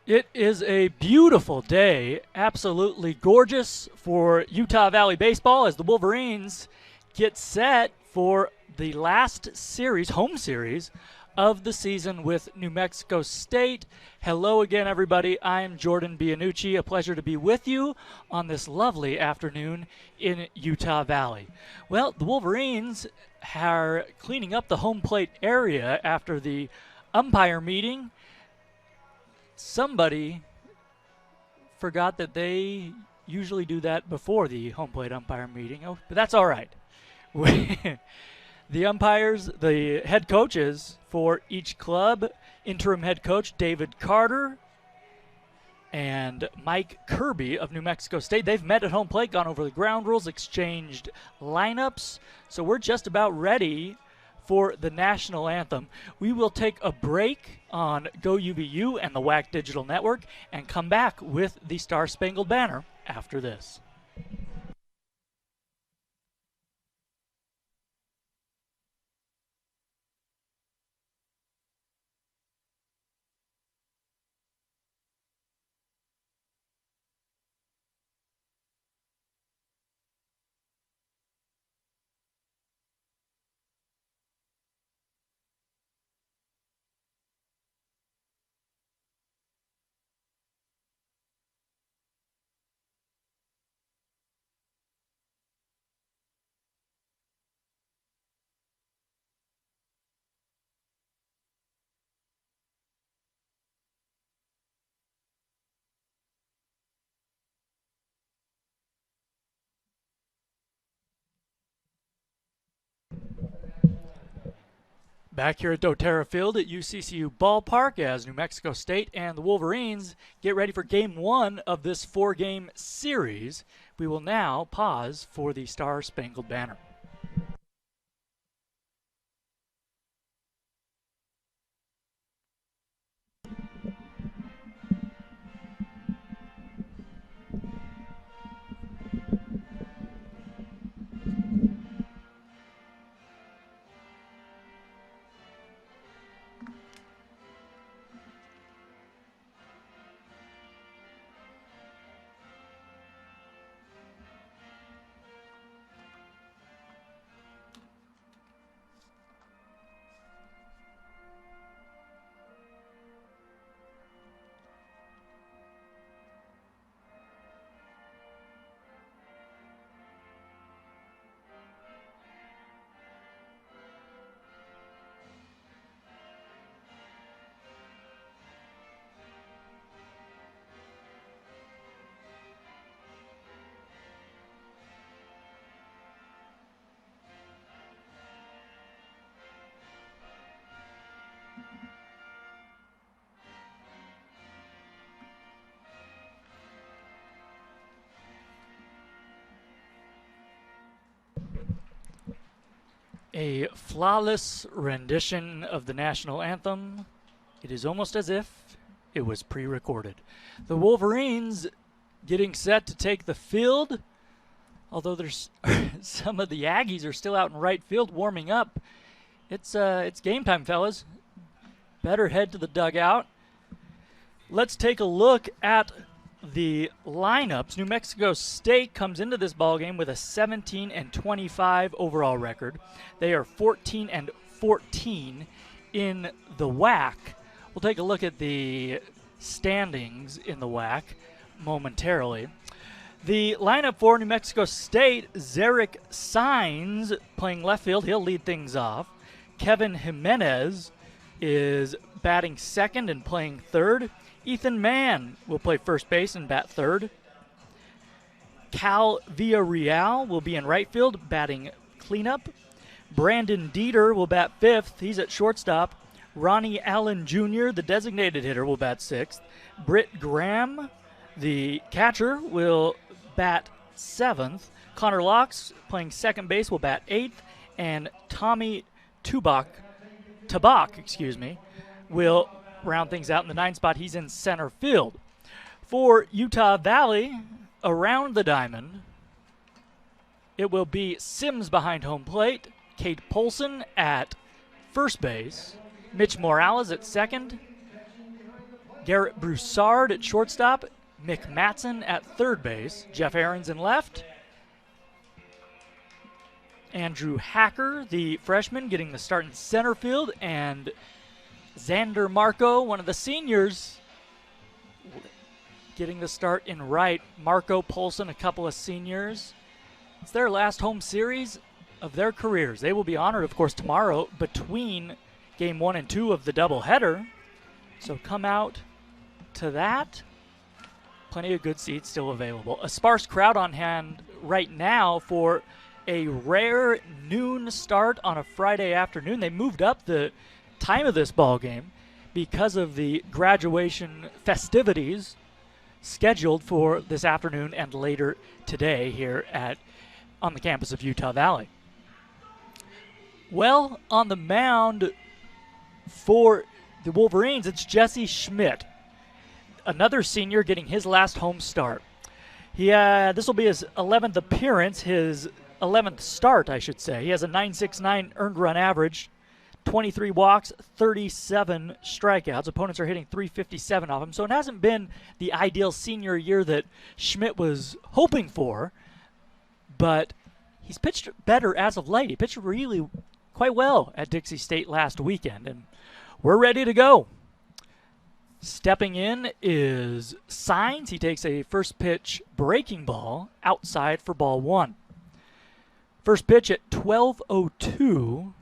It is a beautiful day, absolutely gorgeous for Utah Valley baseball as the Wolverines get set for the last series, home series, of the season with New Mexico State. Hello again, everybody. I'm Jordan Bianucci. A pleasure to be with you on this lovely afternoon in Utah Valley. Well, the Wolverines are cleaning up the home plate area after the umpire meeting. Somebody forgot that they usually do that before the home plate umpire meeting, but that's all right. The umpires, the head coaches for each club, interim head coach David Carter and Mike Kirby of New Mexico State, they've met at home plate, gone over the ground rules, exchanged lineups, so we're just about ready for the national anthem. We will take a break on GoUVU and the WAC Digital Network and come back with the Star Spangled Banner after this. Back here at doTERRA Field at UCCU Ballpark as New Mexico State and the Wolverines get ready for Game 1 of this 4-game series. We will now pause for the Star Spangled Banner. A flawless rendition of the national anthem. It is almost as if it was pre-recorded. The Wolverines getting set to take the field, although there's some of the Aggies are still out in right field warming up. It's game time, fellas. Better head to the dugout. Let's take a look at the lineups. New Mexico State comes into this ballgame with a 17-25 overall record. They are 14-14 in the WAC. We'll take a look at the standings in the WAC momentarily. The lineup for New Mexico State, Zarek Sines playing left field. He'll lead things off. Kevin Jimenez is batting second and playing third. Ethan Mann will play first base and bat third. Cal Villarreal will be in right field, batting cleanup. Brandon Dieter will bat fifth. He's at shortstop. Ronnie Allen Jr., the designated hitter, will bat sixth. Britt Graham, the catcher, will bat seventh. Connor Locks, playing second base, will bat eighth. And Tommy Tabak, will round things out in the ninth spot. He's in center field. For Utah Valley, around the diamond, it will be Sims behind home plate, Kate Polson at first base, Mitch Morales at second, Garrett Broussard at shortstop, Mick Matson at third base, Jeff Aarons in left, Andrew Hacker, the freshman, getting the start in center field, and Xander Marco, one of the seniors, getting the start in right. Marco Polson, a couple of seniors. It's their last home series of their careers. They will be honored, of course, tomorrow between Game 1 and 2 of the doubleheader. So come out to that. Plenty of good seats still available. A sparse crowd on hand right now for a rare noon start on a Friday afternoon. They moved up the time of this ball game because of the graduation festivities scheduled for this afternoon and later today here on the campus of Utah Valley. Well, on the mound for the Wolverines, it's Jesse Schmidt, another senior getting his last home start. This will be his 11th appearance, his 11th start, I should say. He has a .969 earned run average, 23 walks, 37 strikeouts. Opponents are hitting .357 off him, so it hasn't been the ideal senior year that Schmidt was hoping for, but he's pitched better as of late. He pitched really quite well at Dixie State last weekend, and we're ready to go. Stepping in is Signs. He takes a first pitch breaking ball outside for ball one. First pitch at 12:02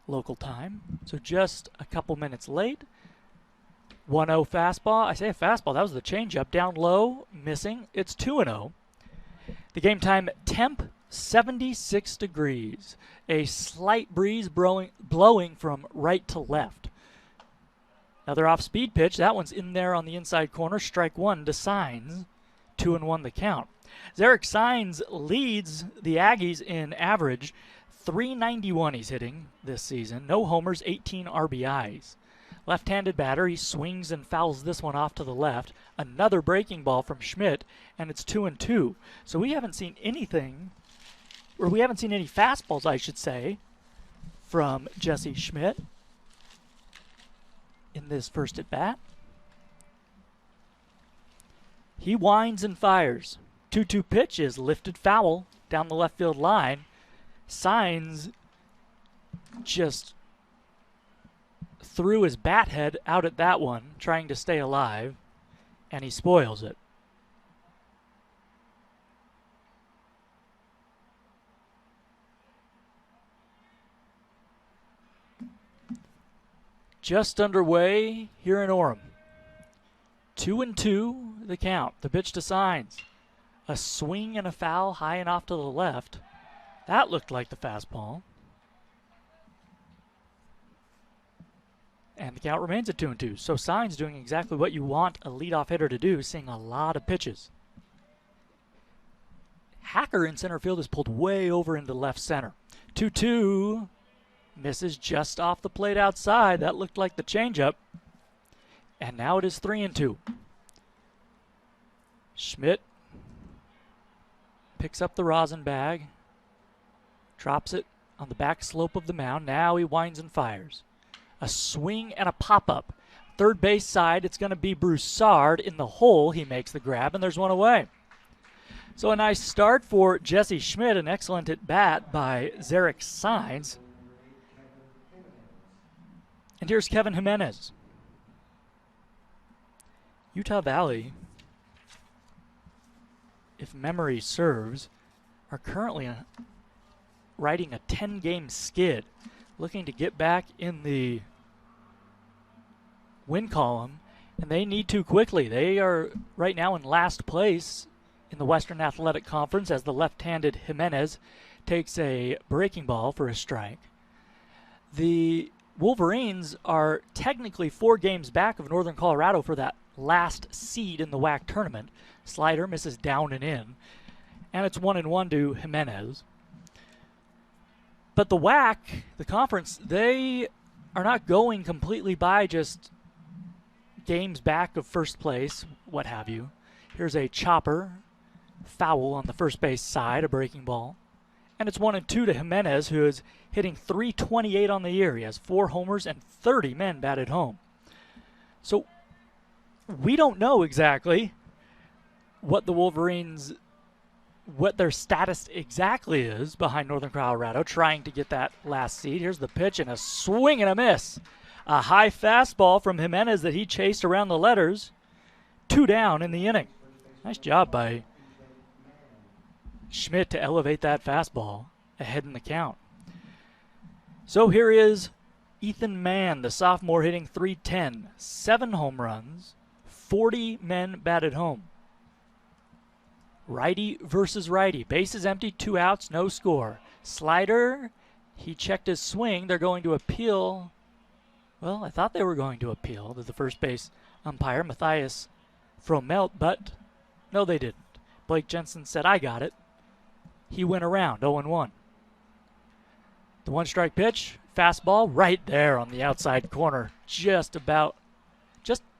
local time, so just a couple minutes late. 1-0 fastball. I say a fastball, that was the changeup. Down low, missing. It's 2-0. The game time temp 76 degrees. A slight breeze blowing from right to left. Another off-speed pitch. That one's in there on the inside corner. Strike one to Signs. 2-1 the count. Zarek Signs leads the Aggies in average. .391 he's hitting this season. No homers, 18 RBIs. Left-handed batter, he swings and fouls this one off to the left. Another breaking ball from Schmidt, and it's 2-2. So we haven't seen anything, or we haven't seen any fastballs, I should say, from Jesse Schmidt in this first at-bat. He winds and fires. 2-2 pitch is lifted foul down the left field line. Signs just threw his bat head out at that one, trying to stay alive, and he spoils it. Just underway here in Orem. 2-2 the count. The pitch to Signs. A swing and a foul high and off to the left. That looked like the fastball. And the count remains at 2-2. So Signs doing exactly what you want a leadoff hitter to do, seeing a lot of pitches. Hacker in center field is pulled way over into left center. 2-2. Misses just off the plate outside. That looked like the changeup. And now it is 3-2. Schmidt picks up the rosin bag. Drops it on the back slope of the mound. Now he winds and fires. A swing and a pop-up. Third base side, it's going to be Broussard in the hole. He makes the grab, and there's one away. So a nice start for Jesse Schmidt. An excellent at-bat by Zarek Signs. And here's Kevin Jimenez. Utah Valley, if memory serves, are currently riding a 10-game skid, looking to get back in the win column, and they need to quickly. They are right now in last place in the Western Athletic Conference as the left-handed Jimenez takes a breaking ball for a strike. The Wolverines are technically 4 games back of Northern Colorado for that last seed in the WAC tournament. Slider misses down and in, and it's 1-1 to Jimenez. But the WAC, the conference, they are not going completely by just games back of first place, what have you. Here's a chopper, foul on the first base side, a breaking ball. And it's 1-2 to Jimenez, who is hitting .328 on the year. He has 4 homers and 30 men batted home. So we don't know exactly what the Wolverines, what their status exactly is behind Northern Colorado, trying to get that last seed. Here's the pitch and a swing and a miss. A high fastball from Jimenez that he chased around the letters. 2 down in the inning. Nice job by Schmidt to elevate that fastball ahead in the count. So here is Ethan Mann, the sophomore, hitting .310, 7 home runs, 40 men batted home. Righty versus righty. Bases empty, 2 outs, no score. Slider, he checked his swing. They're going to appeal. Well, I thought they were going to appeal to the first base umpire, Matthias Fromelt, but no, they didn't. Blake Jensen said, I got it. He went around, 0-1. The 1-strike pitch, fastball right there on the outside corner, just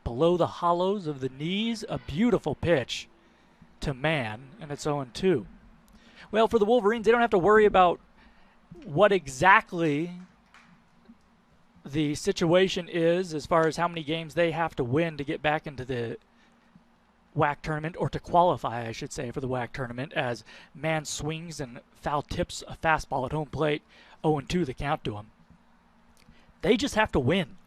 below the hollows of the knees. A beautiful pitch to Mann, and it's 0-2. Well, for the Wolverines, they don't have to worry about what exactly the situation is as far as how many games they have to win to get back into the WAC tournament, or to qualify, I should say, for the WAC tournament, as Mann swings and foul tips a fastball at home plate. 0-2 the count to him. They just have to win.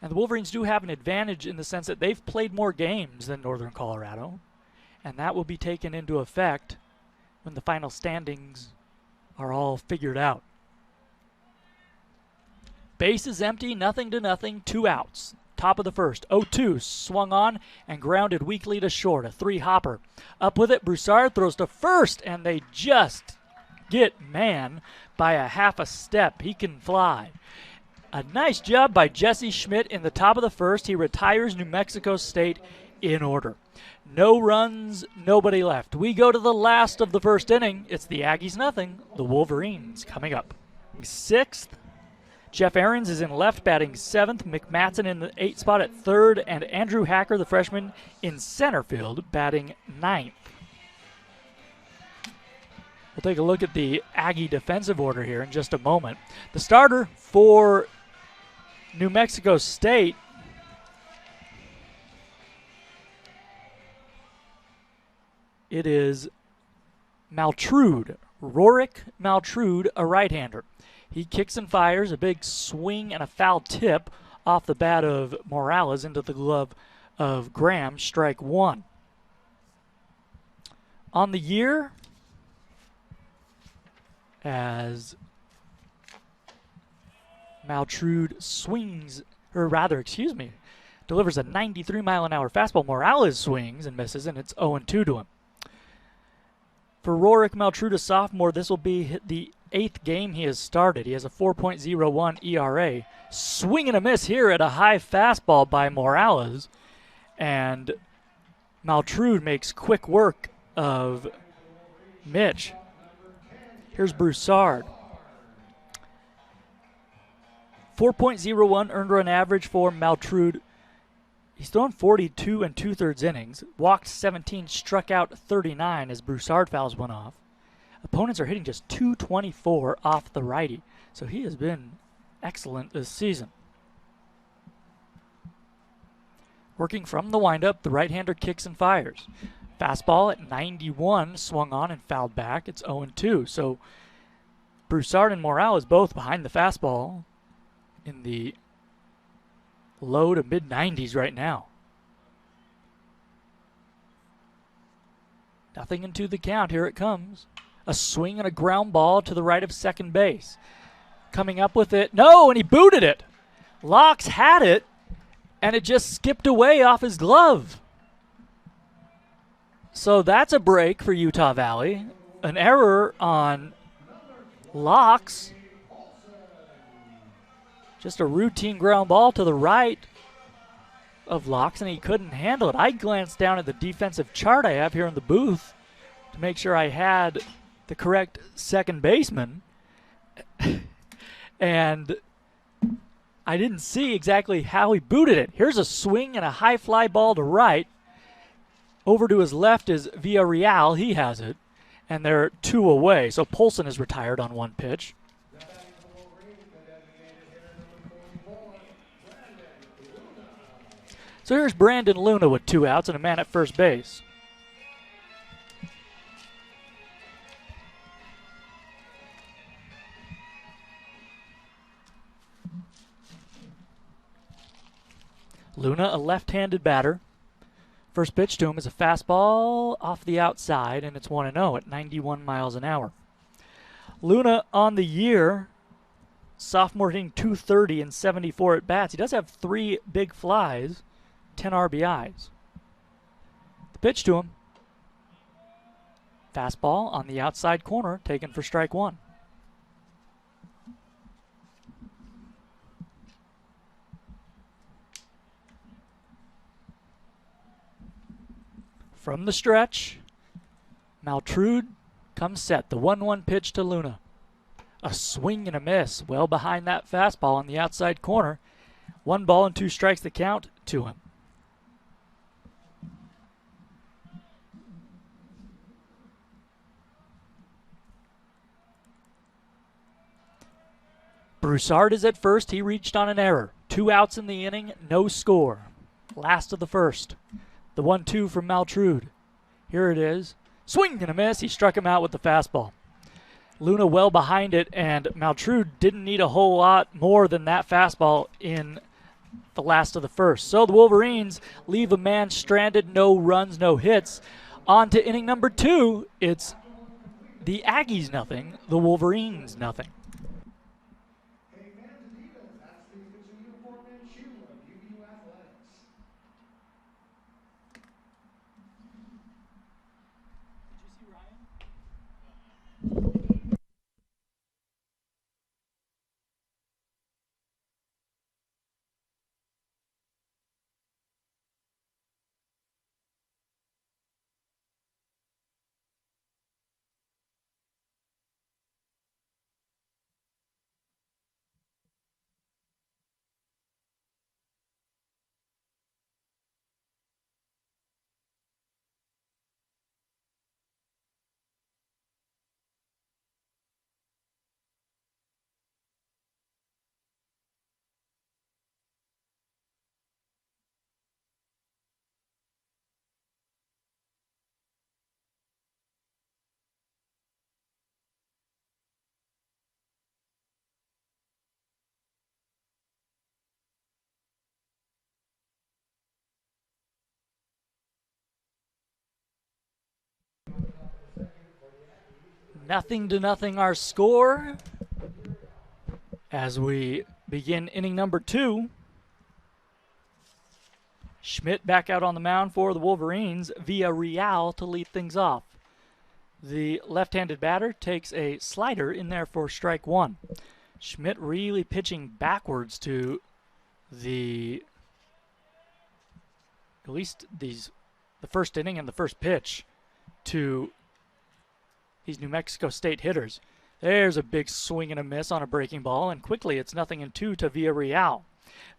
And the Wolverines do have an advantage in the sense that they've played more games than Northern Colorado, and that will be taken into effect when the final standings are all figured out. Bases empty, 0-0, 2 outs. Top of the first, 0-2, swung on and grounded weakly to short, a 3-hopper. Up with it, Broussard throws to first, and they just get Mann by a half a step. He can fly. A nice job by Jesse Schmidt in the top of the first. He retires New Mexico State in order. No runs, nobody left. We go to the last of the first inning. It's the Aggies 0, the Wolverines coming up. 6th. Jeff Ahrens is in left, batting 7th. McMatson in the 8th spot at 3rd. And Andrew Hacker, the freshman, in center field, batting 9th. We'll take a look at the Aggie defensive order here in just a moment. The starter for New Mexico State it is Maltrude, Rorik Maltrude, a right-hander. He kicks and fires, a big swing and a foul tip off the bat of Morales into the glove of Graham, strike 1. On the year, as Maltrude swings, or rather, excuse me, delivers a 93-mile-an-hour fastball. Morales swings and misses, and it's 0-2 to him. For Rorik Maltrude, a sophomore, this will be the 8th game he has started. He has a 4.01 ERA. Swing and a miss here at a high fastball by Morales. And Maltrude makes quick work of Mitch. Here's Broussard. 4.01 earned run average for Maltrude. He's thrown 42 2/3 innings, walked 17, struck out 39 as Broussard fouls one off. Opponents are hitting just .224 off the righty, so he has been excellent this season. Working from the windup, the right-hander kicks and fires. Fastball at 91, swung on and fouled back. It's 0-2, so Broussard and Morales both behind the fastball in the low to mid-90s right now. Nothing into the count. Here it comes. A swing and a ground ball to the right of second base. Coming up with it. No, and he booted it. Locks had it, and it just skipped away off his glove. So that's a break for Utah Valley. An error on Locks. Just a routine ground ball to the right of Locks, and he couldn't handle it. I glanced down at the defensive chart I have here in the booth to make sure I had the correct second baseman, and I didn't see exactly how he booted it. Here's a swing and a high fly ball to right. Over to his left is Villarreal. He has it. and they're 2 away. So Polson is retired on 1 pitch. So here's Brandon Luna with 2 outs and a man at first base. Luna, a left-handed batter. First pitch to him is a fastball off the outside, and it's 1-0 at 91 miles an hour. Luna on the year, sophomore hitting .230 and 74 at-bats. He does have 3 big flies, 10 RBIs. The pitch to him, fastball on the outside corner, taken for strike 1. From the stretch, Maltrude comes set. The 1-1 pitch to Luna. A swing and a miss, well behind that fastball on the outside corner. 1 ball and 2 strikes the count to him. Broussard is at first. He reached on an error. 2 outs in the inning, no score. Last of the first. The 1-2 from Maltrude. Here it is. Swing and a miss. He struck him out with the fastball. Luna well behind it, and Maltrude didn't need a whole lot more than that fastball in the last of the first. So the Wolverines leave a man stranded, no runs, no hits. On to inning number 2. It's the Aggies nothing, the Wolverines nothing. Nothing to nothing our score as we begin inning number 2. Schmidt back out on the mound for the Wolverines via Real to lead things off. The left-handed batter takes a slider in there for strike 1. Schmidt really pitching backwards to the first inning and the first pitch to these New Mexico State hitters. There's a big swing and a miss on a breaking ball, and quickly it's 0-2 to Villarreal.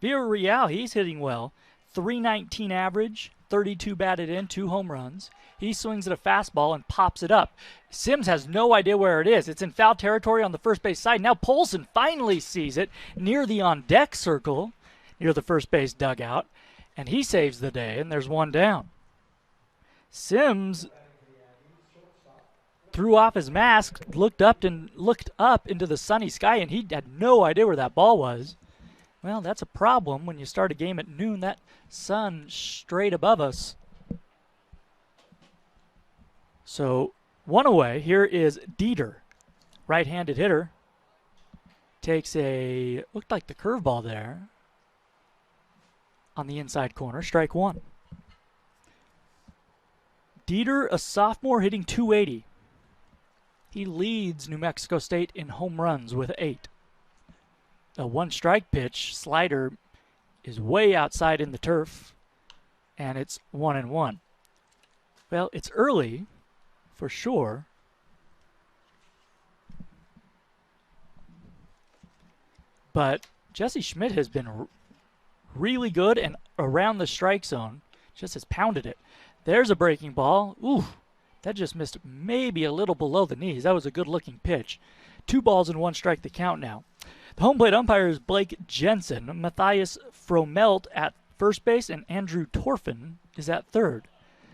Villarreal, he's hitting well. .319 average, 32 batted in, 2 home runs. He swings at a fastball and pops it up. Sims has no idea where it is. It's in foul territory on the first base side. Now Polson finally sees it near the on-deck circle, near the first base dugout, and he saves the day, and there's 1 down. Sims threw off his mask, looked up into the sunny sky, and he had no idea where that ball was. Well, that's a problem when you start a game at noon. That sun straight above us. So 1 away. Here is Dieter, right-handed hitter. Takes looked like the curveball there on the inside corner. Strike 1. Dieter, a sophomore, hitting .280. He leads New Mexico State in home runs with 8. A 1-strike pitch, slider, is way outside in the turf, and it's 1-1. Well, it's early, for sure. But Jesse Schmidt has been really good and around the strike zone, just has pounded it. There's a breaking ball. Ooh, That just missed maybe a little below the knees. That was a good-looking pitch. 2 balls and 1 strike the count now. The home plate umpire is Blake Jensen. Matthias Fromelt at first base, and Andrew Torfin is at third.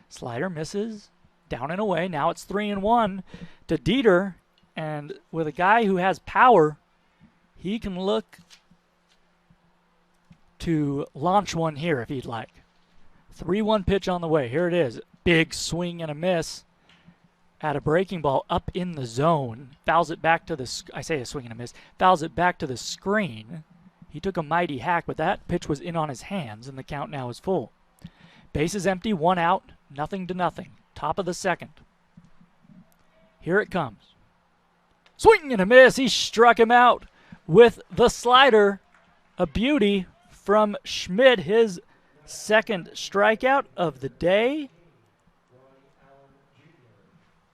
Slider misses, down and away. Now it's 3-1 to Dieter, and with a guy who has power, he can look to launch one here if he'd like. 3-1 pitch on the way. Here it is. Big swing and a miss at a breaking ball up in the zone. Fouls it back to the, I say a swing and a miss, fouls it back to the screen. He took a mighty hack, but that pitch was in on his hands, and the count now is full. Base is empty, 1 out, 0-0. Top of the second. Here it comes. Swing and a miss. He struck him out with the slider. A beauty from Schmidt, his second strikeout of the day.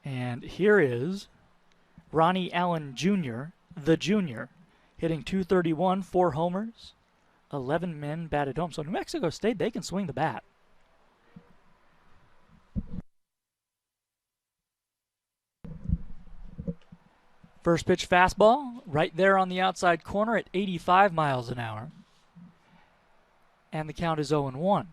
And here is Ronnie Allen Jr., the junior, hitting .231, 4 homers, 11 men batted home. So New Mexico State, they can swing the bat. First pitch fastball, right there on the outside corner at 85 miles an hour. And the count is 0-1.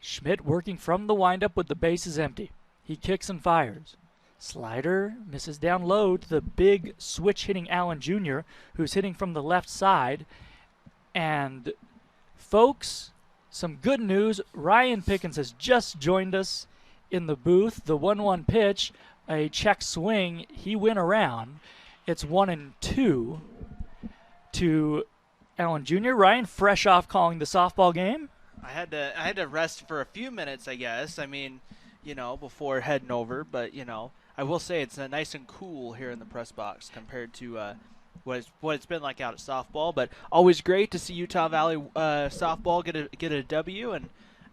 Schmidt working from the windup with the bases empty. He kicks and fires. Slider misses down low to the big switch-hitting Allen Jr., who's hitting from the left side. And, folks, some good news. Ryan Pickens has just joined us in the booth. The 1-1 pitch, a check swing, he went around. It's 1-2 to Allen Jr. Ryan, fresh off calling the softball game. I had to rest for a few minutes, I guess. I mean, before heading over, but I will say it's nice and cool here in the press box compared to what it's been like out at softball. But always great to see Utah Valley softball get a W, and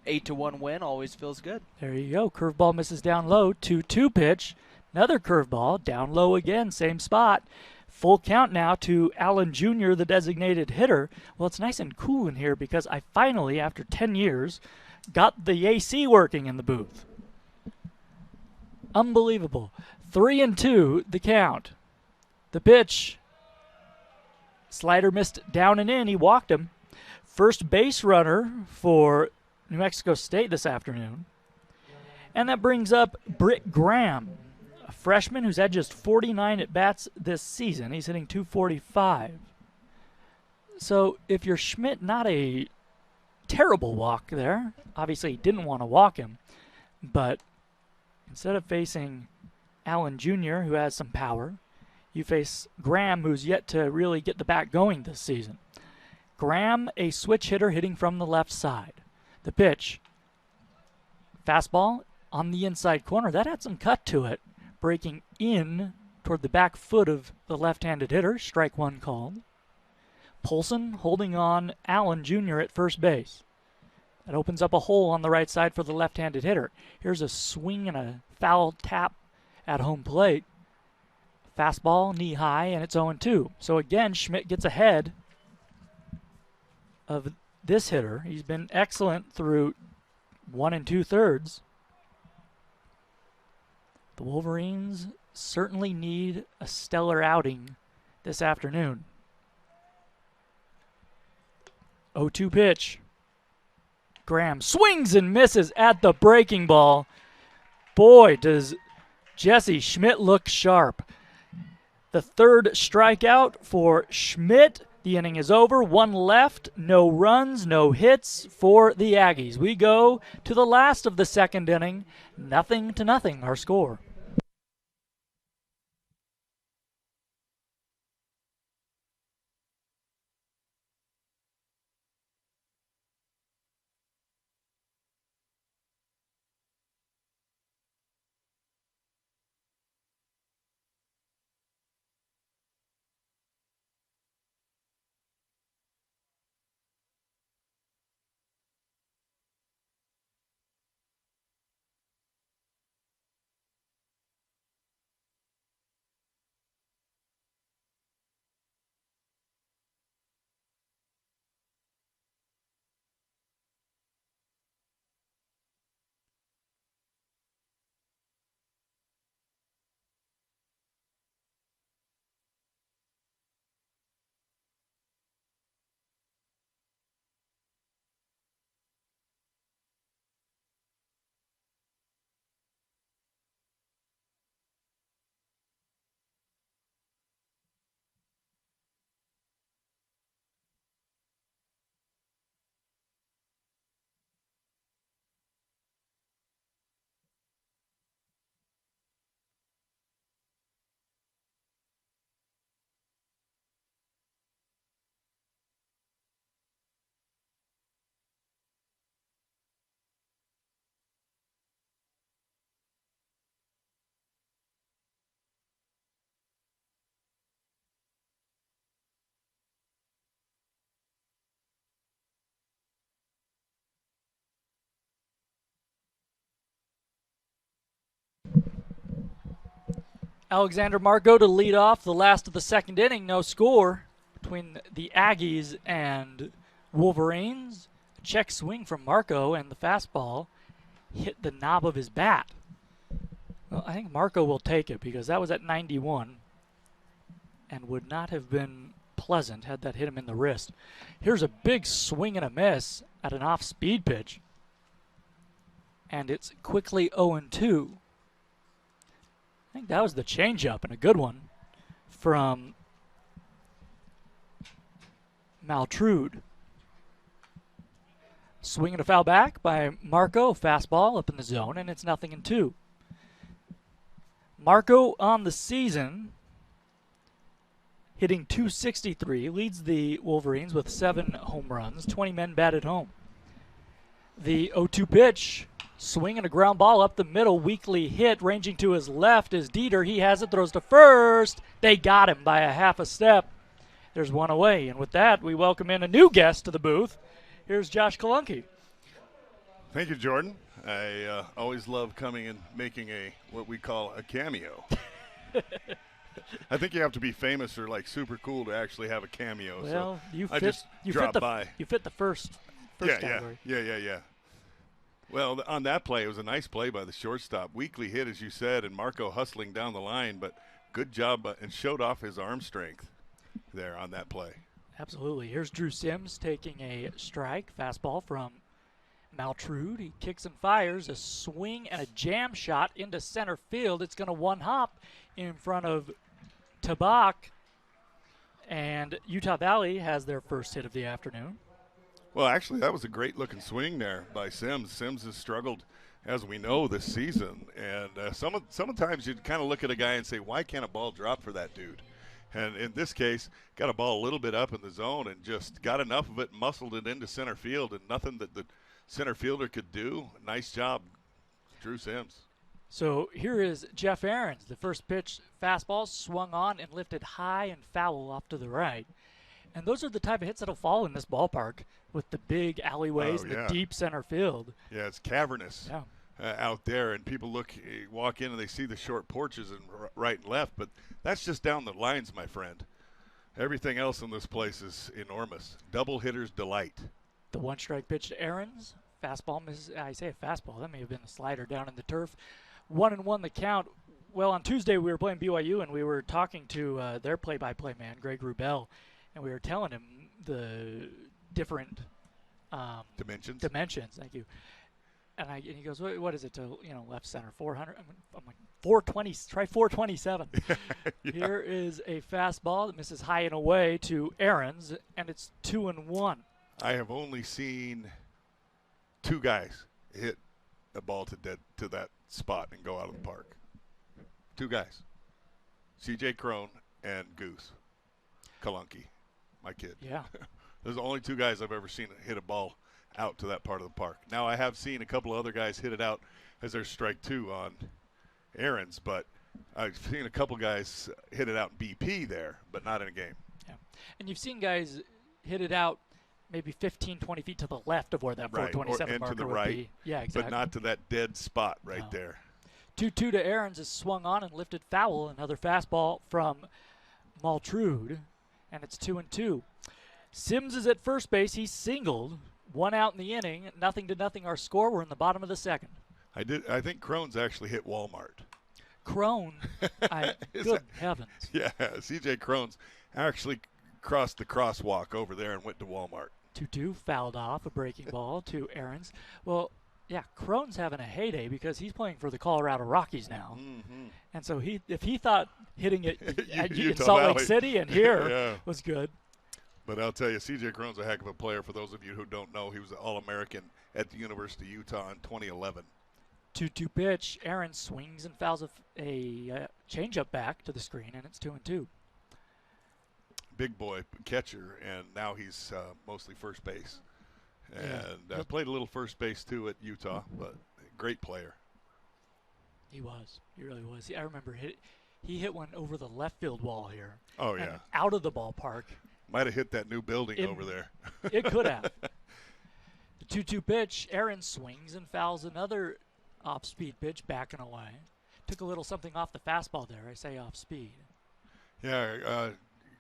8-1 win always feels good. There you go. Curveball misses down low. 2-2 pitch. Another curveball down low again, same spot. Full count now to Allen Jr., the designated hitter. Well, it's nice and cool in here because I finally, after 10 years, got the AC working in the booth. Unbelievable. 3-2 the count. The pitch. Slider missed down and in. He walked him. First base runner for New Mexico State this afternoon. And that brings up Britt Graham, a freshman who's had just 49 at-bats this season. He's hitting .245. So if you're Schmidt, not a terrible walk there. Obviously, he didn't want to walk him. But instead of facing Allen Jr., who has some power, you face Graham, who's yet to really get the bat going this season. Graham, a switch hitter hitting from the left side. The pitch, fastball on the inside corner. That had some cut to it, breaking in toward the back foot of the left-handed hitter. Strike 1 called. Polson holding on Allen Jr. at first base. That opens up a hole on the right side for the left-handed hitter. Here's a swing and a foul tap at home plate. Fastball, knee high, and it's 0-2. So again, Schmidt gets ahead of this hitter. He's been excellent through 1 2/3. The Wolverines certainly need a stellar outing this afternoon. 0-2 pitch. Graham swings and misses at the breaking ball. Boy, does Jesse Schmidt look sharp. The third strikeout for Schmidt. The inning is over. 1 left. No runs, no hits for the Aggies. We go to the last of the second inning. 0-0 our score. Alexander Marco to lead off the last of the second inning. No score between the Aggies and Wolverines. Check swing from Marco, and the fastball hit the knob of his bat. Well, I think Marco will take it because that was at 91 and would not have been pleasant had that hit him in the wrist. Here's a big swing and a miss at an off-speed pitch. And it's quickly 0-2. I think that was the changeup, and a good one from Maltrude. Swing and a foul back by Marco. Fastball up in the zone, and it's 0-2. Marco on the season, hitting .263, leads the Wolverines with 7 home runs, 20 men batted home. The 0-2 pitch, swing and a ground ball up the middle, weakly hit, ranging to his left is Dieter. He has it, throws to first. They got him by a half a step. There's one away, and with that, we welcome in a new guest to the booth. Here's Josh Kalunke. Thank you, Jordan. I always love coming and making what we call a cameo. I think you have to be famous or like super cool to actually have a cameo. Well, so you I fit, just you dropped fit the, by. You fit the first category. Yeah. Well, on that play, it was a nice play by the shortstop. Weakly hit, as you said, and Marco hustling down the line, but good job and showed off his arm strength there on that play. Absolutely. Here's Drew Sims taking a strike. Fastball from Maltrude. He kicks and fires a swing and a jam shot into center field. It's going to one-hop in front of Tabak. And Utah Valley has their first hit of the afternoon. Well, actually, that was a great-looking swing there by Sims. Sims has struggled, as we know, this season. And sometimes you kind of look at a guy and say, why can't a ball drop for that dude? And in this case, got a ball a little bit up in the zone and just got enough of it, muscled it into center field, and nothing that the center fielder could do. Nice job, Drew Sims. So here is Jeff Ahrens. The first pitch, fastball, swung on and lifted high and foul off to the right. And those are the type of hits that'll fall in this ballpark with the big alleyways and the deep center field. Yeah, it's cavernous out there, and people walk in and they see the short porches and right and left, but that's just down the lines, my friend. Everything else in this place is enormous. Double hitter's delight. The one-strike pitch to Ahrens. Fastball misses. I say a fastball. That may have been a slider down in the turf. 1-1 the count. Well, on Tuesday we were playing BYU, and we were talking to their play-by-play man, Greg Rubel, and we were telling him the different dimensions. Thank you. And he goes, what is it to left center 400? I'm like 420. Try 427. Yeah. Here is a fastball that misses high and away to Ahrens, and it's 2-1. I have only seen 2 guys hit a ball to that spot and go out of the park. 2 guys, C.J. Crone and Goose Kalunke, my kid. Yeah. Those are the only 2 guys I've ever seen hit a ball out to that part of the park. Now, I have seen a couple of other guys hit it out as their strike 2 on Ahrens, but I've seen a couple guys hit it out in BP there, but not in a game. Yeah. And you've seen guys hit it out maybe 15, 20 feet to the left of where that 427 marker to the would right, be. Yeah, exactly. But not to that dead spot right there. 2-2 to Ahrens is swung on and lifted foul. Another fastball from Maltrude, and it's 2-2. Sims is at first base. He's singled. 1 out in the inning. 0-0 our score. We're in the bottom of the second. I think Crone's actually hit Walmart. Crone? Good heavens. Yeah, C.J. Crone's actually crossed the crosswalk over there and went to Walmart. 2-2, fouled off a breaking ball to Ahrens. Well, yeah, Crone's having a heyday because he's playing for the Colorado Rockies now. Mm-hmm. And so if he thought hitting it in Salt Lake City and here was good. But I'll tell you, C.J. Crone's a heck of a player. For those of you who don't know, he was an All-American at the University of Utah in 2011. 2-2 pitch. Ahrens swings and fouls a changeup back to the screen, and it's 2-2. Big boy catcher, and now he's mostly first base. And played a little first base, too, at Utah, but great player. He was. He really was. I remember he hit one over the left field wall here. Oh, yeah. Out of the ballpark. Might have hit that new building over there. It could have. The 2-2 pitch, Ahrens swings and fouls another off-speed pitch back and away. took a little something off the fastball there. I say off speed. Yeah,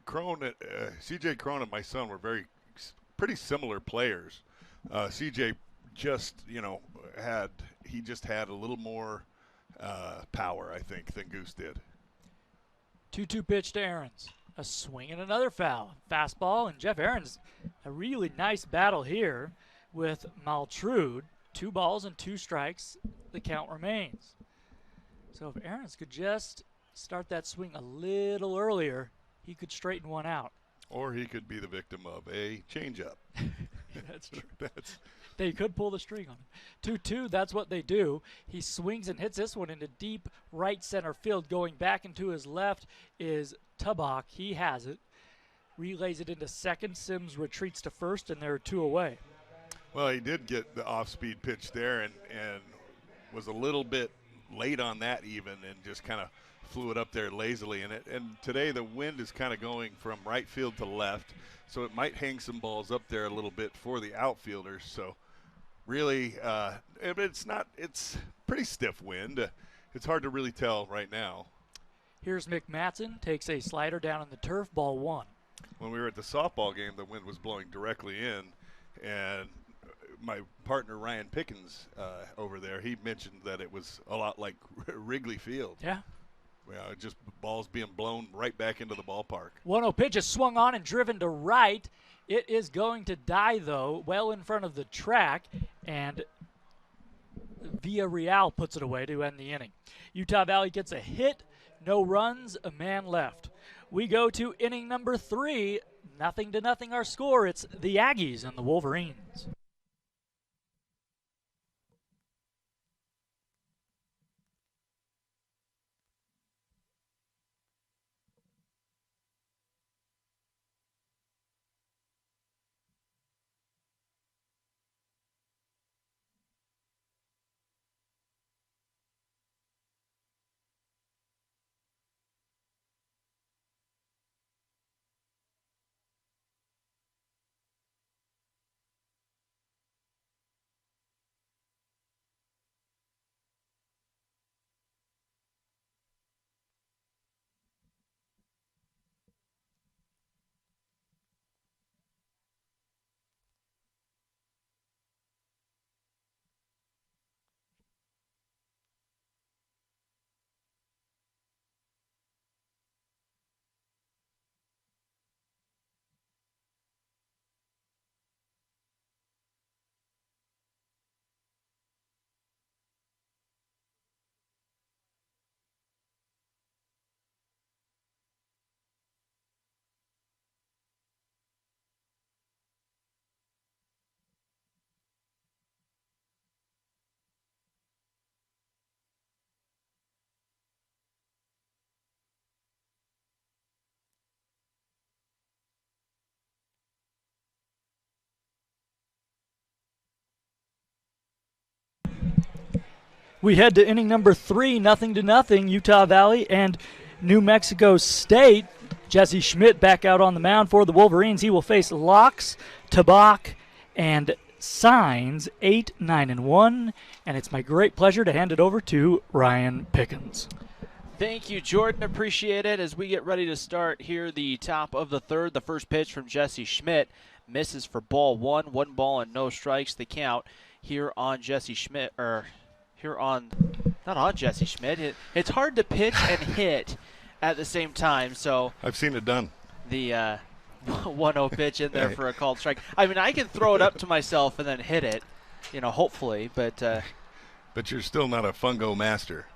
CJ Crone and my son were pretty similar players. CJ just, had a little more power, I think, than Goose did. 2-2 pitch to Ahrens. A swing and another foul. Fastball, and Jeff Ahrens, a really nice battle here with Maltrude. 2 balls and 2 strikes. The count remains. So if Ahrens could just start that swing a little earlier, he could straighten one out. Or he could be the victim of a changeup. That's true. They could pull the string on him. 2-2, that's what they do. He swings and hits this one into deep right center field. Going back into his left is Tabak. He has it. Relays it into second. Sims retreats to first, and there are 2 away. Well, he did get the off-speed pitch there and was a little bit late on that even, and just kind of flew it up there lazily. And today the wind is kind of going from right field to left, so it might hang some balls up there a little bit for the outfielders. So really, it's pretty stiff wind. It's hard to really tell right now. Here's McMatson, takes a slider down on the turf, ball 1. When we were at the softball game, the wind was blowing directly in, and my partner Ryan Pickens over there, he mentioned that it was a lot like Wrigley Field. Yeah. Yeah, just balls being blown right back into the ballpark. 1-0 pitch is swung on and driven to right. It is going to die, though, well in front of the track, and Villarreal puts it away to end the inning. Utah Valley gets a hit, no runs, a man left. We go to inning number 3, 0-0 our score. It's the Aggies and the Wolverines. We head to inning number 3, 0-0, Utah Valley and New Mexico State. Jesse Schmidt back out on the mound for the Wolverines. He will face Locks, Tabak, and Signs, 8, 9, and 1. And it's my great pleasure to hand it over to Ryan Pickens. Thank you, Jordan. Appreciate it. As we get ready to start here, the top of the 3rd, the first pitch from Jesse Schmidt misses for ball 1. 1 ball and no strikes. The count here on Jesse Schmidt, not on Jesse Schmidt. It's hard to pitch and hit at the same time. So I've seen it done. The 1-0 pitch in there for a called strike. I mean, I can throw it up to myself and then hit it, hopefully. But you're still not a fungo master.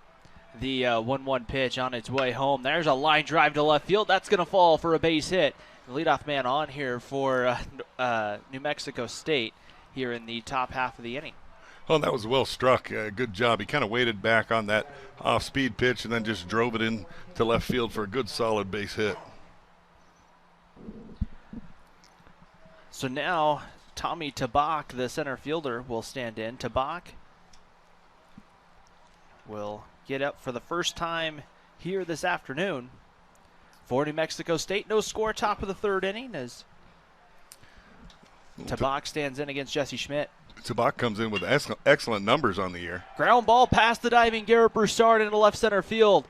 The 1-1 pitch on its way home. There's a line drive to left field. That's going to fall for a base hit. The leadoff man on here for New Mexico State here in the top half of the inning. Well, that was well struck. Good job. He kind of waited back on that off-speed pitch and then just drove it in to left field for a good, solid base hit. So now Tommy Tabak, the center fielder, will stand in. Tabak will get up for the first time here this afternoon for New Mexico State. No score, top of the 3rd inning as Tabak stands in against Jesse Schmidt. Tabak comes in with excellent numbers on the year. Ground ball past the diving Garrett Broussard into left center field.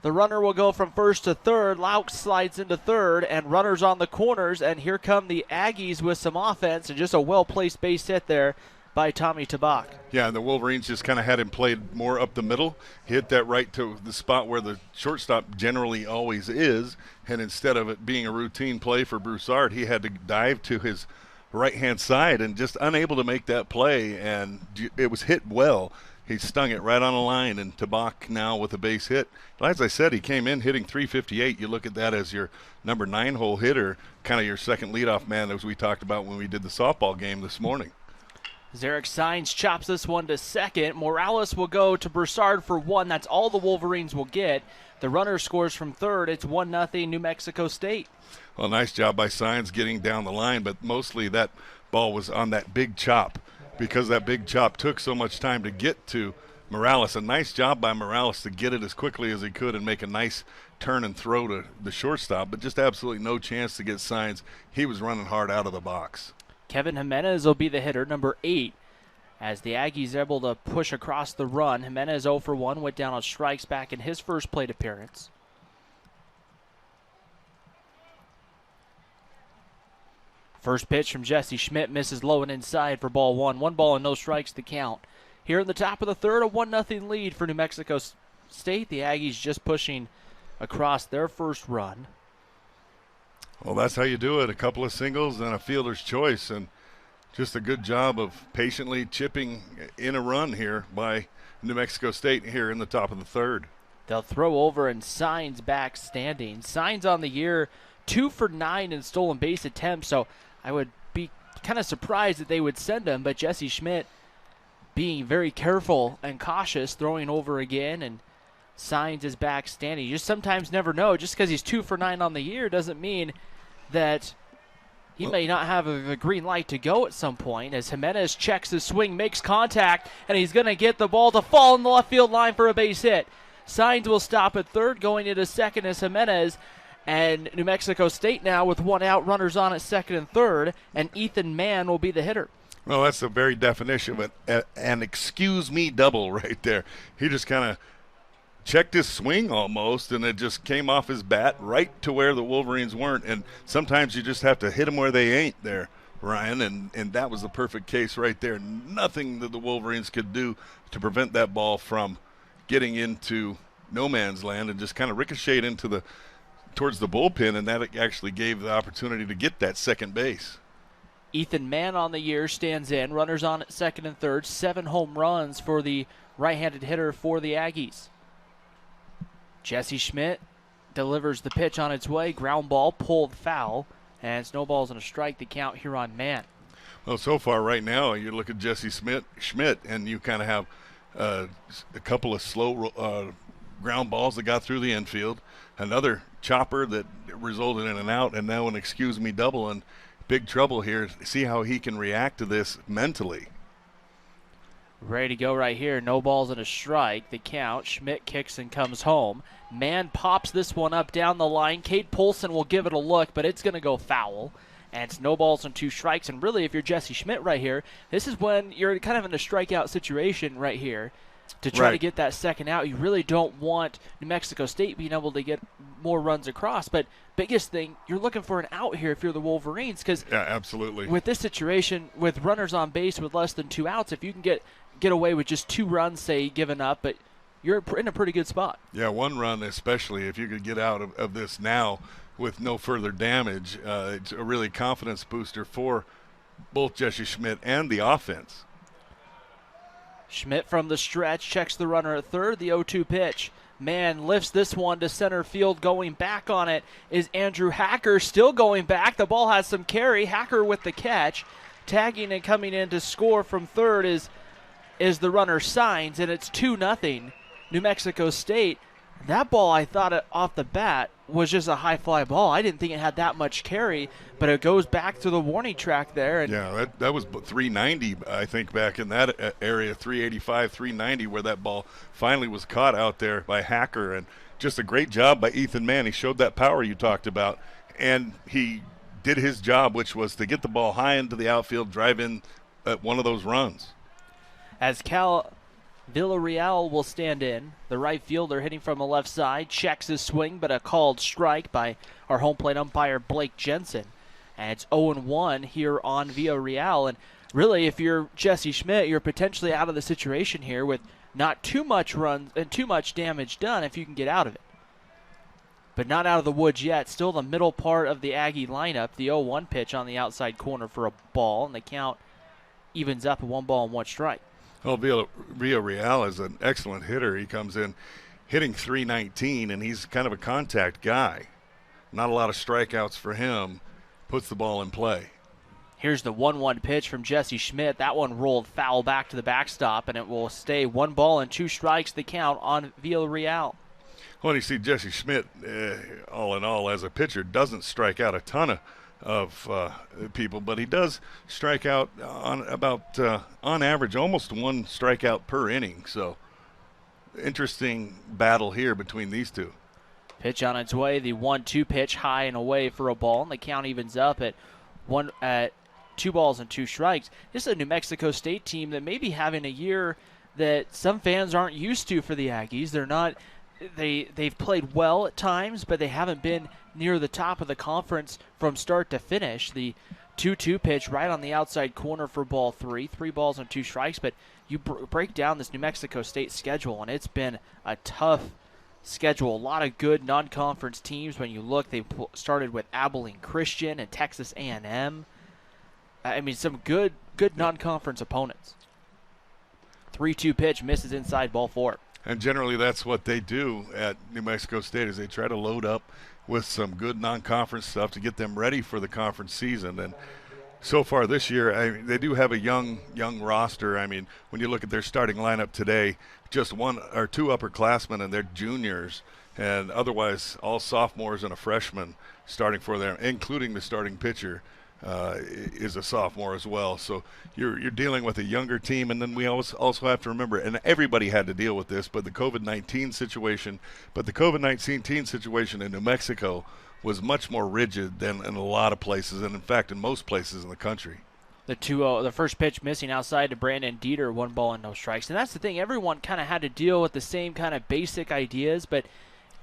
The runner will go from first to third. Laux slides into third, and runners on the corners. And here come the Aggies with some offense, and just a well-placed base hit there by Tommy Tabak. Yeah, and the Wolverines just kind of had him played more up the middle. He hit that right to the spot where the shortstop generally always is, and instead of it being a routine play for Broussard, he had to dive to his right-hand side and just unable to make that play, and it was hit well. He stung it right on the line, and Tabak now with a base hit. As I said, he came in hitting .358. You look at that as your number 9-hole hitter, kind of your second leadoff man, as we talked about when we did the softball game this morning. Zarek Saenz chops this one to second. Morales will go to Broussard for one. That's all the Wolverines will get. The runner scores from third. It's 1-0 New Mexico State. Well, nice job by Saenz getting down the line, but mostly that ball was on that big chop, because that big chop took so much time to get to Morales. A nice job by Morales to get it as quickly as he could and make a nice turn and throw to the shortstop, but just absolutely no chance to get Saenz. He was running hard out of the box. Kevin Jimenez will be the hitter, number 8, as the Aggies are able to push across the run. Jimenez 0 for 1, went down on strikes back in his first plate appearance. First pitch from Jesse Schmidt misses low and inside for ball 1. 1 ball and no strikes to count. Here in the top of the third, a 1-0 lead for New Mexico State. The Aggies just pushing across their first run. Well, that's how you do it. A couple of singles and a fielder's choice, and just a good job of patiently chipping in a run here by New Mexico State here in the top of the third. They'll throw over, and Saenz back standing. Saenz on the year, 2 for 9 in stolen base attempts, so I would be kind of surprised that they would send him, but Jesse Schmidt being very careful and cautious, throwing over again, and Saenz is back standing. You just sometimes never know. Just because he's 2 for 9 on the year doesn't mean that he may not have a green light to go at some point, as Jimenez checks his swing, makes contact, and he's going to get the ball to fall in the left field line for a base hit. Saenz will stop at third, going into second is Jimenez, and New Mexico State now with 1 out, runners on at second and third, and Ethan Mann will be the hitter. Well, that's the very definition of an excuse me double right there. He just kind of checked his swing almost, and it just came off his bat right to where the Wolverines weren't. And sometimes you just have to hit them where they ain't there, Ryan, and that was the perfect case right there. Nothing that the Wolverines could do to prevent that ball from getting into no man's land, and just kind of ricocheted into towards the bullpen, and that actually gave the opportunity to get that second base. Ethan Mann on the year stands in, runners on at second and third, 7 home runs for the right-handed hitter for the Aggies. Jesse Schmidt delivers the pitch on its way. Ground ball, pulled foul, and snowballs and a strike to count here on Mann. Well, so far right now, you look at Jesse Schmidt, and you kind of have a couple of slow ground balls that got through the infield, another chopper that resulted in an out, and now an excuse me double, and big trouble here. See how he can react to this mentally. Ready to go right here. No balls and a strike. The count. Schmidt kicks and comes home. Mann pops this one up down the line. Cade Polson will give it a look, but it's going to go foul. And it's no balls and 2 strikes. And really, if you're Jesse Schmidt right here, this is when you're kind of in a strikeout situation right here to try to get that second out. You really don't want New Mexico State being able to get more runs across. But biggest thing, you're looking for an out here if you're the Wolverines, because absolutely. With this situation, with runners on base with less than 2 outs, if you can get away with just 2 runs, say, given up, but you're in a pretty good spot. Yeah, 1 run especially, if you could get out of this now with no further damage, it's a really confidence booster for both Jesse Schmidt and the offense. Schmidt from the stretch checks the runner at third. The 0-2 pitch. Mann lifts this one to center field. Going back on it is Andrew Hacker, still going back. The ball has some carry. Hacker with the catch. Tagging and coming in to score from third is the runner Saenz, and it's 2-0 New Mexico State. That ball, I thought off the bat was just a high fly ball. I didn't think it had that much carry, but it goes back to the warning track there. And yeah, that was 390, I think, back in that area, 385, 390, where that ball finally was caught out there by Hacker. And just a great job by Ethan Mann. He showed that power you talked about, and he did his job, which was to get the ball high into the outfield, drive in at one of those runs. As Cal Villarreal will stand in, the right fielder hitting from the left side, checks his swing, but a called strike by our home plate umpire Blake Jensen. And it's 0-1 here on Villarreal. And really, if you're Jesse Schmidt, you're potentially out of the situation here with not too much runs and too much damage done if you can get out of it. But not out of the woods yet. Still the middle part of the Aggie lineup. The 0-1 pitch on the outside corner for a ball, and the count evens up at 1 ball and 1 strike. Well, Villarreal is an excellent hitter. He comes in hitting .319, and he's kind of a contact guy. Not a lot of strikeouts for him. Puts the ball in play. Here's the 1-1 pitch from Jesse Schmidt. That one rolled foul back to the backstop, and it will stay 1 ball and 2 strikes the count on Villarreal. Well, you see Jesse Schmidt, all in all, as a pitcher, doesn't strike out a ton of people, but he does strike out on average, almost 1 strikeout per inning. So, interesting battle here between these two. Pitch on its way, the 1-2 pitch, high and away for a ball, and the count evens up at 2 balls and 2 strikes. This is a New Mexico State team that may be having a year that some fans aren't used to for the Aggies. They're not. They've played well at times, but they haven't been near the top of the conference from start to finish. The 2-2 pitch right on the outside corner for ball 3 balls and 2 strikes. But you break down this New Mexico State schedule, and it's been a tough schedule. A lot of good non-conference teams. When you look, they started with Abilene Christian and Texas A&M. I mean, some good non-conference opponents. 3-2 pitch misses inside ball 4. And generally that's what they do at New Mexico State, is they try to load up with some good non-conference stuff to get them ready for the conference season. And so far this year, they do have a young roster. I mean, when you look at their starting lineup today, just 1 or 2 upperclassmen and they're juniors, and otherwise all sophomores and a freshman starting for them, including the starting pitcher is a sophomore as well. So you're dealing with a younger team, and then we also have to remember, and everybody had to deal with this, but the COVID-19 situation. But the COVID-19 situation in New Mexico was much more rigid than in a lot of places, and in fact in most places in the country. The first pitch missing outside to Brandon Dieter, 1 ball and no strikes. And that's the thing, everyone kind of had to deal with the same kind of basic ideas, but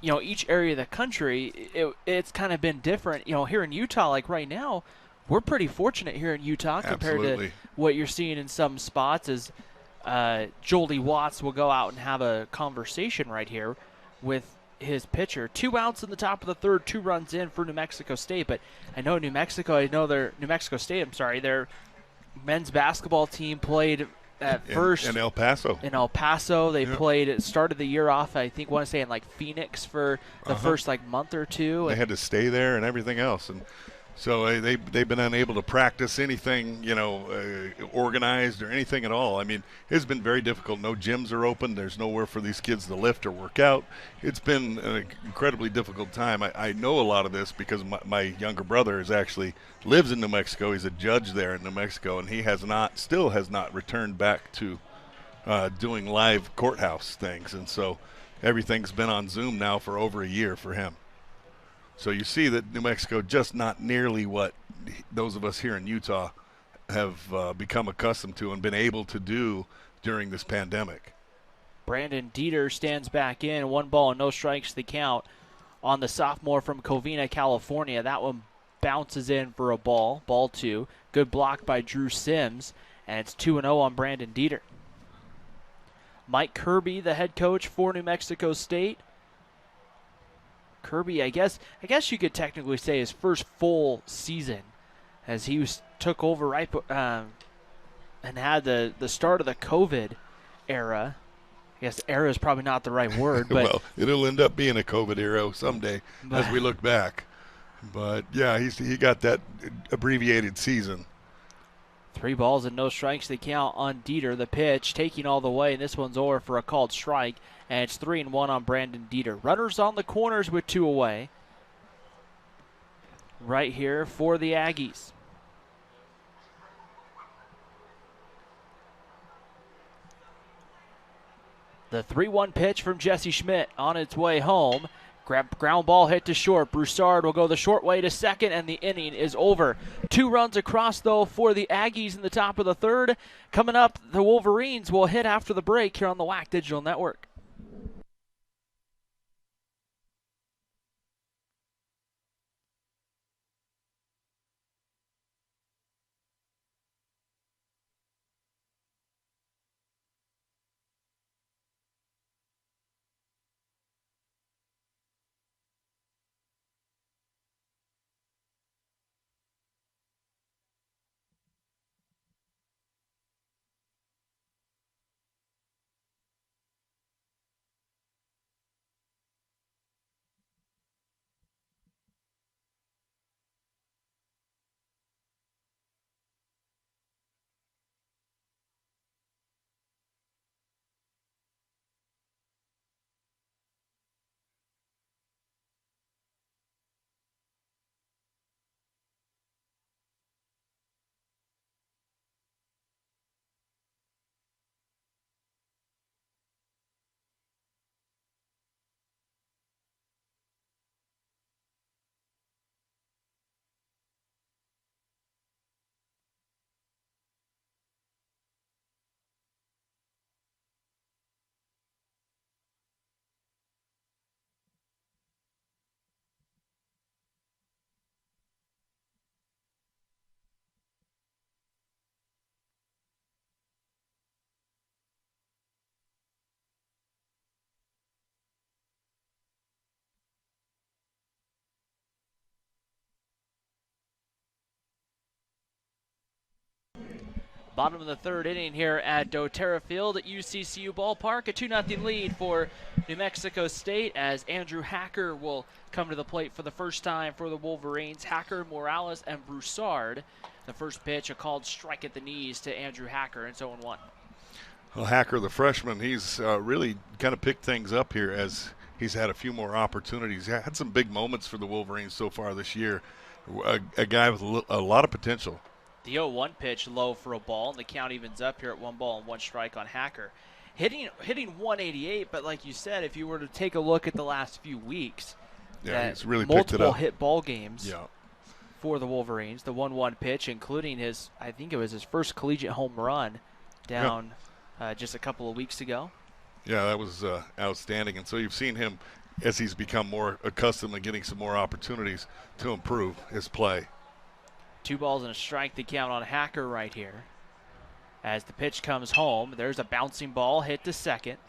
you know, each area of the country, it's kind of been different. You know, here in Utah, like right now, we're pretty fortunate here in Utah compared to what you're seeing in some spots. As Jolie Watts will go out and have a conversation right here with his pitcher. 2 outs in the top of the 3rd, 2 runs in for New Mexico State. But I know New Mexico State, their men's basketball team played at first in El Paso. They started the year off, I think, want to say in like Phoenix for the first like month or 2. They had to stay there and everything else, and so they've been unable to practice anything, organized or anything at all. I mean, it's been very difficult. No gyms are open. There's nowhere for these kids to lift or work out. It's been an incredibly difficult time. I know a lot of this because my younger brother lives in New Mexico. He's a judge there in New Mexico, and he still has not returned back to doing live courthouse things. And so everything's been on Zoom now for over a year for him. So you see that New Mexico just not nearly what those of us here in Utah have become accustomed to and been able to do during this pandemic. Brandon Dieter stands back in, 1 ball and no strikes the count on the sophomore from Covina, California. That one bounces in for a ball 2. Good block by Drew Sims, and it's 2-0 on Brandon Dieter. Mike Kirby, the head coach for New Mexico State. Kirby, I guess you could technically say his first full season, as he took over right and had the start of the COVID era. I guess era is probably not the right word, but well, it'll end up being a COVID era someday as we look back. But yeah, he got that abbreviated season. 3 balls and no strikes to count on Dieter. The pitch taking all the way, and this one's over for a called strike, and it's 3-1 on Brandon Dieter. Runners on the corners with 2 away. Right here for the Aggies. The 3-1 pitch from Jesse Schmidt on its way home. Ground ball hit to short. Broussard will go the short way to second, and the inning is over. 2 runs across, though, for the Aggies in the top of the third. Coming up, the Wolverines will hit after the break here on the WAC Digital Network. Bottom of the third inning here at doTERRA Field at UCCU Ballpark. A 2-0 lead for New Mexico State as Andrew Hacker will come to the plate for the first time for the Wolverines. Hacker, Morales, and Broussard. The first pitch, a called strike at the knees to Andrew Hacker, and 0-1. Well, Hacker, the freshman, he's really kind of picked things up here as he's had a few more opportunities. He had some big moments for the Wolverines so far this year. A guy with a lot of potential. The 0-1 pitch low for a ball, and the count evens up here at 1 ball and 1 strike on Hacker. Hitting 188, but like you said, if you were to take a look at the last few weeks, he's really picked it multiple up. hit ball games for the Wolverines. The 1-1 pitch, including I think it was his first collegiate home run down just a couple of weeks ago. Yeah, that was outstanding. And so you've seen him as he's become more accustomed to getting some more opportunities to improve his play. 2 balls and a strike to count on Hacker right here. As the pitch comes home, there's a bouncing ball hit to second.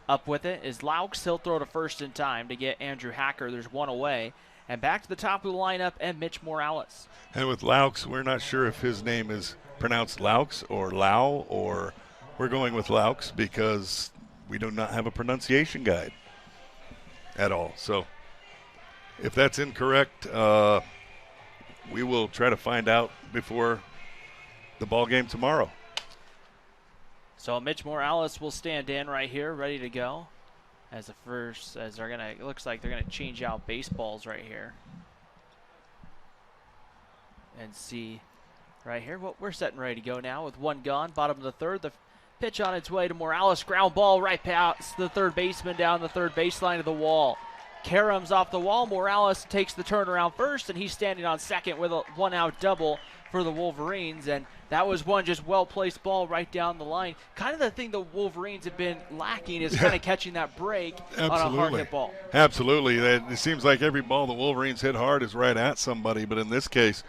Up with it is Laux. He'll throw to first in time to get Andrew Hacker. There's 1 away. And back to the top of the lineup and Mitch Morales. And with Laux, we're not sure if his name is pronounced Laux or Lau, or we're going with Laux because we do not have a pronunciation guide at all. So if that's incorrect, we will try to find out before the ball game tomorrow. So Mitch Morales will stand in right here, ready to go. As it looks like they're gonna change out baseballs right here. And see right here what we're setting ready to go now with 1 gone, bottom of the third. The pitch on its way to Morales, ground ball right past the third baseman down the third baseline of the wall. Karams off the wall. Morales takes the turnaround first, and he's standing on second with a 1-out double for the Wolverines. And that was one just well-placed ball right down the line. Kind of the thing the Wolverines have been lacking is kind of catching that break on a hard hit ball. Absolutely. It seems like every ball the Wolverines hit hard is right at somebody, but in this case,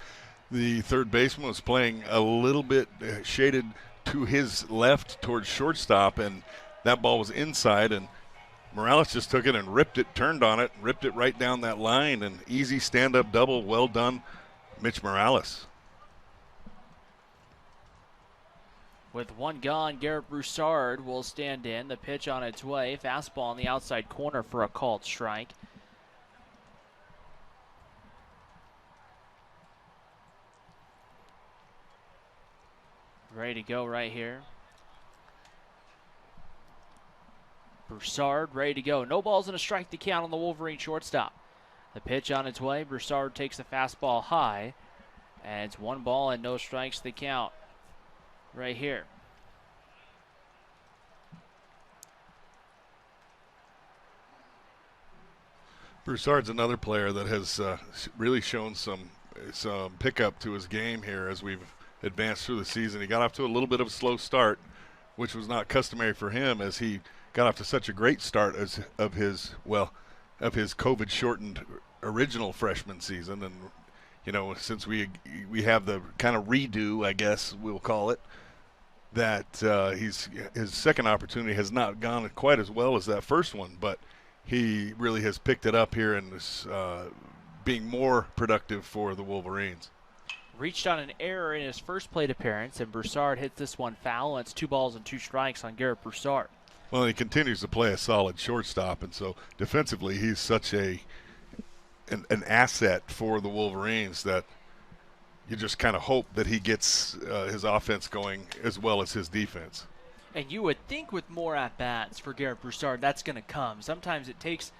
the third baseman was playing a little bit shaded to his left towards shortstop, and that ball was inside, and Morales just took it and ripped it, turned on it, ripped it right down that line, and easy stand-up double. Well done, Mitch Morales. With 1 gone, Garrett Broussard will stand in. The pitch on its way. Fastball on the outside corner for a called strike. Ready to go right here. Broussard ready to go. No balls and a strike to count on the Wolverine shortstop. The pitch on its way. Broussard takes the fastball high. And it's 1 ball and no strikes to count right here. Broussard's another player that has really shown some pickup to his game here as we've advanced through the season. He got off to a little bit of a slow start, which was not customary for him, as he got off to such a great start of his COVID-shortened original freshman season. And since we have the kind of redo, I guess we'll call it, that his second opportunity has not gone quite as well as that first one, but he really has picked it up here and is being more productive for the Wolverines. Reached on an error in his first plate appearance, and Broussard hits this one foul, and it's 2 balls and 2 strikes on Garrett Broussard. Well, he continues to play a solid shortstop, and so defensively he's such an asset for the Wolverines that you just kind of hope that he gets his offense going as well as his defense. And you would think with more at-bats for Garrett Broussard, that's going to come. Sometimes it takes,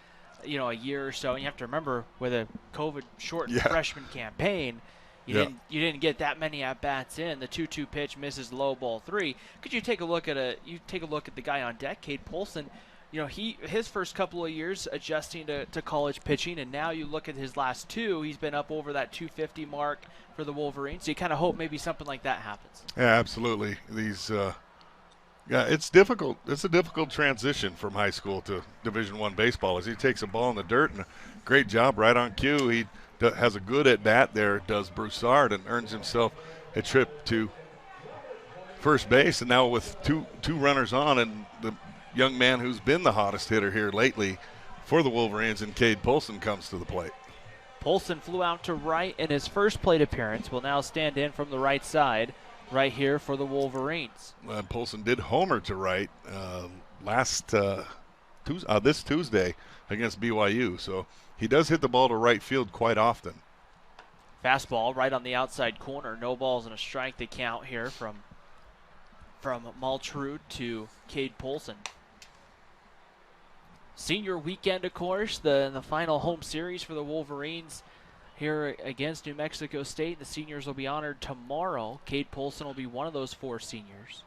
a year or so, and you have to remember with a COVID-shortened freshman campaign, you didn't get that many at-bats in. The 2-2 pitch misses low ball 3. Could you take a look at the guy on deck, Cade Polson? His first couple of years adjusting to college pitching, and now you look at his last 2, he's been up over that 250 mark for the Wolverines. So you kind of hope maybe something like that happens. Yeah, absolutely. It's difficult. It's a difficult transition from high school to Division I baseball as he takes a ball in the dirt, and a great job right on cue. He has a good at-bat there, does Broussard, and earns himself a trip to first base. And now with two runners on, and the young man who's been the hottest hitter here lately for the Wolverines, and Cade Polson, comes to the plate. Polson flew out to right in his first plate appearance, will now stand in from the right side right here for the Wolverines. Polson did homer to right this Tuesday against BYU, so he does hit the ball to right field quite often. Fastball right on the outside corner. No balls and a strike to count here from Maltrud to Cade Polson. Senior weekend, of course, the final home series for the Wolverines here against New Mexico State. The seniors will be honored tomorrow. Cade Polson will be one of those 4 seniors.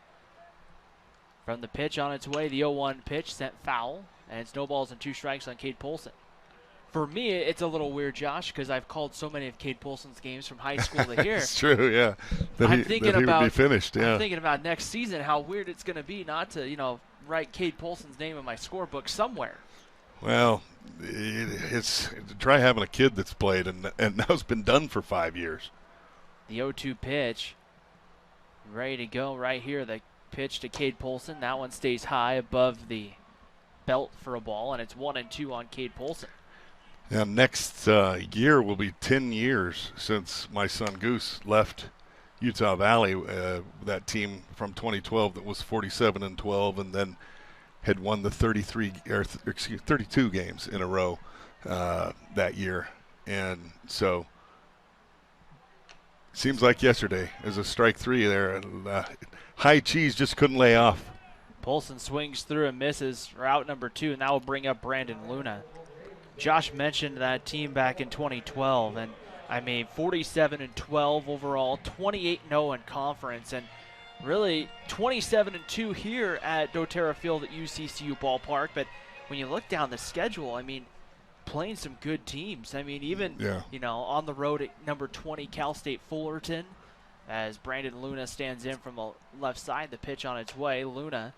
From the pitch on its way, the 0-1 pitch sent foul, and it's no balls and 2 strikes on Cade Polson. For me, it's a little weird, Josh, because I've called so many of Cade Polson's games from high school to here. It's true, yeah. That he would be finished, yeah. I'm thinking about next season, how weird it's going to be not to, write Cade Polson's name in my scorebook somewhere. Well, it's try having a kid that's played, and now's been done for 5 years. The 0-2 pitch, ready to go right here. The pitch to Cade Polson. That one stays high above the belt for a ball, and it's 1-2 on Cade Polson. Now, next year will be 10 years since my son Goose left Utah Valley, that team from 2012 that was 47-12, and then had won the 32 games in a row that year. And so seems like yesterday. There's a strike 3 there, and High Cheese just couldn't lay off. Polson swings through and misses for out number 2, and that will bring up Brandon Luna. Josh mentioned that team back in 2012, and 47-12 overall, 28-0 in conference, and really 27-2 here at doTERRA Field at UCCU Ballpark. But when you look down the schedule, playing some good teams. Even on the road at number 20 Cal State Fullerton, as Brandon Luna stands in from the left side. The pitch on its way. Luna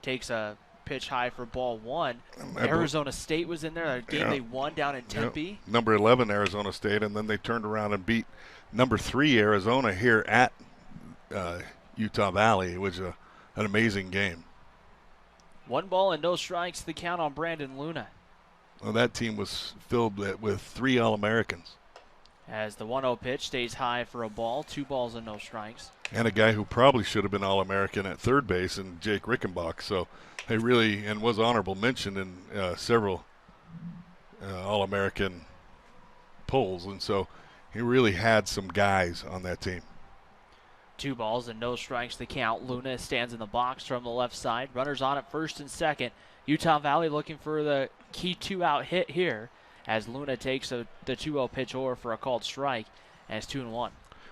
takes a pitch high for ball 1. Arizona State was in there. A game they won down in Tempe. Number 11 Arizona State, and then they turned around and beat number 3 Arizona here at Utah Valley. It was an amazing game. 1 ball and no strikes, the count on Brandon Luna. Well, that team was filled with 3 All-Americans. As the 1-0 pitch stays high for a ball, 2 balls and no strikes. And a guy who probably should have been All-American at third base, and Jake Rickenbach. So they really, and was honorable mention in several All-American polls. And so he really had some guys on that team. 2 balls and no strikes to count. Luna stands in the box from the left side. Runners on at first and second. Utah Valley looking for the key 2-out hit here as Luna takes the 2-0 pitch over for a called strike, and it's 2-1.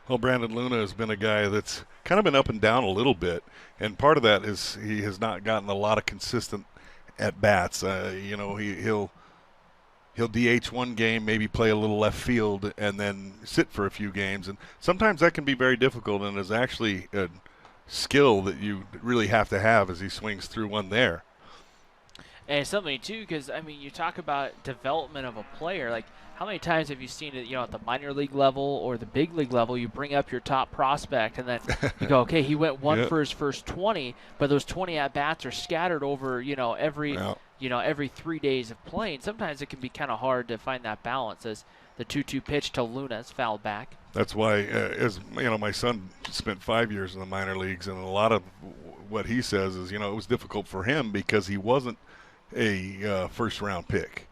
Well, Brandon Luna has been a guy that's kind of been up and down a little bit, and part of that is he has not gotten a lot of consistent at-bats. He'll he'll DH one game, maybe play a little left field, and then sit for a few games. And sometimes that can be very difficult, and is actually a skill that you really have to have as he swings through one there. And it's something, too, because, I mean, you talk about development of a player. Like, how many times have you seen it, at the minor league level or the big league level, you bring up your top prospect, and then you go, okay, he went one for his first 20, but those 20 at-bats are scattered over, every 3 days of playing. Sometimes it can be kind of hard to find that balance as the 2-2 pitch to Luna's fouled back. That's why, my son spent 5 years in the minor leagues, and a lot of what he says is, it was difficult for him because he wasn't a first-round pick.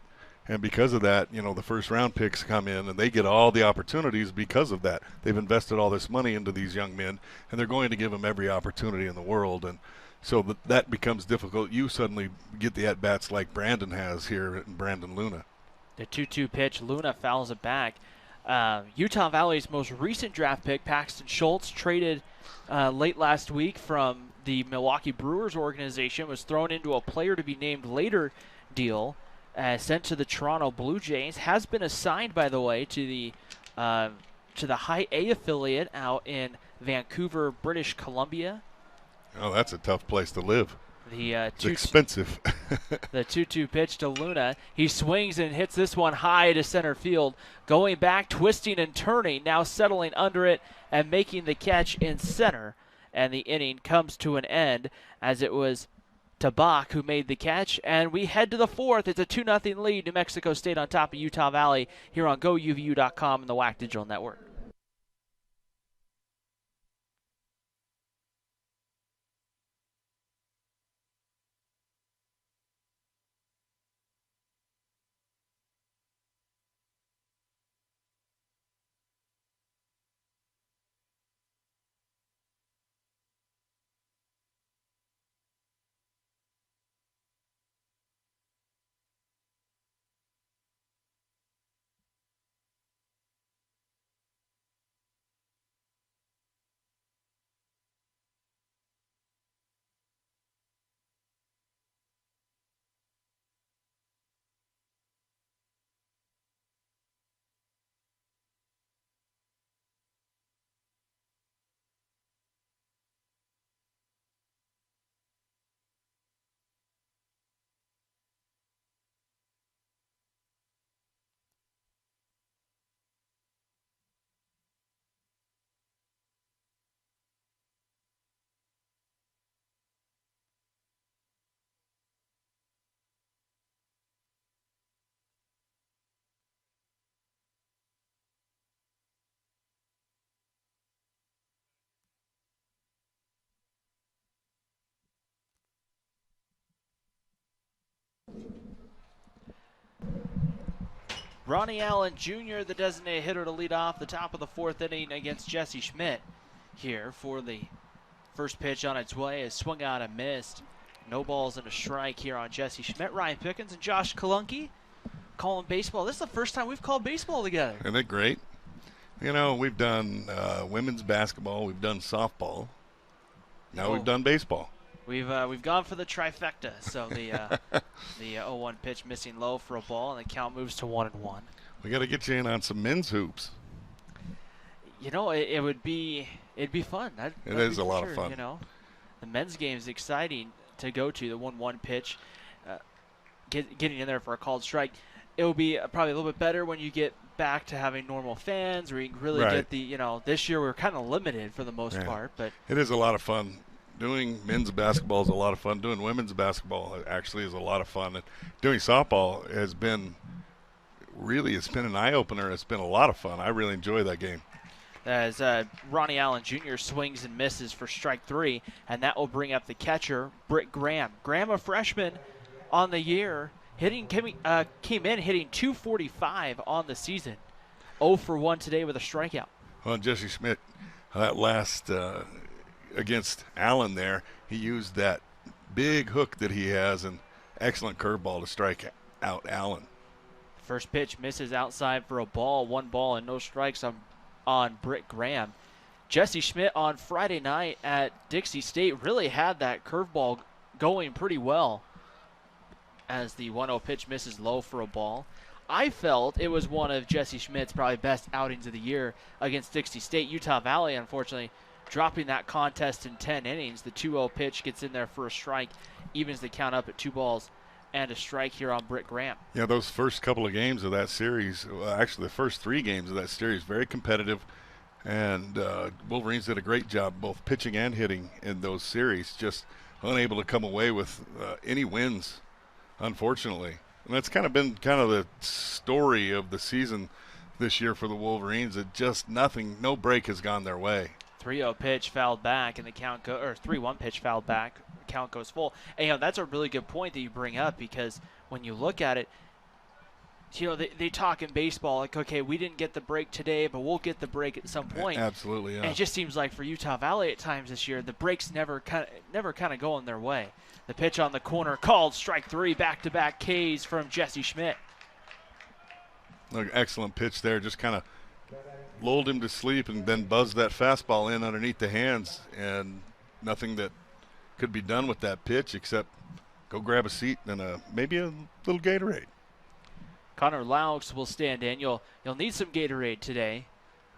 And because of that, the first-round picks come in, and they get all the opportunities because of that. They've invested all this money into these young men, and they're going to give them every opportunity in the world. And so that becomes difficult. You suddenly get the at-bats like Brandon has here, and Brandon Luna. The 2-2 pitch, Luna fouls it back. Utah Valley's most recent draft pick, Paxton Schultz, traded late last week from the Milwaukee Brewers organization, was thrown into a player to be named later deal, sent to the Toronto Blue Jays. Has been assigned, by the way, to the High A affiliate out in Vancouver, British Columbia. Oh, that's a tough place to live. It's expensive. The 2-2 pitch to Luna. He swings and hits this one high to center field. Going back, twisting and turning, now settling under it and making the catch in center. And the inning comes to an end as it was Tabak who made the catch. And we head to the fourth. It's a 2-0 lead. New Mexico State on top of Utah Valley here on GoUVU.com and the WAC Digital Network. Ronnie Allen Jr., the designated hitter to lead off the top of the fourth inning against Jesse Schmidt here for the first pitch on its way. Is swung out and missed. No balls and a strike here on Jesse Schmidt. Ryan Pickens and Josh Kalunke calling baseball. This is the first time we've called baseball together. Isn't it great? We've done women's basketball. We've done softball. Now we've done baseball. We've gone for the trifecta. So the 0-1 pitch missing low for a ball, and the count moves to 1-1. We got to get you in on some men's hoops. It'd be fun. It is a lot of fun. The men's game is exciting to go to. The 1-1 pitch, getting in there for a called strike. It will be probably a little bit better when you get back to having normal fans, where you can really get the. This year we're kind of limited for the most part, but it is a lot of fun. Doing men's basketball is a lot of fun. Doing women's basketball actually is a lot of fun. And doing softball has been it's been an eye-opener. It's been a lot of fun. I really enjoy that game. As Ronnie Allen Jr. swings and misses for strike three, and that will bring up the catcher, Britt Graham. Graham, a freshman on the year, came in hitting .245 on the season. 0 for 1 today with a strikeout. Well, Jesse Schmidt, that last against Allen there, he used that big hook that he has and excellent curveball to strike out Allen. First pitch misses outside for a ball. 1 ball and no strikes on Britt Graham. Jesse Schmidt on Friday night at Dixie State really had that curveball going pretty well as the 1-0 pitch misses low for a ball. I felt it was one of Jesse Schmidt's probably best outings of the year against Dixie State. Utah Valley, unfortunately, dropping that contest in 10 innings. The 2-0 pitch gets in there for a strike, evens the count up at 2 balls and a strike here on Britt Graham. Yeah, those first couple of games of that series, actually the first 3 games of that series, very competitive. And Wolverines did a great job both pitching and hitting in those series, just unable to come away with any wins, unfortunately. And that's kind of been the story of the season this year for the Wolverines. It just no break has gone their way. 3-0 pitch fouled back, and the count or 3-1 pitch fouled back. Count goes full. And that's a really good point that you bring up, because when you look at it, they talk in baseball like, okay, we didn't get the break today, but we'll get the break at some point. Absolutely, yeah. And it just seems like for Utah Valley at times this year, the breaks never kind of going their way. The pitch on the corner called strike 3, back-to-back Ks from Jesse Schmidt. Look, excellent pitch there, just kind of lulled him to sleep and then buzzed that fastball in underneath the hands, and nothing that could be done with that pitch except go grab a seat and maybe a little Gatorade. Connor Laux will stand in. You'll need some Gatorade today.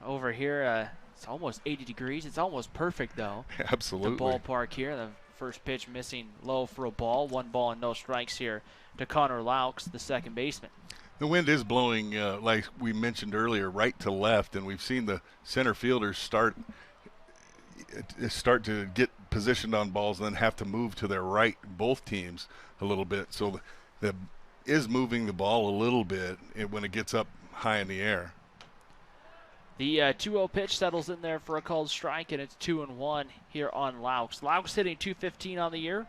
Over here, it's almost 80 degrees. It's almost perfect, though. Absolutely. The ballpark here. The first pitch missing low for a ball. 1 ball and no strikes here to Connor Laux, the second baseman. The wind is blowing, like we mentioned earlier, right to left, and we've seen the center fielders start to get positioned on balls and then have to move to their right, both teams, a little bit. So the is moving the ball a little bit when it gets up high in the air. The 2-0 pitch settles in there for a called strike, and it's 2-1 here on Laux. Laux hitting .215 on the year.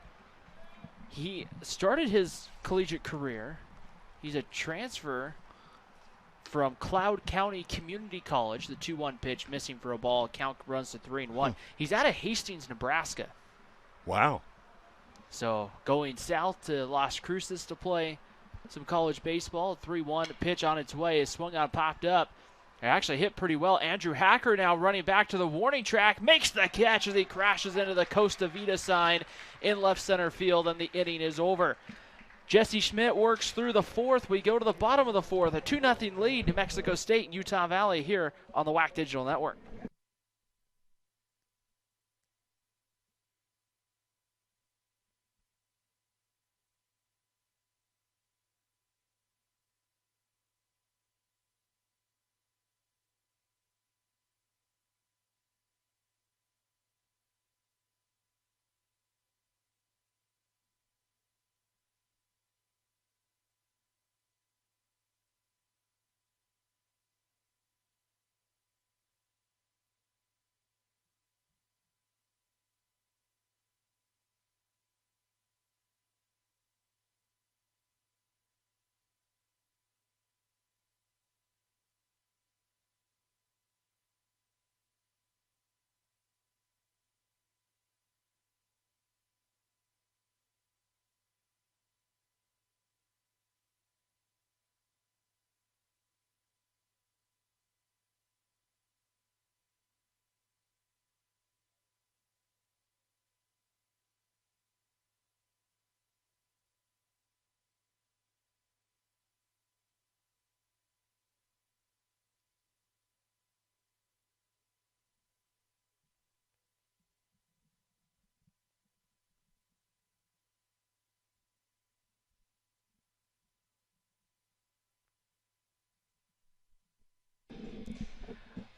He started his collegiate career. He's a transfer from Cloud County Community College. The 2-1 pitch missing for a ball. Count runs to 3-1. He's out of Hastings, Nebraska. Wow. So going south to Las Cruces to play some college baseball. 3-1 pitch on its way is swung on, popped up. It actually hit pretty well. Andrew Hacker now running back to the warning track, makes the catch as he crashes into the Costa Vida sign in left center field, and the inning is over. Jesse Schmidt works through the 4th. We go to the bottom of the 4th. A 2-0 lead to Mexico State and Utah Valley here on the WAC Digital Network.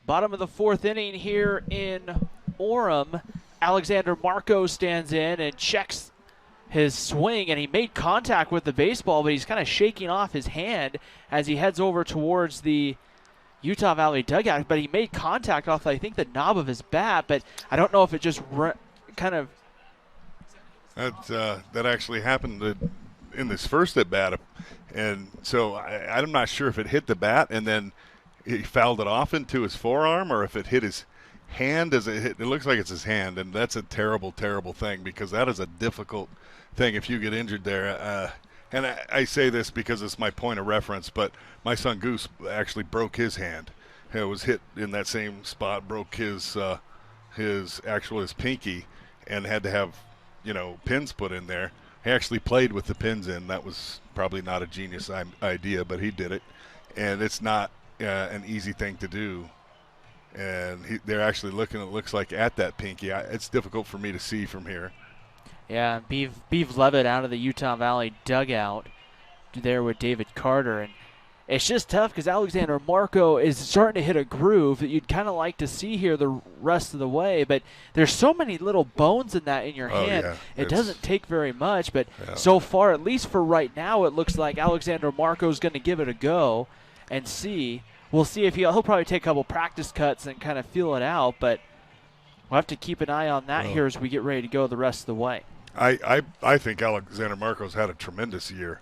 Bottom of the 4th inning here in Orem. Alexander Marco stands in and checks his swing, and he made contact with the baseball, but he's kind of shaking off his hand as he heads over towards the Utah Valley dugout. But he made contact off, I think, the knob of his bat, but I don't know if it just kind of... That actually happened in this first at bat, and so I'm not sure if it hit the bat and then he fouled it off into his forearm, or if it hit his hand as it hit. It looks like it's his hand, and that's a terrible, terrible thing, because that is a difficult thing if you get injured there. And I say this because it's my point of reference, but my son Goose actually broke his hand. It was hit in that same spot, broke his pinky, and had to have pins put in there. He actually played with the pins in. That was probably not a genius idea, but he did it. And it's not an easy thing to do. And they're actually looking, it looks like, at that pinky. It's difficult for me to see from here. Yeah, Beeve Levitt out of the Utah Valley dugout there with David Carter. And it's just tough because Alexander Marco is starting to hit a groove that you'd kind of like to see here the rest of the way. But there's so many little bones in your hand. Yeah. It doesn't take very much. But so far, at least for right now, it looks like Alexander Marco is going to give it a go and see. We'll see if he'll probably take a couple practice cuts and kind of feel it out. But we'll have to keep an eye on that here as we get ready to go the rest of the way. I think Alexander Marco's had a tremendous year.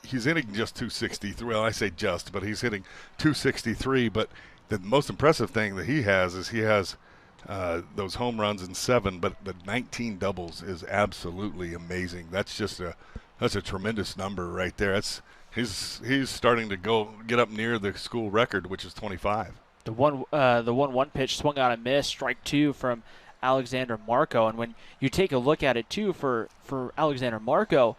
He's hitting just 263. Well, I say just, but he's hitting 263. But the most impressive thing that he has is those home runs in 7, but the 19 doubles is absolutely amazing. That's a tremendous number right there. He's starting to get up near the school record, which is 25. The 1-1 pitch swung on a miss, strike 2 from Alexander Marco. And when you take a look at it too for Alexander Marco,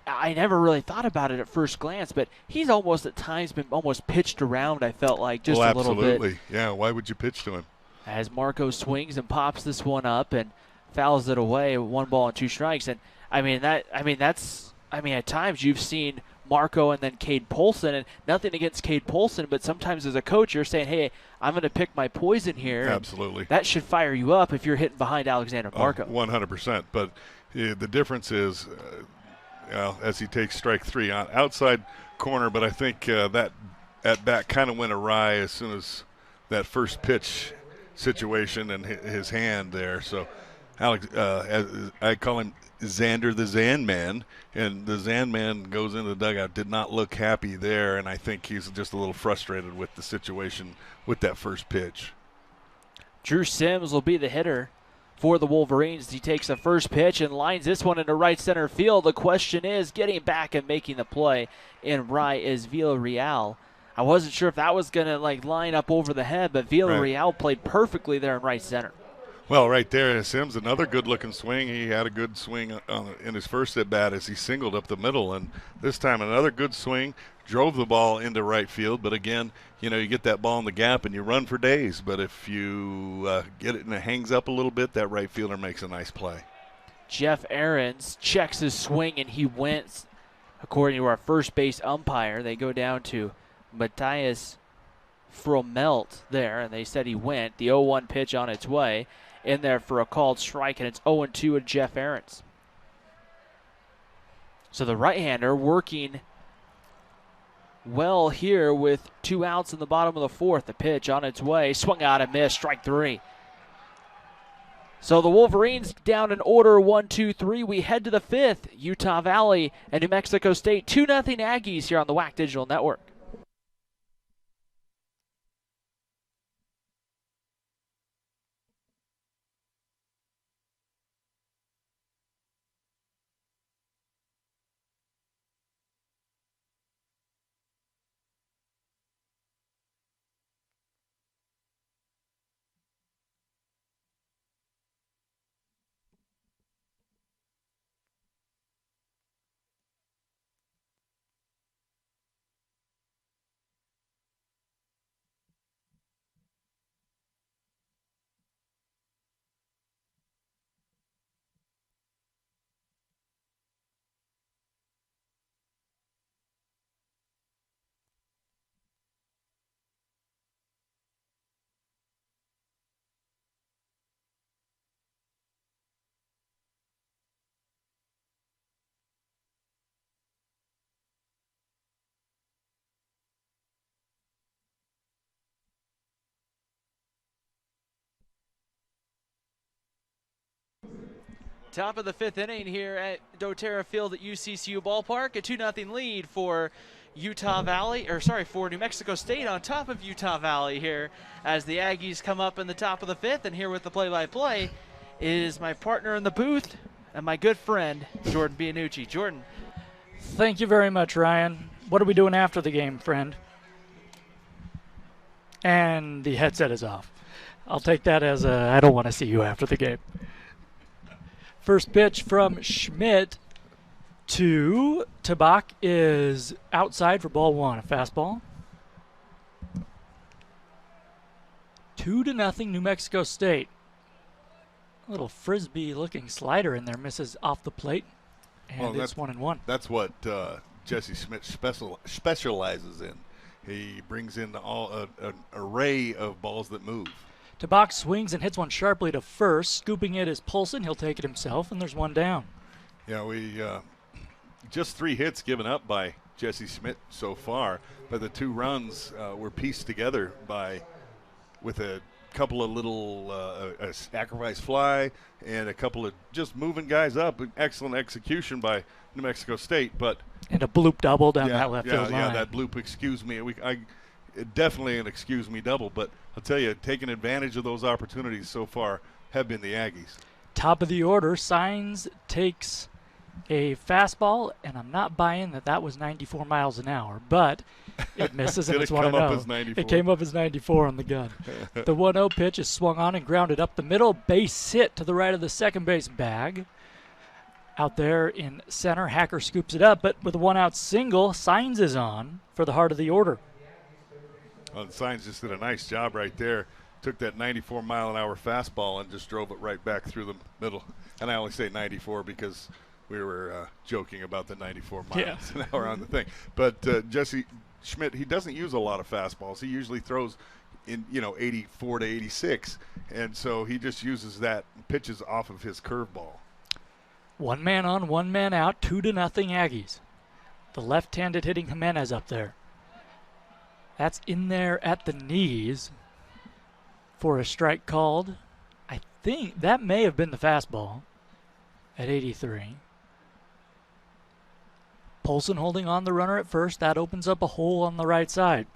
I never really thought about it at first glance, but he's almost at times been almost pitched around, I felt like, just a little bit. Absolutely. Yeah, why would you pitch to him? As Marco swings and pops this one up and fouls it away, 1 ball and 2 strikes. And at times you've seen Marco and then Cade Polson, and nothing against Cade Polson, but sometimes as a coach you're saying, hey, I'm going to pick my poison here. Absolutely. That should fire you up if you're hitting behind Alexander Marco. 100%. But the difference is, as he takes strike 3 on outside corner, but I think that at bat kind of went awry as soon as that first pitch situation and his hand there. So Alex, as I call him Xander the Zan Man, and the Zan Man goes into the dugout, did not look happy there, and I think he's just a little frustrated with the situation with that first pitch. Drew Sims will be the hitter for the Wolverines. He takes the first pitch and lines this one into right center field. The question is getting back and making the play in right is Villarreal. I wasn't sure if that was going to line up over the head, but Villarreal played perfectly there in right center. Well, right there, Sims, another good-looking swing. He had a good swing in his first at-bat as he singled up the middle, and this time another good swing, drove the ball into right field. But again, you get that ball in the gap and you run for days. But if you get it and it hangs up a little bit, that right fielder makes a nice play. Jeff Ahrens checks his swing, and he went, according to our first base umpire. They go down to Matthias Fromelt there, and they said he went. The 0-1 pitch on its way. In there for a called strike, and it's 0-2 to Jeff Ahrens. So the right-hander working well here with 2 outs in the bottom of the 4th. The pitch on its way, swung out and missed, strike 3. So the Wolverines down in order 1-2-3. We head to the 5th. Utah Valley and New Mexico State 2-0 Aggies here on the WAC Digital Network. Top of the 5th inning here at doTERRA Field at UCCU Ballpark. A 2-0 lead for for New Mexico State on top of Utah Valley here as the Aggies come up in the top of the 5th. And here with the play-by-play is my partner in the booth and my good friend, Jordan Bianucci. Jordan. Thank you very much, Ryan. What are we doing after the game, friend? And the headset is off. I'll take that as I don't want to see you after the game. First pitch from Schmidt to Tabak is outside for ball one, a fastball. 2-0 New Mexico State. A little frisbee-looking slider in there, misses off the plate, and it's 1-1. That's what Jesse Schmidt specializes in. He brings in an array of balls that move. Tabak swings and hits one sharply to first. Scooping it is Polson. He'll take it himself, and there's one down. Yeah, we just 3 hits given up by Jesse Schmidt so far, but the 2 runs were pieced together with a couple of little a sacrifice fly and a couple of just moving guys up. Excellent execution by New Mexico State, and a bloop double down that left field line. Yeah, that bloop. Excuse me. Definitely an excuse me double, but I'll tell you, taking advantage of those opportunities so far have been the Aggies. Top of the order, Signs takes a fastball, and I'm not buying that was 94 miles an hour, but it misses and it's 1-0. It came up as 94 on the gun. The 1-0 pitch is swung on and grounded up the middle. Base hit to the right of the second base bag. Out there in center, Hacker scoops it up, but with a 1-out single, Signs is on for the heart of the order. Well, Signs just did a nice job right there. Took that 94-mile-an-hour fastball and just drove it right back through the middle. And I only say 94 because we were joking about the 94 miles an hour on the thing. But Jesse Schmidt, he doesn't use a lot of fastballs. He usually throws in 84 to 86, and so he just uses that pitches off of his curveball. 1 man on, 1 man out, 2-0 Aggies. The left-handed hitting Jimenez up there. That's in there at the knees for a strike called. I think that may have been the fastball at 83. Polson holding on the runner at first. That opens up a hole on the right side.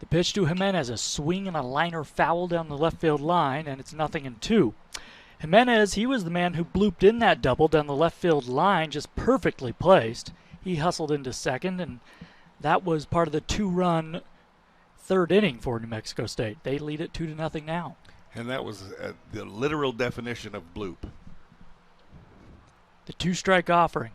The pitch to Jimenez, a swing and a liner foul down the left field line, and it's 0-2. Jimenez, he was the man who blooped in that double down the left field line, just perfectly placed. He hustled into second, and that was part of the 2-run third inning for New Mexico State. They lead it 2-0 now. And that was the literal definition of bloop. The 2-strike offering.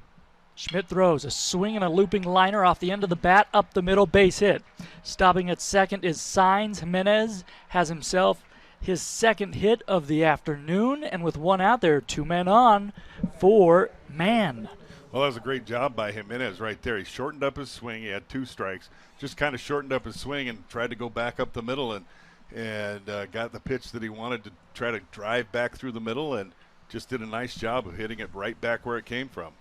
Schmidt throws a swing and a looping liner off the end of the bat, up the middle, base hit. Stopping at second is Signs. Jimenez has himself his second hit of the afternoon, and with 1 out there, 2 men on for Mann. Well, that was a great job by Jimenez right there. He shortened up his swing. He had 2 strikes. Just kind of shortened up his swing and tried to go back up the middle and got the pitch that he wanted to try to drive back through the middle, and just did a nice job of hitting it right back where it came from.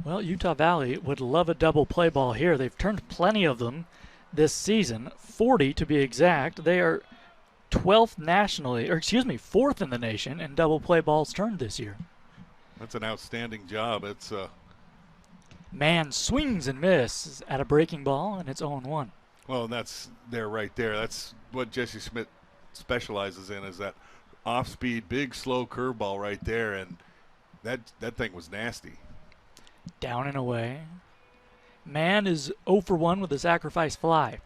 Well, Utah Valley would love a double play ball here. They've turned plenty of them this season, 40 to be exact. They are 12th nationally, or excuse me, 4th in the nation in double play balls turned this year. That's an outstanding job. It's Mann swings and misses at a breaking ball, and it's 0-1. Well, that's there right there. That's what Jesse Schmidt specializes in, is that off-speed, big, slow curveball right there, and that thing was nasty. Down and away. Mann is 0 for 1 with a sacrifice fly.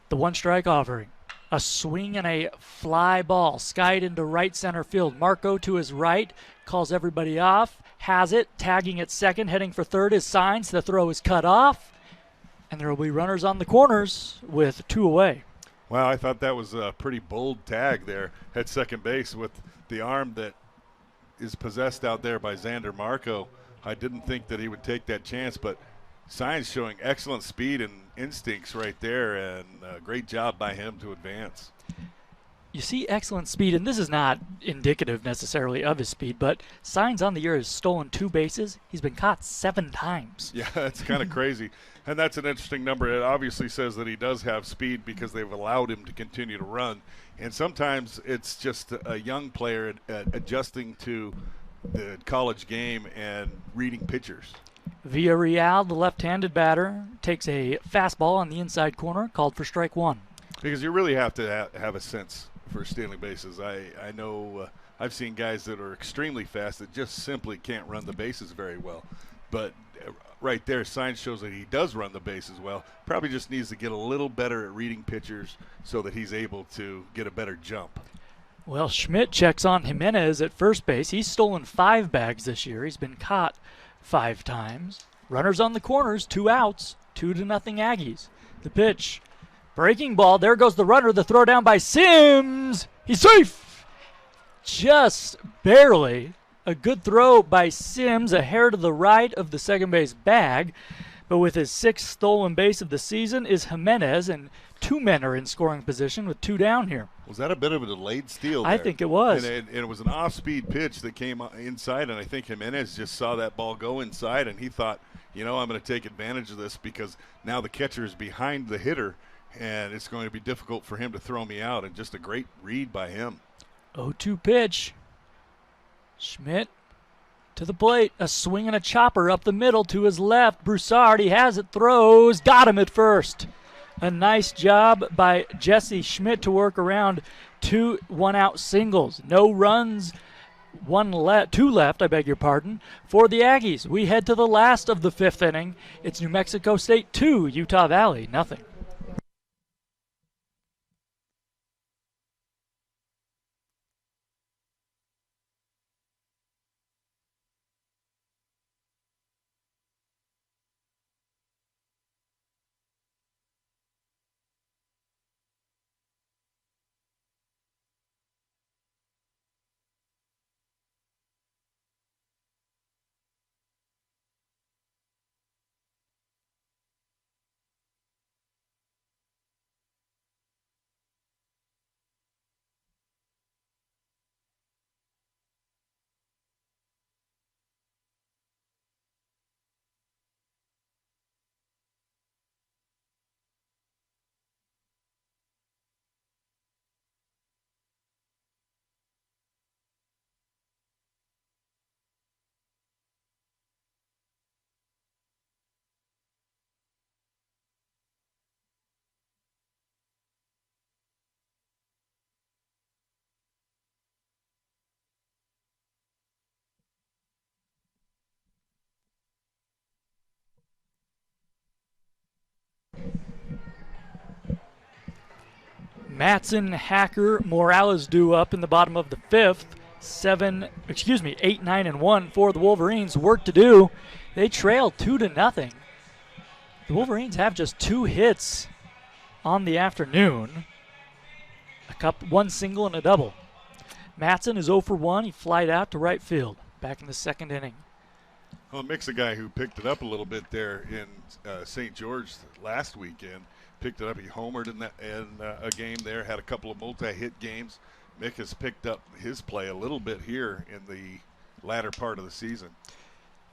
The 1-strike offering. A swing and a fly ball skied into right center field. Marco to his right, calls everybody off, has it, tagging at second, heading for third is Signs. The throw is cut off, and there will be runners on the corners with 2 away. Wow, I thought that was a pretty bold tag there at second base with the arm that is possessed out there by Xander Marco. I didn't think that he would take that chance, but Signs showing excellent speed and instincts right there, and a great job by him to advance. You see excellent speed, and this is not indicative necessarily of his speed, but Signs on the year has stolen 2 bases. He's been caught 7 times. Yeah, that's kind of crazy. And that's an interesting number. It obviously says that he does have speed because they've allowed him to continue to run. And sometimes it's just a young player adjusting to the college game and reading pitchers. Villarreal, the left-handed batter, takes a fastball on the inside corner, called for strike 1. Because you really have to have a sense for stealing bases. I know I've seen guys that are extremely fast that just simply can't run the bases very well. But right there, Signs shows that he does run the bases well. Probably just needs to get a little better at reading pitchers so that he's able to get a better jump. Well, Schmidt checks on Jimenez at first base. He's stolen 5 bags this year. He's been caught 5 times. Runners on the corners, 2 outs, 2-0 Aggies. The pitch, breaking ball. There goes the runner. The throw down by Sims. He's safe. Just barely. A good throw by Sims, a hair to the right of the second base bag. But with his 6th stolen base of the season is Jimenez, and 2 men are in scoring position with 2 down here. Was that a bit of a delayed steal there? I think it was. And it was an off-speed pitch that came inside, and I think Jimenez just saw that ball go inside, and he thought, I'm going to take advantage of this because now the catcher is behind the hitter, and it's going to be difficult for him to throw me out, and just a great read by him. 0-2 pitch. Schmidt to the plate. A swing and a chopper up the middle to his left. Broussard, he has it, throws, got him at first. A nice job by Jesse Schmidt to work around 2 one-out singles. No runs, 2 left, for the Aggies. We head to the last of the 5th inning. It's New Mexico State 2, Utah Valley, nothing. Matson, Hacker, Morales due up in the bottom of the 5th. 8, 9, and 1 for the Wolverines. Work to do. They trail 2-0. The Wolverines have just 2 hits on the afternoon. 1 single and a double. Matson is 0 for 1. He flied out to right field. Back in the 2nd inning. Well, Mick's a guy who picked it up a little bit there in St. George last weekend. Picked it up. He homered in a game there. Had a couple of multi-hit games. Mick has picked up his play a little bit here in the latter part of the season.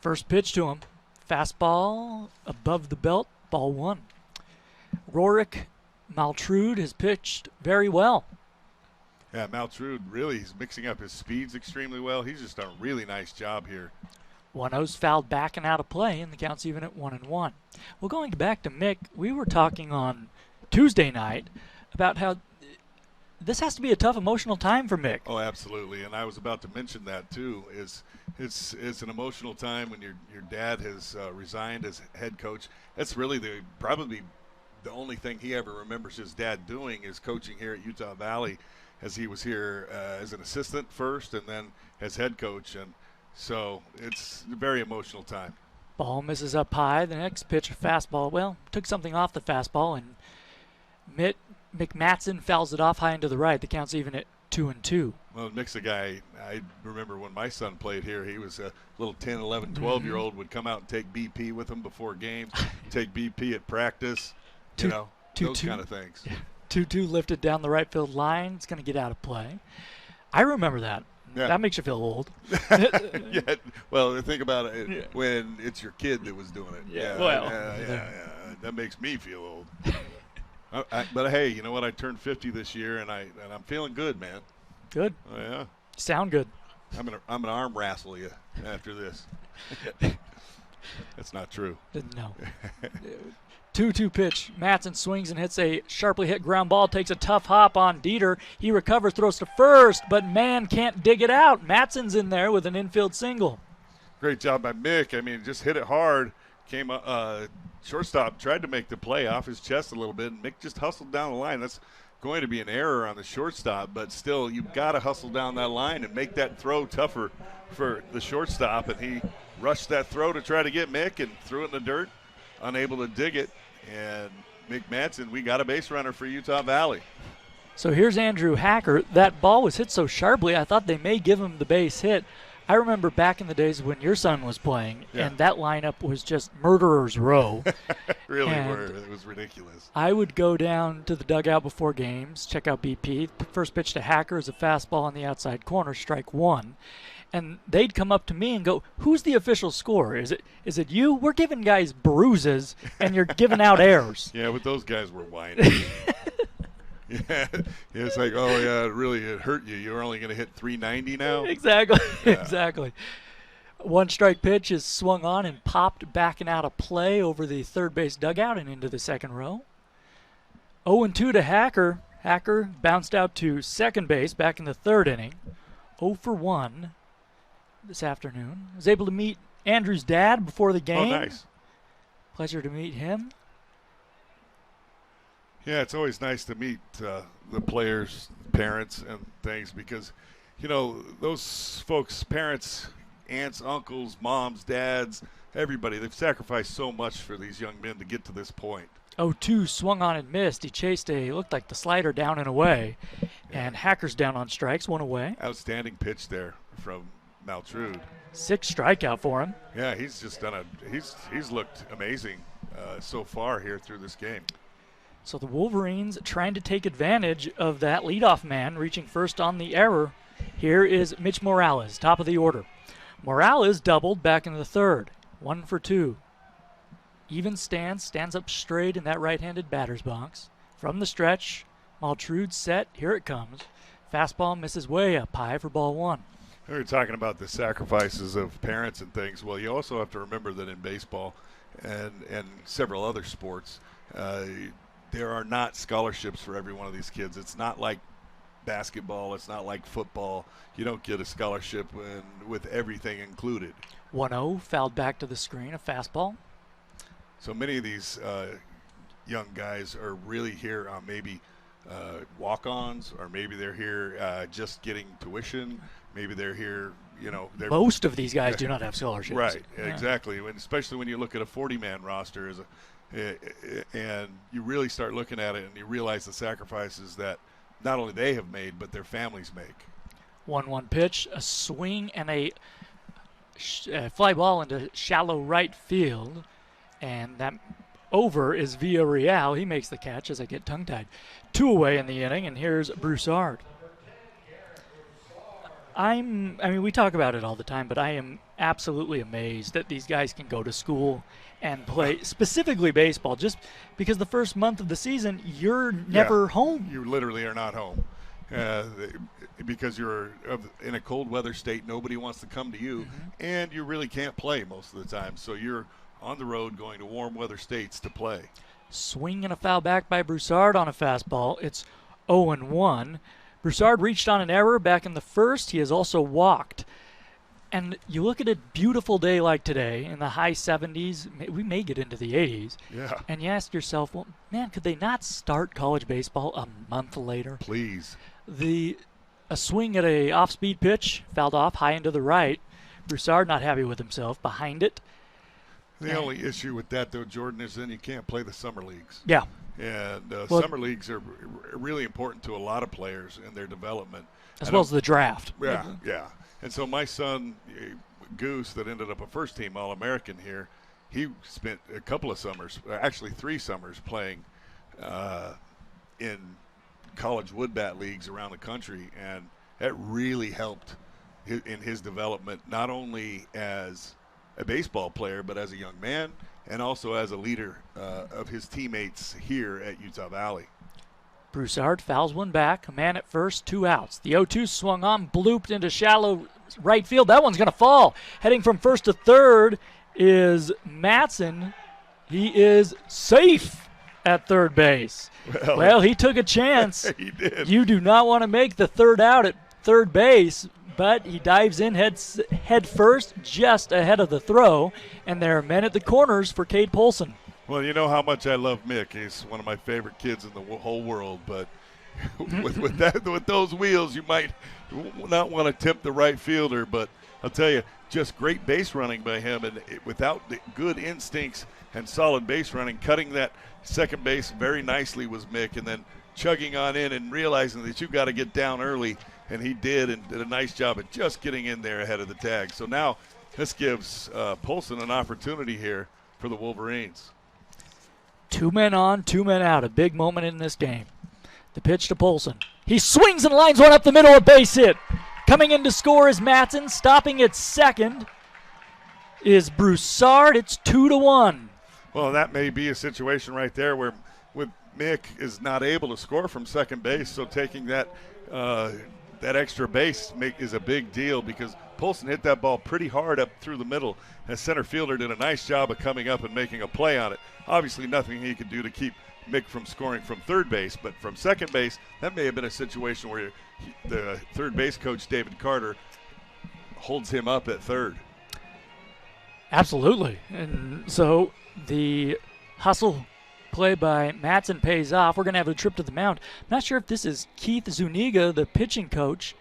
First pitch to him. Fastball above the belt. Ball 1. Rorik Maltrude has pitched very well. Yeah, Maltrude really, he's mixing up his speeds extremely well. He's just done a really nice job here. 1-0's fouled back and out of play, and the count's even at 1-1. Well, going back to Mick, we were talking on Tuesday night about how this has to be a tough emotional time for Mick. Oh, absolutely, and I was about to mention that too. It's an emotional time when your dad has resigned as head coach. That's really probably the only thing he ever remembers his dad doing is coaching here at Utah Valley, as he was here as an assistant first and then as head coach, and so it's a very emotional time. Ball misses up high. The next pitch, a fastball. Well, took something off the fastball, and Mick Matson fouls it off high into the right. The count's even at 2-2. Well, Mick's a guy, I remember when my son played here, he was a little 10, 11, 12-year-old, would come out and take BP with him before games, take BP at practice, those kind of things. 2-2 lifted down the right field line. It's going to get out of play. I remember that. Yeah. That makes you feel old. Yeah. Well, think about it when it's your kid that was doing it. Yeah. That makes me feel old. But hey, you know what? I turned 50 this year, and I'm feeling good, man. Good. Oh yeah. Sound good. I'm gonna arm wrestle you after this. That's not true. No. 2-2 pitch. Matson swings and hits a sharply hit ground ball. Takes a tough hop on Dieter. He recovers, throws to first, but man can't dig it out. Matson's in there with an infield single. Great job by Mick. I mean, just hit it hard. Came shortstop tried to make the play off his chest a little bit, and Mick just hustled down the line. That's going to be an error on the shortstop, but still you've got to hustle down that line and make that throw tougher for the shortstop. And he rushed that throw to try to get Mick and threw it in the dirt, unable to dig it. And Mick Madsen, we got a base runner for Utah Valley. So here's Andrew Hacker. That ball was hit so sharply, I thought they may give him the base hit. I remember back in the days when your son was playing, and that lineup was just murderer's row. Really were. It was ridiculous. I would go down to the dugout before games, check out BP. First pitch to Hacker is a fastball on the outside corner, strike one. And they'd come up to me and go, "Who's the official scorer? Is it you? We're giving guys bruises, and you're giving out errors." Yeah, but those guys were whining. Yeah, it's like, oh yeah, it hurt you. You're only going to hit 390 now. Exactly, Yeah. exactly. One strike pitch is swung on and popped back and out of play over the third base dugout and into the second row. 0-2 to Hacker. Hacker bounced out to second base back in the third inning. 0 for 1 this afternoon. Was able to meet Andrew's dad before the game. Oh, nice. Pleasure to meet him. Yeah, it's always nice to meet the players' parents and things because, you know, those folks, parents, aunts, uncles, moms, dads, everybody, they've sacrificed so much for these young men to get to this point. 0-2 swung on and missed. He chased looked like the slider down and away. And Hacker's down on strikes, one away. Outstanding pitch there from Maltrude. 6 strikeout for him. Yeah, he's just done he's looked amazing so far here through this game. So the Wolverines trying to take advantage of that leadoff man reaching first on the error. Here is Mitch Morales, top of the order. Morales doubled back in the third. 1 for 2. Even stands up straight in that right-handed batter's box. From the stretch, Maltrude set. Here it comes. Fastball misses way up high for ball 1. We were talking about the sacrifices of parents and things. Well, you also have to remember that in baseball and several other sports, there are not scholarships for every one of these kids. It's not like basketball. It's not like football. You don't get a scholarship with everything included. 1-0, fouled back to the screen, a fastball. So many of these young guys are really here on maybe walk-ons, or maybe they're here just getting tuition. Maybe they're here, Most of these guys do not have scholarships. Right, Yeah. exactly. Especially when you look at a 40-man roster and you really start looking at it and you realize the sacrifices that not only they have made, but their families make. 1-1 pitch, a swing, and a fly ball into shallow right field. And that over is Villarreal. He makes the catch as I get tongue-tied. 2 away in the inning, and here's Broussard. We talk about it all the time, but I am absolutely amazed that these guys can go to school and play specifically baseball, just because the first month of the season you're never home. You literally are not home because you're in a cold weather state. Nobody wants to come to you, and you really can't play most of the time. So you're on the road going to warm weather states to play. Swing and a foul back by Broussard on a fastball. It's 0-1. Broussard reached on an error back in the first. He has also walked. And you look at a beautiful day like today in the high 70s. We may get into the 80s. Yeah. And you ask yourself, well, man, could they not start college baseball a month later? Please. A swing at a off-speed pitch, fouled off high into the right. Broussard not happy with himself. Behind it. The only issue with that, though, Jordan, is then you can't play the summer leagues. Yeah. And summer leagues are really important to a lot of players in their development. As well as the draft. Yeah, yeah. And so my son, Goose, that ended up a first-team All-American here, he spent a couple of summers, actually 3 summers, playing in college wood bat leagues around the country. And that really helped in his development, not only as a baseball player, but as a young man, and also as a leader of his teammates here at Utah Valley. Broussard fouls one back, a man at first, 2 outs. The 0-2 swung on, blooped into shallow right field. That one's going to fall. Heading from first to third is Madsen. He is safe at third base. Well, he took a chance. He did. You do not want to make the third out at third base, but he dives in head first, just ahead of the throw, and there are men at the corners for Cade Polson. Well, you know how much I love Mick. He's one of my favorite kids in the whole world, but with those wheels, you might not want to tip the right fielder. But I'll tell you, just great base running by him, and without the good instincts and solid base running, cutting that second base very nicely was Mick, and then chugging on in and realizing that you got to get down early, and he did, and did a nice job of just getting in there ahead of the tag. So now this gives Polson an opportunity here for the Wolverines. 2 men on, 2 men out. A big moment in this game. The pitch to Polson. He swings and lines one up the middle, a base hit. Coming in to score is Matson. Stopping at second is Broussard. It's 2-1. Well, that may be a situation right there where with Mick is not able to score from second base, so taking that extra base is a big deal, because Polson hit that ball pretty hard up through the middle, and center fielder did a nice job of coming up and making a play on it. Obviously nothing he could do to keep Mick from scoring from third base, but from second base, that may have been a situation where the third base coach, David Carter, holds him up at third. Absolutely. And so the hustle play by Matson pays off. We're going to have a trip to the mound. I'm not sure if this is Keith Zuniga, the pitching coach,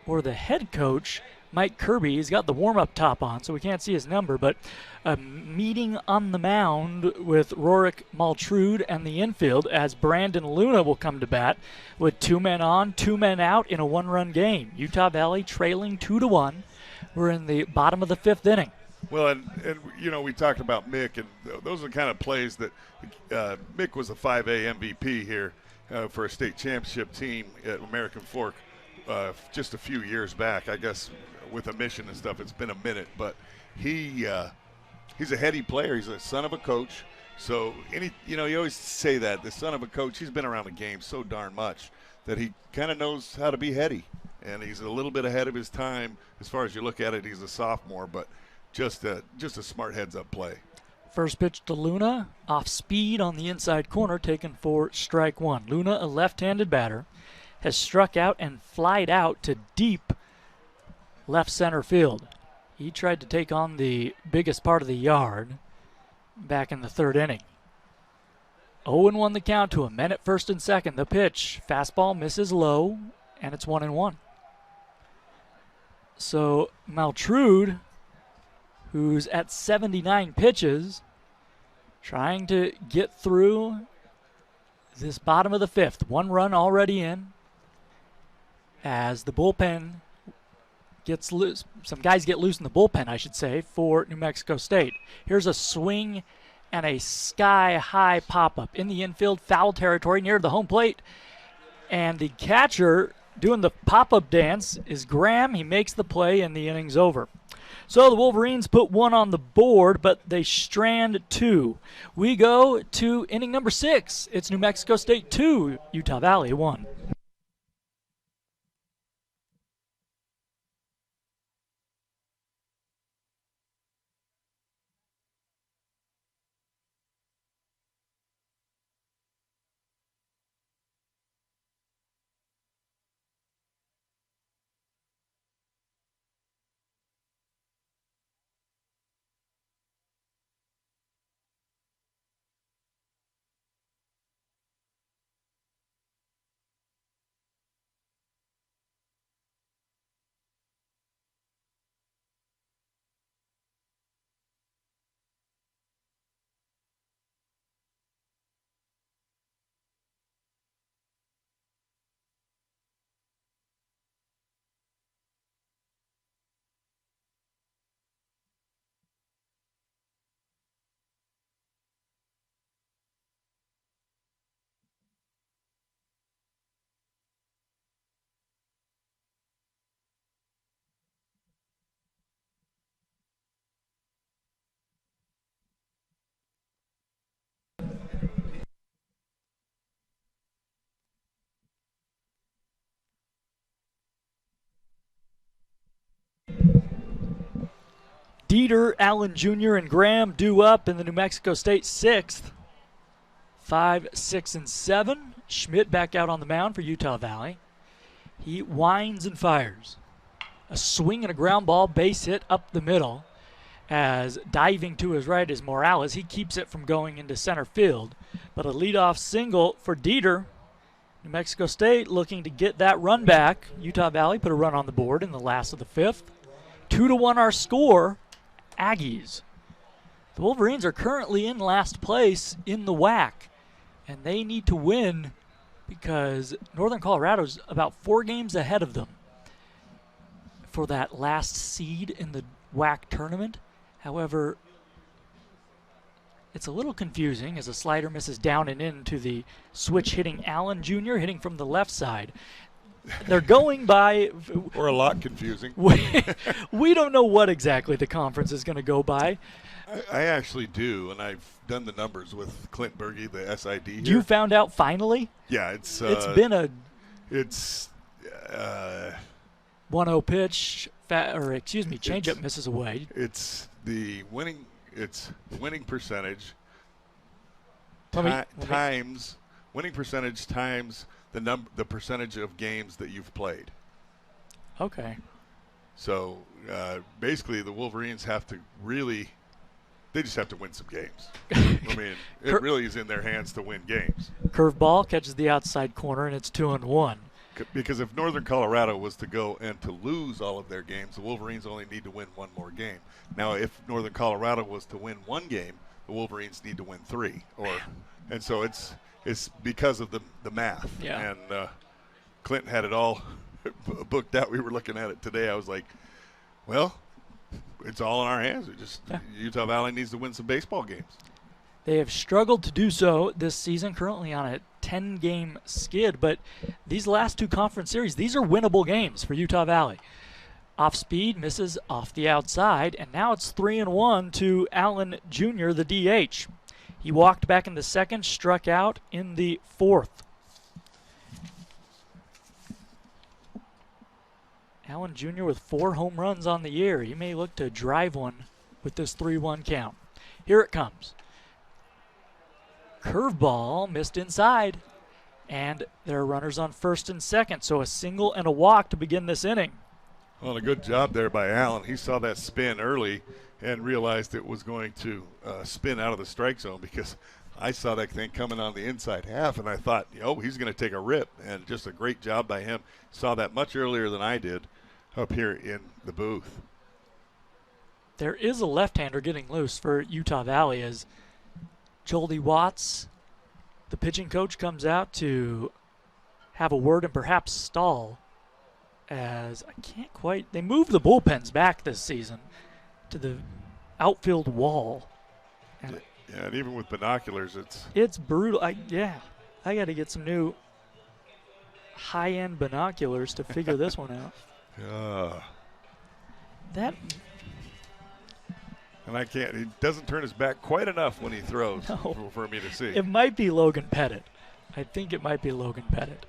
or the head coach, Mike Kirby. He's got the warm-up top on, so we can't see his number, but a meeting on the mound with Rorik Maltrude and the infield, as Brandon Luna will come to bat with 2 men on, 2 men out in a 1-run game. Utah Valley trailing 2-1. We're in the bottom of the 5th inning. Well, and you know, we talked about Mick, and those are the kind of plays that Mick was a 5A MVP here for a state championship team at American Fork just a few years back. I guess with a mission and stuff, it's been a minute, but he's a heady player. He's a son of a coach. So you always say that, the son of a coach. He's been around the game so darn much that he kind of knows how to be heady, and he's a little bit ahead of his time as far as you look at it. He's a sophomore, but just a smart heads-up play. First pitch to Luna, off speed on the inside corner, taken for strike 1. Luna, a left-handed batter, has struck out and flied out to deep left center field. He tried to take on the biggest part of the yard back in the 3rd inning. 0-1 the count to him. Men at first and second. The pitch, fastball misses low, and it's 1-1. So Maltrude, who's at 79 pitches, trying to get through this bottom of the 5th. 1 run already in, as the bullpen gets loose. Some guys get loose in the bullpen, I should say, for New Mexico State. Here's a swing and a sky-high pop-up in the infield, foul territory near the home plate. And the catcher doing the pop-up dance is Graham. He makes the play, and the inning's over. So the Wolverines put 1 on the board, but they strand 2. We go to inning number 6. It's New Mexico State 2, Utah Valley 1. Dieter, Allen Jr., and Graham due up in the New Mexico State 6th. 5, 6, and 7. Schmidt back out on the mound for Utah Valley. He winds and fires. A swing and a ground ball, base hit up the middle, as diving to his right is Morales. He keeps it from going into center field. But a leadoff single for Dieter New Mexico State looking to get that run back. Utah Valley put a run on the board in the last of the fifth. 2-1 our score, Aggies. The Wolverines are currently in last place in the WAC, and they need to win because Northern Colorado's about 4 games ahead of them for that last seed in the WAC tournament. However, it's a little confusing as a slider misses down and in to the switch hitting Allen Jr., hitting from the left side. They're going by... Or a lot confusing. We don't know what exactly the conference is going to go by. I actually do, and I've done the numbers with Clint Berge, the SID here. You found out finally? Yeah, it's been a... It's... 1-0 pitch, changeup misses away. It's the winning... It's winning percentage times winning percentage times the percentage of games that you've played. Okay. So basically, the Wolverines have to they just have to win some games. I mean, it really is in their hands to win games. Curveball catches the outside corner, and it's 2-1. Because if Northern Colorado was to go and to lose all of their games, the Wolverines only need to win 1 more game. Now, if Northern Colorado was to win 1 game, the Wolverines need to win 3. And so it's because of the math. Yeah. And Clinton had it all booked out. We were looking at it today. I was like, well, it's all in our hands. Utah Valley needs to win some baseball games. They have struggled to do so this season, currently on a 10-game skid, but these last 2 conference series, these are winnable games for Utah Valley. Off speed, misses off the outside, and now it's 3-1 to Allen Jr., the DH. He walked back in the second, struck out in the fourth. Allen Jr. with 4 home runs on the year. He may look to drive one with this 3-1 count. Here it comes. Curveball missed inside, and there are runners on first and second, so a single and a walk to begin this inning. Well, a good job there by Allen. He saw that spin early and realized it was going to spin out of the strike zone, because I saw that thing coming on the inside half, and I thought, he's going to take a rip, and just a great job by him. Saw that much earlier than I did up here in the booth. There is a left-hander getting loose for Utah Valley as Joldy Watts, the pitching coach, comes out to have a word and perhaps stall, as they moved the bullpens back this season to the outfield wall. And and even with binoculars, it's brutal. I got to get some new high-end binoculars to figure this one out. And I can't. He doesn't turn his back quite enough when he throws for me to see. It might be Logan Pettit. I think it might be Logan Pettit.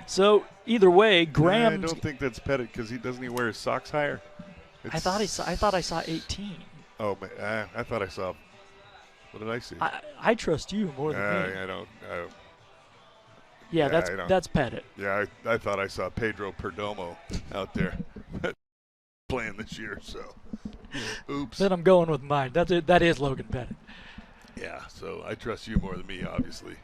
So either way, Graham. I don't think that's Pettit, because doesn't he wear his socks higher? I thought I saw 18. Oh, I thought I saw. What did I see? I trust you more than me. I don't. That's Pettit. Yeah, I thought I saw Pedro Perdomo out there playing this year. So, oops. Then I'm going with mine. That is Logan Pettit. Yeah, so I trust you more than me, obviously.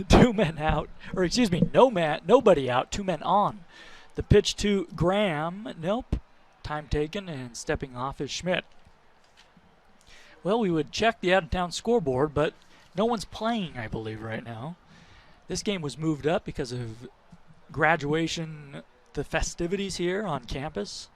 2 men out, or excuse me, nobody out, 2 men on. The pitch to Graham, nope. Time taken, and stepping off is Schmidt. Well, we would check the out-of-town scoreboard, but no one's playing, I believe, right now. This game was moved up because of graduation, the festivities here on campus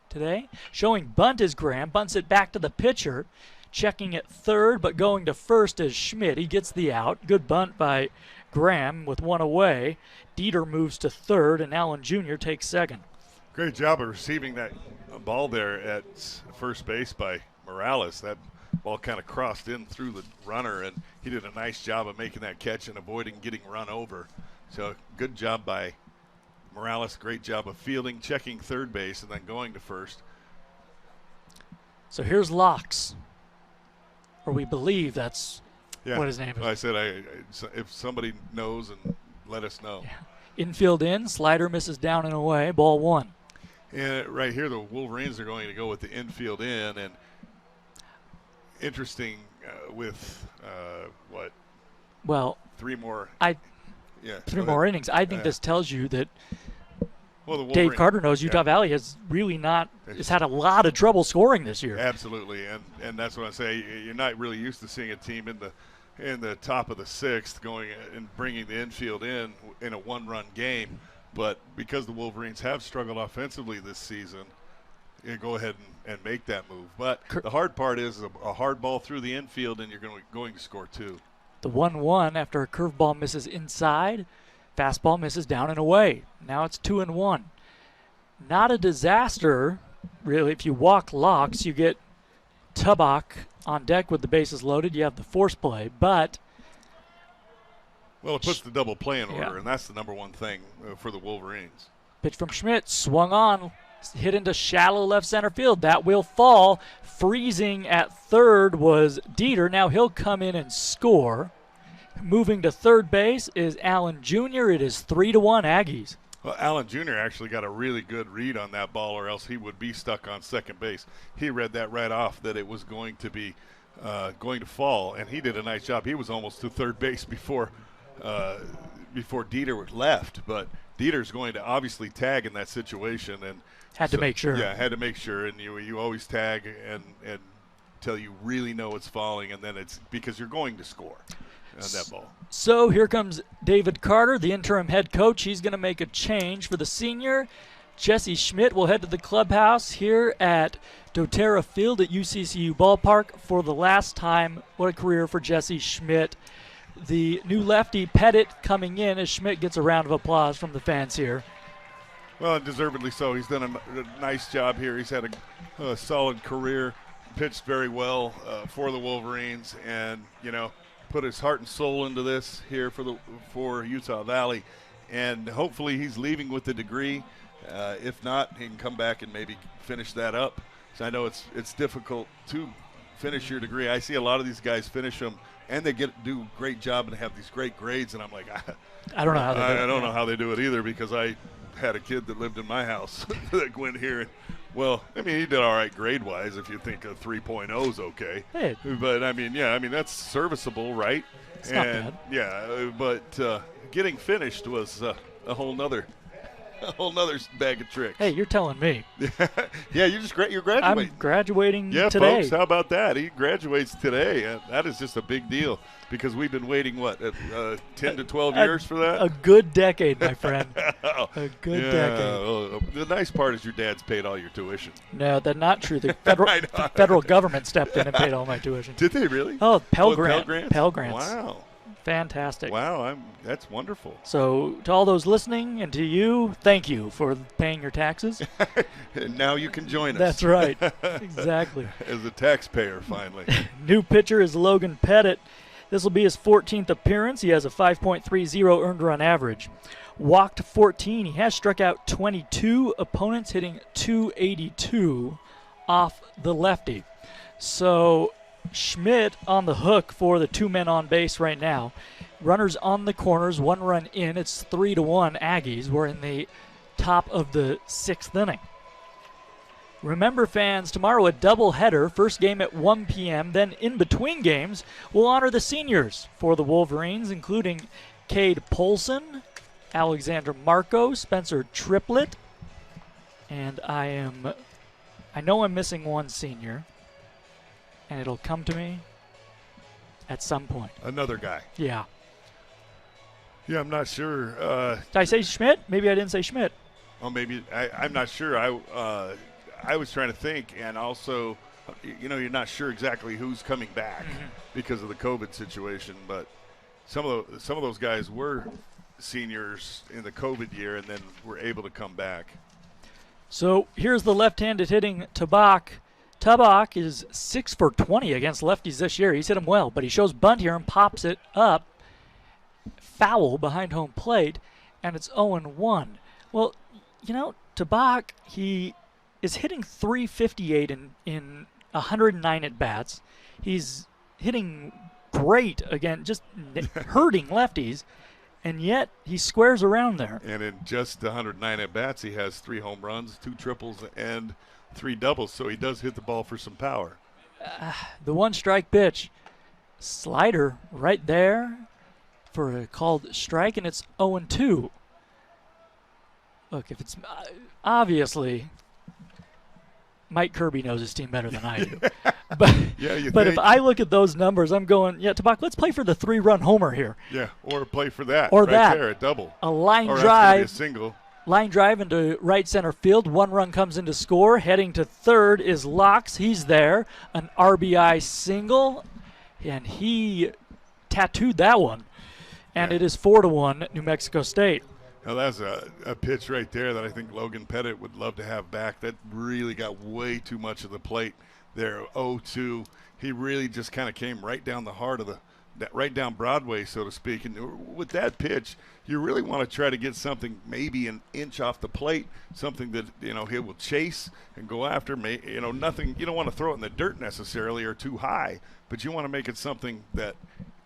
today. Showing bunt is Graham, bunts it back to the pitcher. Checking at third, but going to first is Schmidt. He gets the out. Good bunt by Graham with 1 away. Dieter moves to third, and Allen Jr. takes second. Great job of receiving that ball there at first base by Morales. That ball kind of crossed in through the runner, and he did a nice job of making that catch and avoiding getting run over. So good job by Morales. Great job of fielding, checking third base, and then going to first. So here's Locks. Or we believe that's what his name is. Well, I said if somebody knows, and let us know. Yeah. Infield in, slider misses down and away, ball 1. And right here, the Wolverines are going to go with the infield in, and interesting with Well, 3 more Yeah. 3 more innings. I think this tells you that Well, the Dave Wolverines- Carter knows Utah Valley has really has had a lot of trouble scoring this year. Absolutely, and that's what I say. You're not really used to seeing a team in the top of the 6th going and bringing the infield in a one-run game. But because the Wolverines have struggled offensively this season, you go ahead and make that move. But the hard part is a hard ball through the infield, and you're going to score 2. The 1-1 after a curveball misses inside, fastball misses down and away. Now it's 2-1. Not a disaster, really. If you walk locks, you get Tubach on deck with the bases loaded. You have the force play, but Well, it puts the double play in order, and that's the number one thing for the Wolverines. pitch from Schmidt, swung on, hit into shallow left center field. That will fall. Freezing at third was Dieter. Now he'll come in and score. Moving to third base is Allen Jr. It is 3-1 Aggies. Well, Allen Jr. actually got a really good read on that ball, or else he would be stuck on second base. He read that right off that it was going to be going to fall, and he did a nice job. He was almost to third base before Dieter left, but Dieter's going to obviously tag in that situation, and Had to make sure. Yeah, had to make sure, and you always tag and until you really know it's falling, and then it's because you're going to score on that ball. So here comes David Carter, the interim head coach. He's going to make a change for the senior. Jesse Schmidt will head to the clubhouse here at doTERRA Field at UCCU Ballpark for the last time. What a career for Jesse Schmidt. The new lefty, Pettit, coming in as Schmidt gets a round of applause from the fans here. Well, deservedly so. He's done a nice job here. He's had a solid career, pitched very well for the Wolverines, and put his heart and soul into this here for Utah Valley, and hopefully he's leaving with a degree. If not, he can come back and maybe finish that up. So I know it's difficult to finish your degree. I see a lot of these guys finish them, and they do a great job and have these great grades, and I'm like, I don't know how they do it. I don't know how they do it either, because I had a kid that lived in my house that went here. And, well, I mean, he did all right grade-wise if you think a 3.0 is okay. Hey. But, that's serviceable, right? It's not bad. Yeah, but getting finished was a whole nother bag of tricks. Hey, you're telling me. Yeah, you're graduating. I'm graduating Yeah, today. folks, how about that? He graduates today. That is just a big deal because we've been waiting, 10 to 12 years for that? A good decade, my friend. A good decade. Well, the nice part is your dad's paid all your tuition. No, that's not true. The federal government stepped in and paid all my tuition. Did they really? Oh, Pell Grants? Grants. Wow. Fantastic. Wow, that's wonderful. So to all those listening and to you, thank you for paying your taxes. And now you can join us. That's right. Exactly. As a taxpayer, finally. New pitcher is Logan Pettit. This will be his 14th appearance. He has a 5.30 earned run average. Walked 14. He has struck out 22 opponents, hitting .282 off the lefty. So Schmidt on the hook for the 2 men on base right now. Runners on the corners, 1 run in. It's 3-1 Aggies. We're in the top of the 6th inning. Remember, fans, tomorrow a doubleheader. First game at 1 p.m. Then in between games, we'll honor the seniors for the Wolverines, including Cade Polson, Alexander Marco, Spencer Triplett, and I know I'm missing one senior, and it'll come to me at some point. Another guy. Yeah. Yeah, I'm not sure. Did I say Schmidt? Maybe I didn't say Schmidt. Oh, maybe. I'm not sure. I was trying to think, and also, you're not sure exactly who's coming back because of the COVID situation. But some of those guys were seniors in the COVID year, and then were able to come back. So here's the left-handed hitting Tubach. Tubach is 6 for 20 against lefties this year. He's hit him well, but he shows bunt here and pops it up. Foul behind home plate, and it's 0-1. Well, Tubach, he is hitting .358 in 109 at-bats. He's hitting great, again, just hurting lefties, and yet he squares around there. And in just 109 at-bats, he has 3 home runs, 2 triples, and 3 doubles, so he does hit the ball for some power. The one-strike pitch. Slider right there. for a called strike, and it's 0-2. Look, if it's obviously Mike Kirby knows his team better than I do. But, Yeah, but if I look at those numbers, I'm going, yeah, Tabak, let's play for the 3-run homer here. Yeah, or play for that. Or right that. there, a double. A line or drive. That's gonna be a single. Line drive into right center field. 1 run comes into score. Heading to third is Locks. He's there. An RBI single. And he tattooed that one. And Yeah. it is 4-1 New Mexico State. Now that's a pitch right there that I think Logan Pettit would love to have back. That really got way too much of the plate there. 0-2. He really just kind of came right down the heart of right down Broadway, so to speak. And with that pitch, you really want to try to get something maybe an inch off the plate, something that he will chase and go after. Nothing. You don't want to throw it in the dirt necessarily or too high, but you want to make it something that,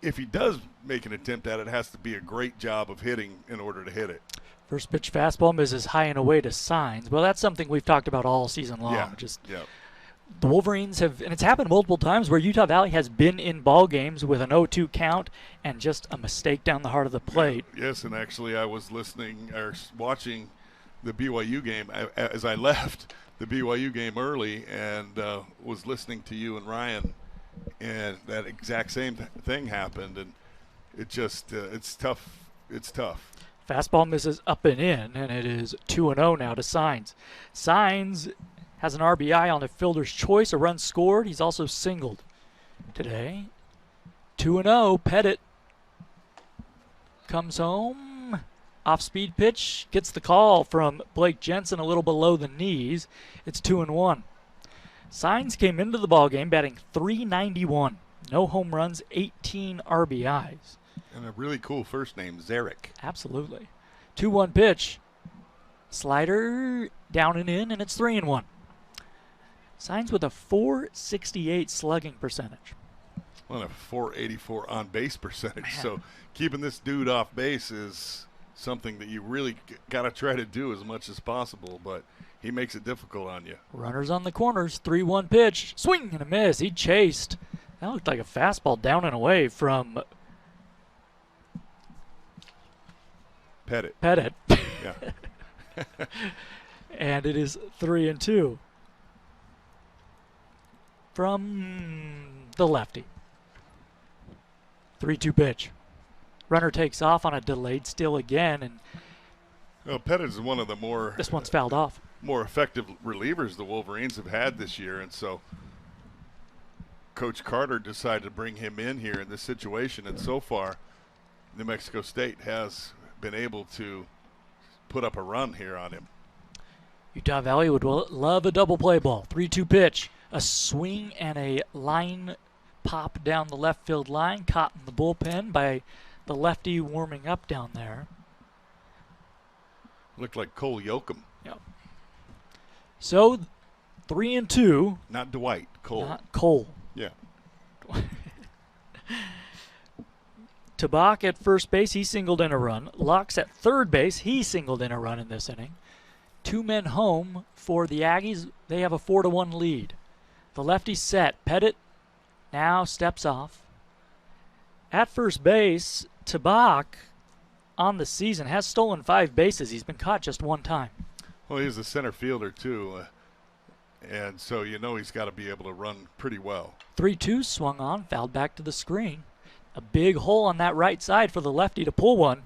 if he does make an attempt at it, has to be a great job of hitting in order to hit it. First pitch fastball misses high and away to Signs. Well, that's something we've talked about all season long. Yeah. The Wolverines have, and it's happened multiple times where Utah Valley has been in ball games with an 0-2 count and just a mistake down the heart of the plate. Yes, and actually I was listening or watching the BYU game as I left the BYU game early, and was listening to you and Ryan, and that exact same thing happened, and it just it's tough. It's tough. Fastball misses up and in, and it is 2-0 now to Signs. Signs has an RBI on a fielder's choice, a run scored. He's also singled today. 2-0. Pettit comes home. Off-speed pitch. Gets the call from Blake Jensen a little below the knees. It's 2-1. Signs came into the ballgame batting .391. No home runs, 18 RBIs. And a really cool first name, Zarek. Absolutely. 2-1 pitch. Slider down and in, and it's 3-1. Signs with a .468 slugging percentage. Well, a .484 on base percentage. Man. So keeping this dude off base is something that you really got to try to do as much as possible, but he makes it difficult on you. Runners on the corners. 3-1 pitch. Swing and a miss. He chased. That looked like a fastball down and away from Pettit. Yeah. And it is 3-2 from the lefty. 3-2 pitch. Runner takes off on a delayed steal again, and Well, Pettit is one of the more this one's fouled off. more effective relievers the Wolverines have had this year, and so Coach Carter decided to bring him in here in this situation, and so far New Mexico State has been able to put up a run here on him. Utah Valley would love a double play ball. 3-2 pitch. A swing and a line pop down the left field line. Caught in the bullpen by the lefty warming up down there. Looked like Cole Yoakum. Yep. So 3-2. Not Dwight, Cole. Not Cole. Yeah. Tabak at first base, he singled in a run. Locks at third base, he singled in a run in this inning. 2 men home for the Aggies. They have a 4-1 lead. The lefty set. Pettit now steps off. At first base, Tabak on the season has stolen 5 bases. He's been caught just 1 time. Well, he's a center fielder, too, and so he's got to be able to run pretty well. 3-2 swung on, fouled back to the screen. A big hole on that right side for the lefty to pull one.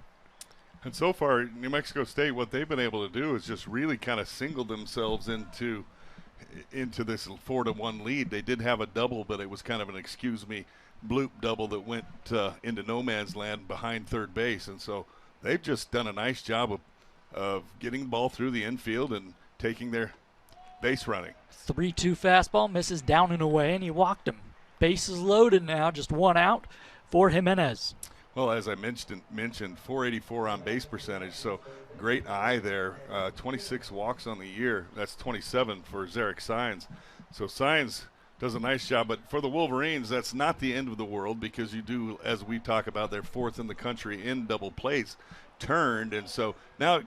And so far, New Mexico State, what they've been able to do is just really kind of single themselves into this 4-1 lead. They did have a double, but it was kind of an bloop double that went into no man's land behind third base. And so they've just done a nice job of getting the ball through the infield and taking their base running. 3-2 fastball misses down and away, and he walked him. Bases loaded now, just 1 out for Jimenez. Well, as I mentioned, .484 on base percentage, so great eye there. 26 walks on the year. That's 27 for Zarek Signs. So Signs does a nice job, but for the Wolverines, that's not the end of the world, because you do, as we talk about, they're 4th in the country in double plays turned, and so now it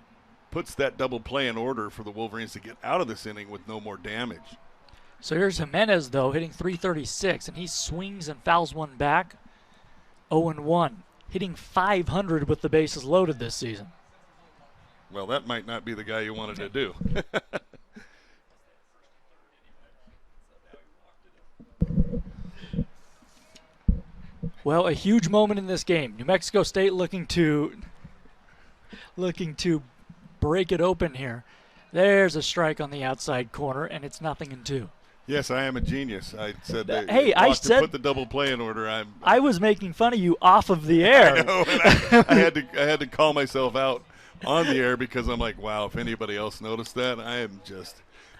puts that double play in order for the Wolverines to get out of this inning with no more damage. So here's Jimenez, though, hitting .336, and he swings and fouls one back. 0-1. hitting .500 with the bases loaded this season. Well, that might not be the guy you wanted to do. Well, a huge moment in this game. New Mexico State looking to break it open here. There's a strike on the outside corner, and it's 0-2. Yes, I am a genius. I said that. Hey, I said put the double play in order. I was making fun of you off of the air. I know, and I had to call myself out on the air because I'm like, wow, if anybody else noticed that, I am just.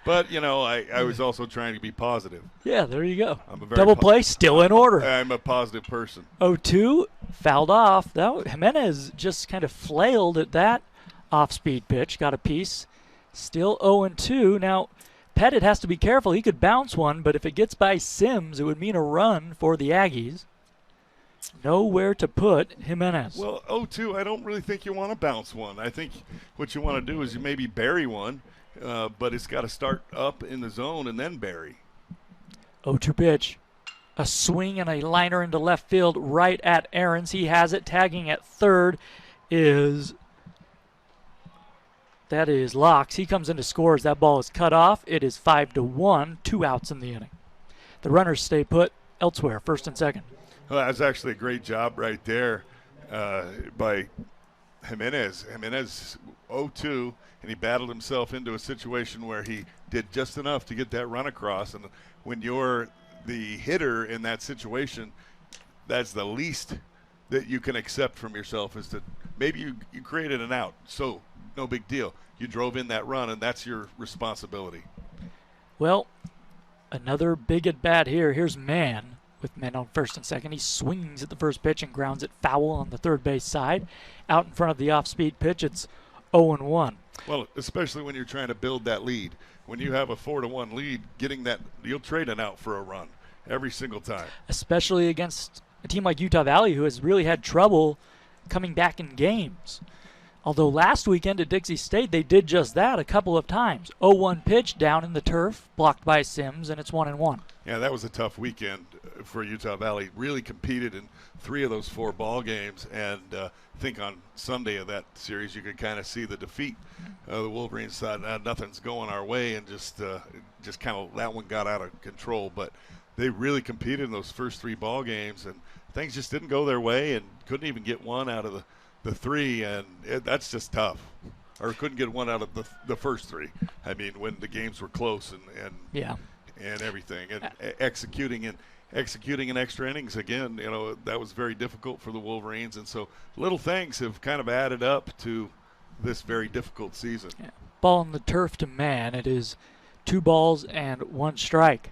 But, you know, I was also trying to be positive. Yeah, there you go. I'm a very double play, still in order. I'm a positive person. 0-2, fouled off. Jimenez just kind of flailed at that off-speed pitch, got a piece. Still 0-2. Now, Pettit has to be careful. He could bounce one, but if it gets by Sims, it would mean a run for the Aggies. Nowhere to put Jimenez. Well, 0-2, I don't really think you want to bounce one. I think what you want to do is you maybe bury one, but it's got to start up in the zone and then bury. 0-2 pitch. A swing and a liner into left field right at Aarons. He has it. Tagging at third is Locks. He comes in to score as that ball is cut off. It is 5-1, 2 outs in the inning. The runners stay put elsewhere, first and second. Well, that was actually a great job right there by Jimenez. Jimenez 0-2, and he battled himself into a situation where he did just enough to get that run across. And when you're the hitter in that situation, that's the least that you can accept from yourself is that maybe you created an out. So no big deal. You drove in that run, and that's your responsibility. Well, another big at bat here. Here's Mann with men on first and second. He swings at the first pitch and grounds it foul on the third base side. Out in front of the off-speed pitch, it's 0-1. Well, especially when you're trying to build that lead. When you have a 4-1 lead, getting that, you'll trade an out for a run every single time. Especially against a team like Utah Valley, who has really had trouble coming back in games. Although last weekend at Dixie State, they did just that a couple of times. 0-1 pitch down in the turf, blocked by Sims, and it's 1-1. Yeah, that was a tough weekend for Utah Valley. Really competed in 3 of those 4 ball games, and I think on Sunday of that series you could kind of see the defeat. The Wolverines thought nothing's going our way, and just kind of that one got out of control. But they really competed in those first 3 ball games, and things just didn't go their way, and couldn't even get one out of the 3, and that's just tough. Or couldn't get one out of the first 3. I mean, when the games were close and everything, and executing in extra innings again, you know, that was very difficult for the Wolverines. And so little things have kind of added up to this very difficult season. Yeah. Ball on the turf to Mann. It is 2 balls and 1 strike.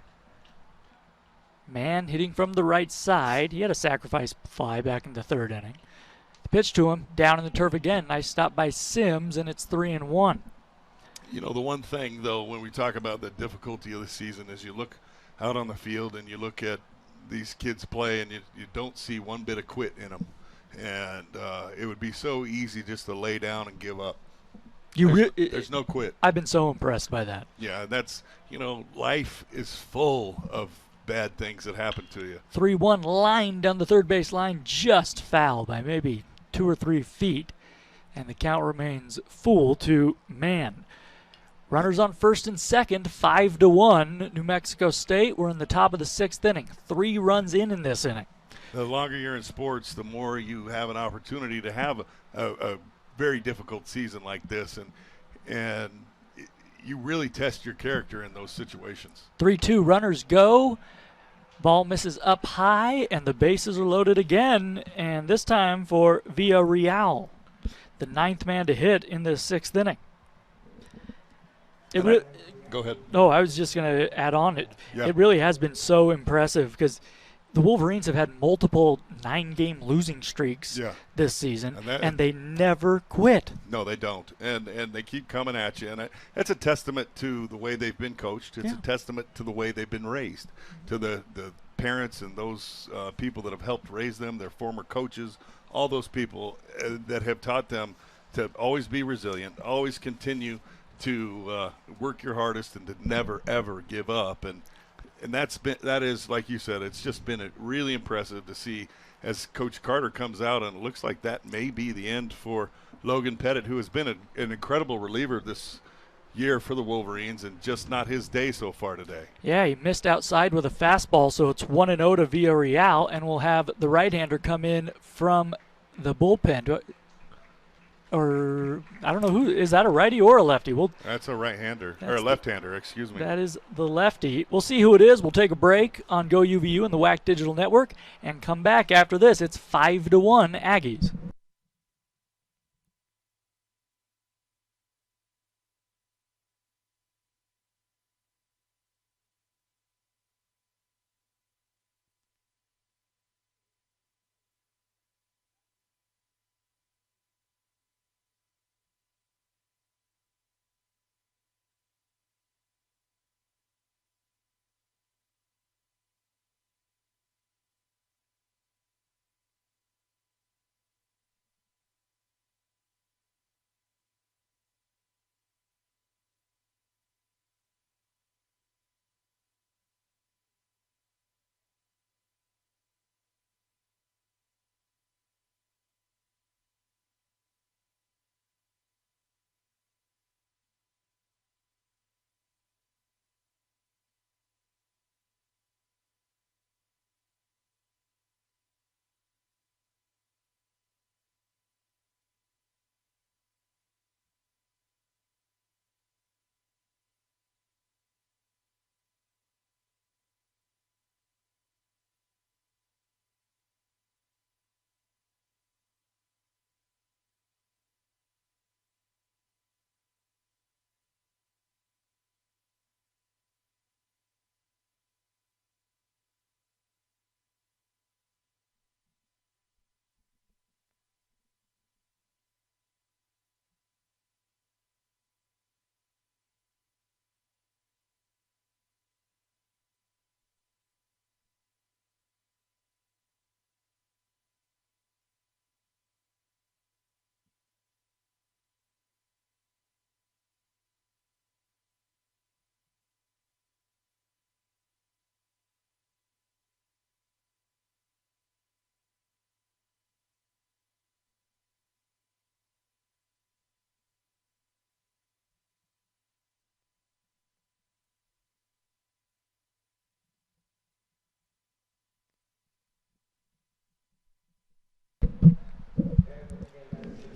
Mann hitting from the right side. He had a sacrifice fly back in the 3rd inning. The pitch to him, down in the turf again. Nice stop by Sims, and it's 3-1. You know, the one thing, though, when we talk about the difficulty of the season is you look out on the field and you look at these kids play and you don't see one bit of quit in them. And it would be so easy just to lay down and give up. There's no quit. I've been so impressed by that. Yeah, that's, you know, life is full of bad things that happen to you. 3-1 line down the third base line, just foul by maybe 2 or 3 feet. And the count remains full to Mann. Runners on first and second, 5-1. New Mexico State, we're in the top of the 6th inning. 3 runs in this inning. The longer you're in sports, the more you have an opportunity to have a very difficult season like this, and you really test your character in those situations. 3-2, runners go. Ball misses up high, and the bases are loaded again, and this time for Villarreal, the 9th man to hit in the 6th inning. Go ahead. Oh, I was just going to add on it. Yeah. It really has been so impressive because the Wolverines have had multiple 9-game losing streaks this season, and they never quit. No, they don't, and they keep coming at you, and that's a testament to the way they've been coached. It's a testament to the way they've been raised, to the parents and those people that have helped raise them, their former coaches, all those people that have taught them to always be resilient, always continue to work your hardest and to never ever give up, and that is like you said, it's just been really impressive to see as Coach Carter comes out, and it looks like that may be the end for Logan Pettit, who has been an incredible reliever this year for the Wolverines, and just not his day so far today. Yeah, he missed outside with a fastball, so it's 1-0 to Villarreal, and we'll have the right-hander come in from the bullpen. Or I don't know who is that, a righty or a lefty? That's a right-hander or a left-hander, excuse me. That is the lefty. We'll see who it is. We'll take a break on GoUVU and the WAC Digital Network and come back after this. It's 5-1 Aggies.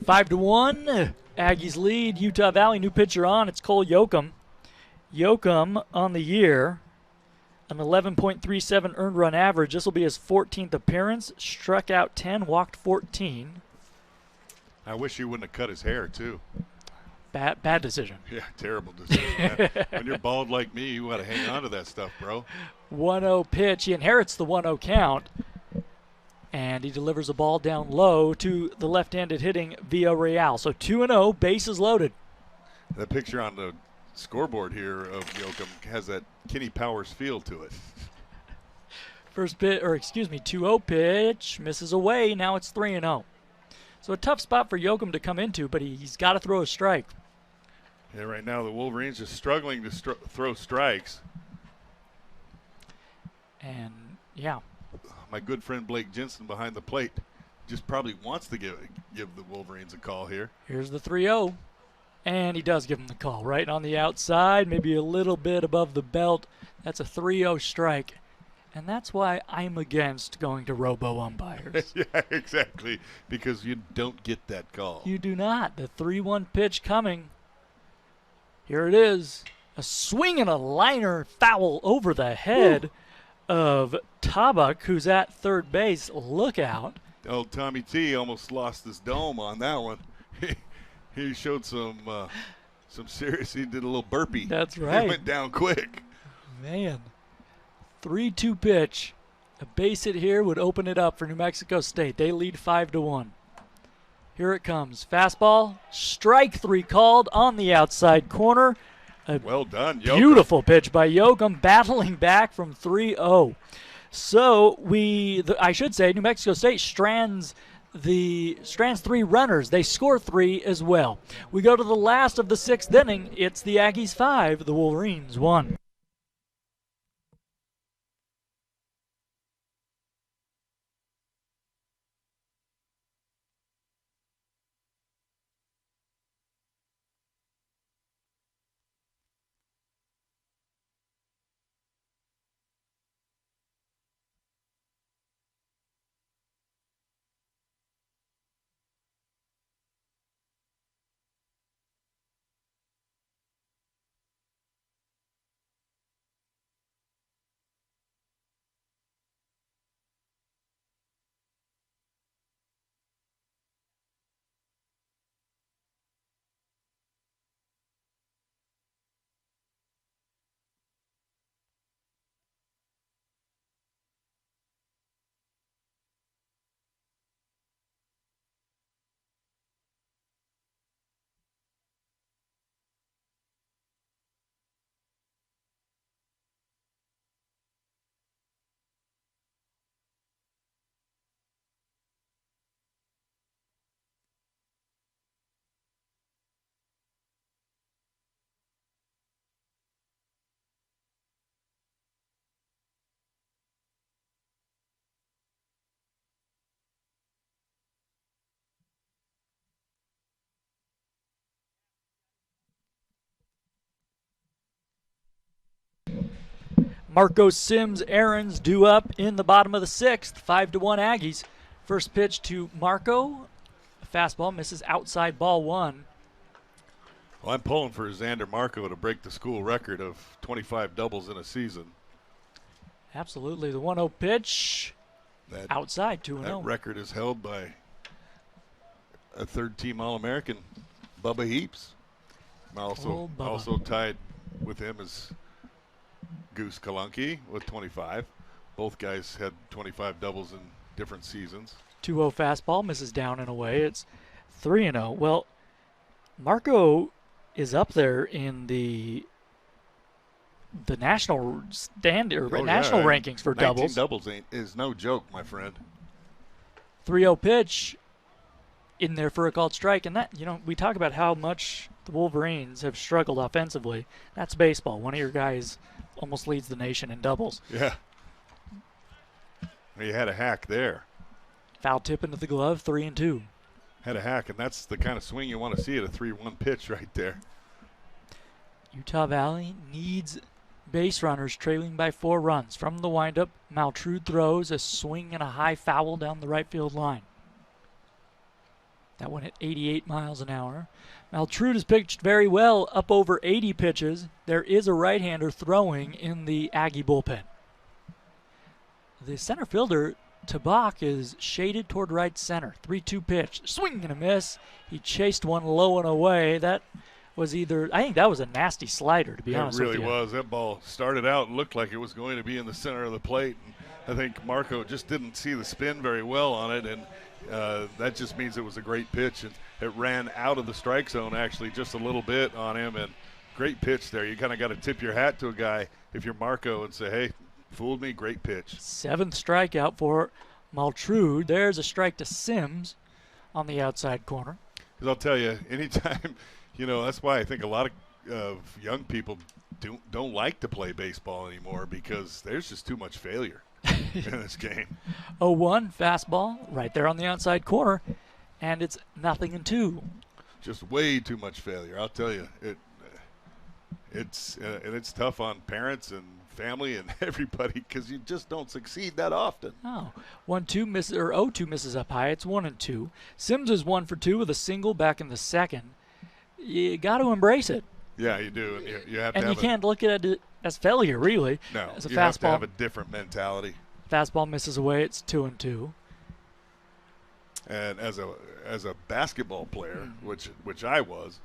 Five to 1, Aggies lead. Utah Valley, new pitcher on. It's Cole Yoakum. Yoakum on the year, an 11.37 earned run average. This will be his 14th appearance. Struck out 10, walked 14. I wish he wouldn't have cut his hair too. Bad decision. Yeah, terrible decision. When you're bald like me, you want to hang on to that stuff, bro. 1-0 pitch. He inherits the 1-0 count. And he delivers a ball down low to the left-handed hitting Villarreal. So 2-0, bases loaded. That picture on the scoreboard here of Yoakum has that Kenny Powers feel to it. First pitch, or excuse me, 2-0 pitch, misses away. Now it's 3-0. So a tough spot for Yoakum to come into, but he's got to throw a strike. Yeah, right now the Wolverines are struggling to throw strikes. And, yeah. My good friend Blake Jensen behind the plate just probably wants to give the Wolverines a call here. Here's the 3-0. And he does give him the call. Right on the outside, maybe a little bit above the belt. That's a 3-0 strike. And that's why I'm against going to robo-umpires. Yeah, exactly. Because you don't get that call. You do not. The 3-1 pitch coming. Here it is. A swing and a liner foul over the head of Tabak, who's at third base. Look out. Old Tommy T almost lost his dome on that one. He showed some serious, he did a little burpee. That's right. He went down quick. Man. 3-2 pitch. A base hit here would open it up for New Mexico State. They lead 5-1. Here it comes. Fastball. Strike 3 called on the outside corner. Well done, Yoakum. Beautiful pitch by Yoakum, battling back from 3-0. So I should say, New Mexico State strands 3 runners. They score 3 as well. We go to the last of the 6th inning. It's the Aggies 5, the Wolverines 1. Marco Sims, Aaron's due up in the bottom of the 6th. 5-1 Aggies. First pitch to Marco. A fastball misses outside, ball 1. Well, I'm pulling for Xander Marco to break the school record of 25 doubles in a season. Absolutely. The 1-0 pitch. Outside, 2-0. That record is held by a third-team All-American, Bubba Heaps. Also tied with him is Goose Kalunky with 25. Both guys had 25 doubles in different seasons. 2-0 fastball misses down and away. It's 3-0. Well, Marco is up there in the national national rankings for 19 doubles. doubles is no joke, my friend. 3-0 pitch in there for a called strike, and that, we talk about how much the Wolverines have struggled offensively. That's baseball. One of your guys almost leads the nation in doubles. Yeah. He had a hack there. Foul tip into the glove, 3-2. Had a hack, and that's the kind of swing you want to see at a 3-1 pitch right there. Utah Valley needs base runners, trailing by 4 runs. From the windup, Maltrude throws a swing and a high foul down the right field line. That one at 88 miles an hour. Maltrude has pitched very well, up over 80 pitches. There is a right-hander throwing in the Aggie bullpen. The center fielder, Tabak, is shaded toward right center. 3-2 pitch. Swing and a miss. He chased one low and away. That was I think that was a nasty slider, to be honest with you. It really was. That ball started out and looked like it was going to be in the center of the plate. And I think Marco just didn't see the spin very well on it, and that just means it was a great pitch. And it ran out of the strike zone, actually, just a little bit on him. And great pitch there. You kind of got to tip your hat to a guy if you're Marco and say, hey, fooled me, great pitch. 7th strikeout for Maltrude. There's a strike to Sims on the outside corner. Because I'll tell you, anytime, that's why I think a lot of young people don't like to play baseball anymore, because there's just too much failure in this game. 0-1 fastball right there on the outside corner, and it's 0-2. Just way too much failure. I'll tell you, it's tough on parents and family and everybody, because you just don't succeed that often. Oh, 1-2 misses, or 0-2 misses up high. It's 1-2. Sims is 1 for 2 with a single back in the 2nd. You got to embrace it. Yeah, you do. And you have and to you can't look at it as failure, really. No, as a you fastball, have to have a different mentality. Fastball misses away. It's 2-2. And as a basketball player, which I was,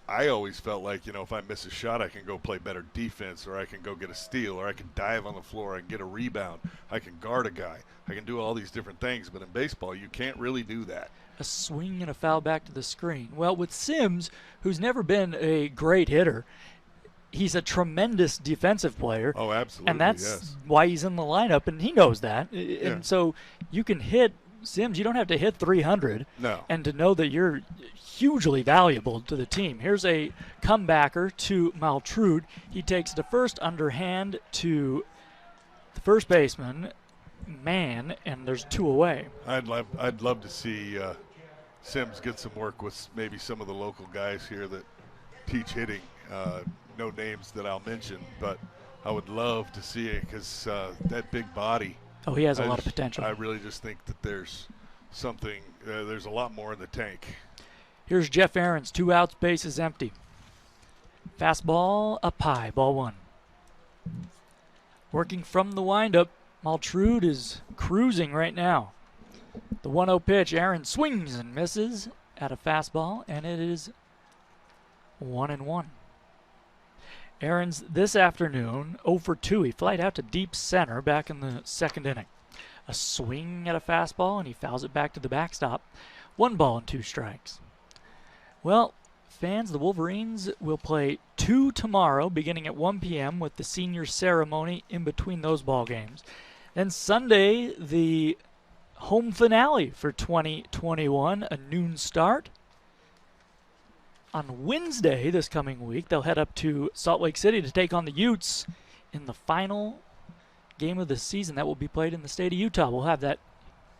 I always felt like, if I miss a shot, I can go play better defense, or I can go get a steal, or I can dive on the floor, I can get a rebound, I can guard a guy, I can do all these different things. But in baseball, you can't really do that. A swing and a foul back to the screen. Well, with Sims, who's never been a great hitter, he's a tremendous defensive player. Oh, absolutely. And that's why he's in the lineup, and he knows that. Yeah. And so you can hit Sims. You don't have to hit 300. No. And to know that you're hugely valuable to the team. Here's a comebacker to Maltrude. He takes the first underhand to the first baseman, Mann, and there's 2 away. I'd love to see Sims get some work with maybe some of the local guys here that teach hitting. No names that I'll mention, but I would love to see it, because that big body. Oh, he has a lot of potential. I really just think that there's something. There's a lot more in the tank. Here's Jeff Aarons, 2 outs, base is empty. Fastball up high, ball 1. Working from the windup, Maltrude is cruising right now. The 1-0 pitch, Aaron swings and misses at a fastball, and it is 1-1. Aaron's this afternoon 0 for 2. He flied out to deep center back in the 2nd inning. A swing at a fastball, and he fouls it back to the backstop. 1 ball and 2 strikes. Well, fans, the Wolverines will play 2 tomorrow, beginning at 1 p.m. with the senior ceremony in between those ball games. Then Sunday, the home finale for 2021, a noon start. On Wednesday this coming week, they'll head up to Salt Lake City to take on the Utes in the final game of the season that will be played in the state of Utah. We'll have that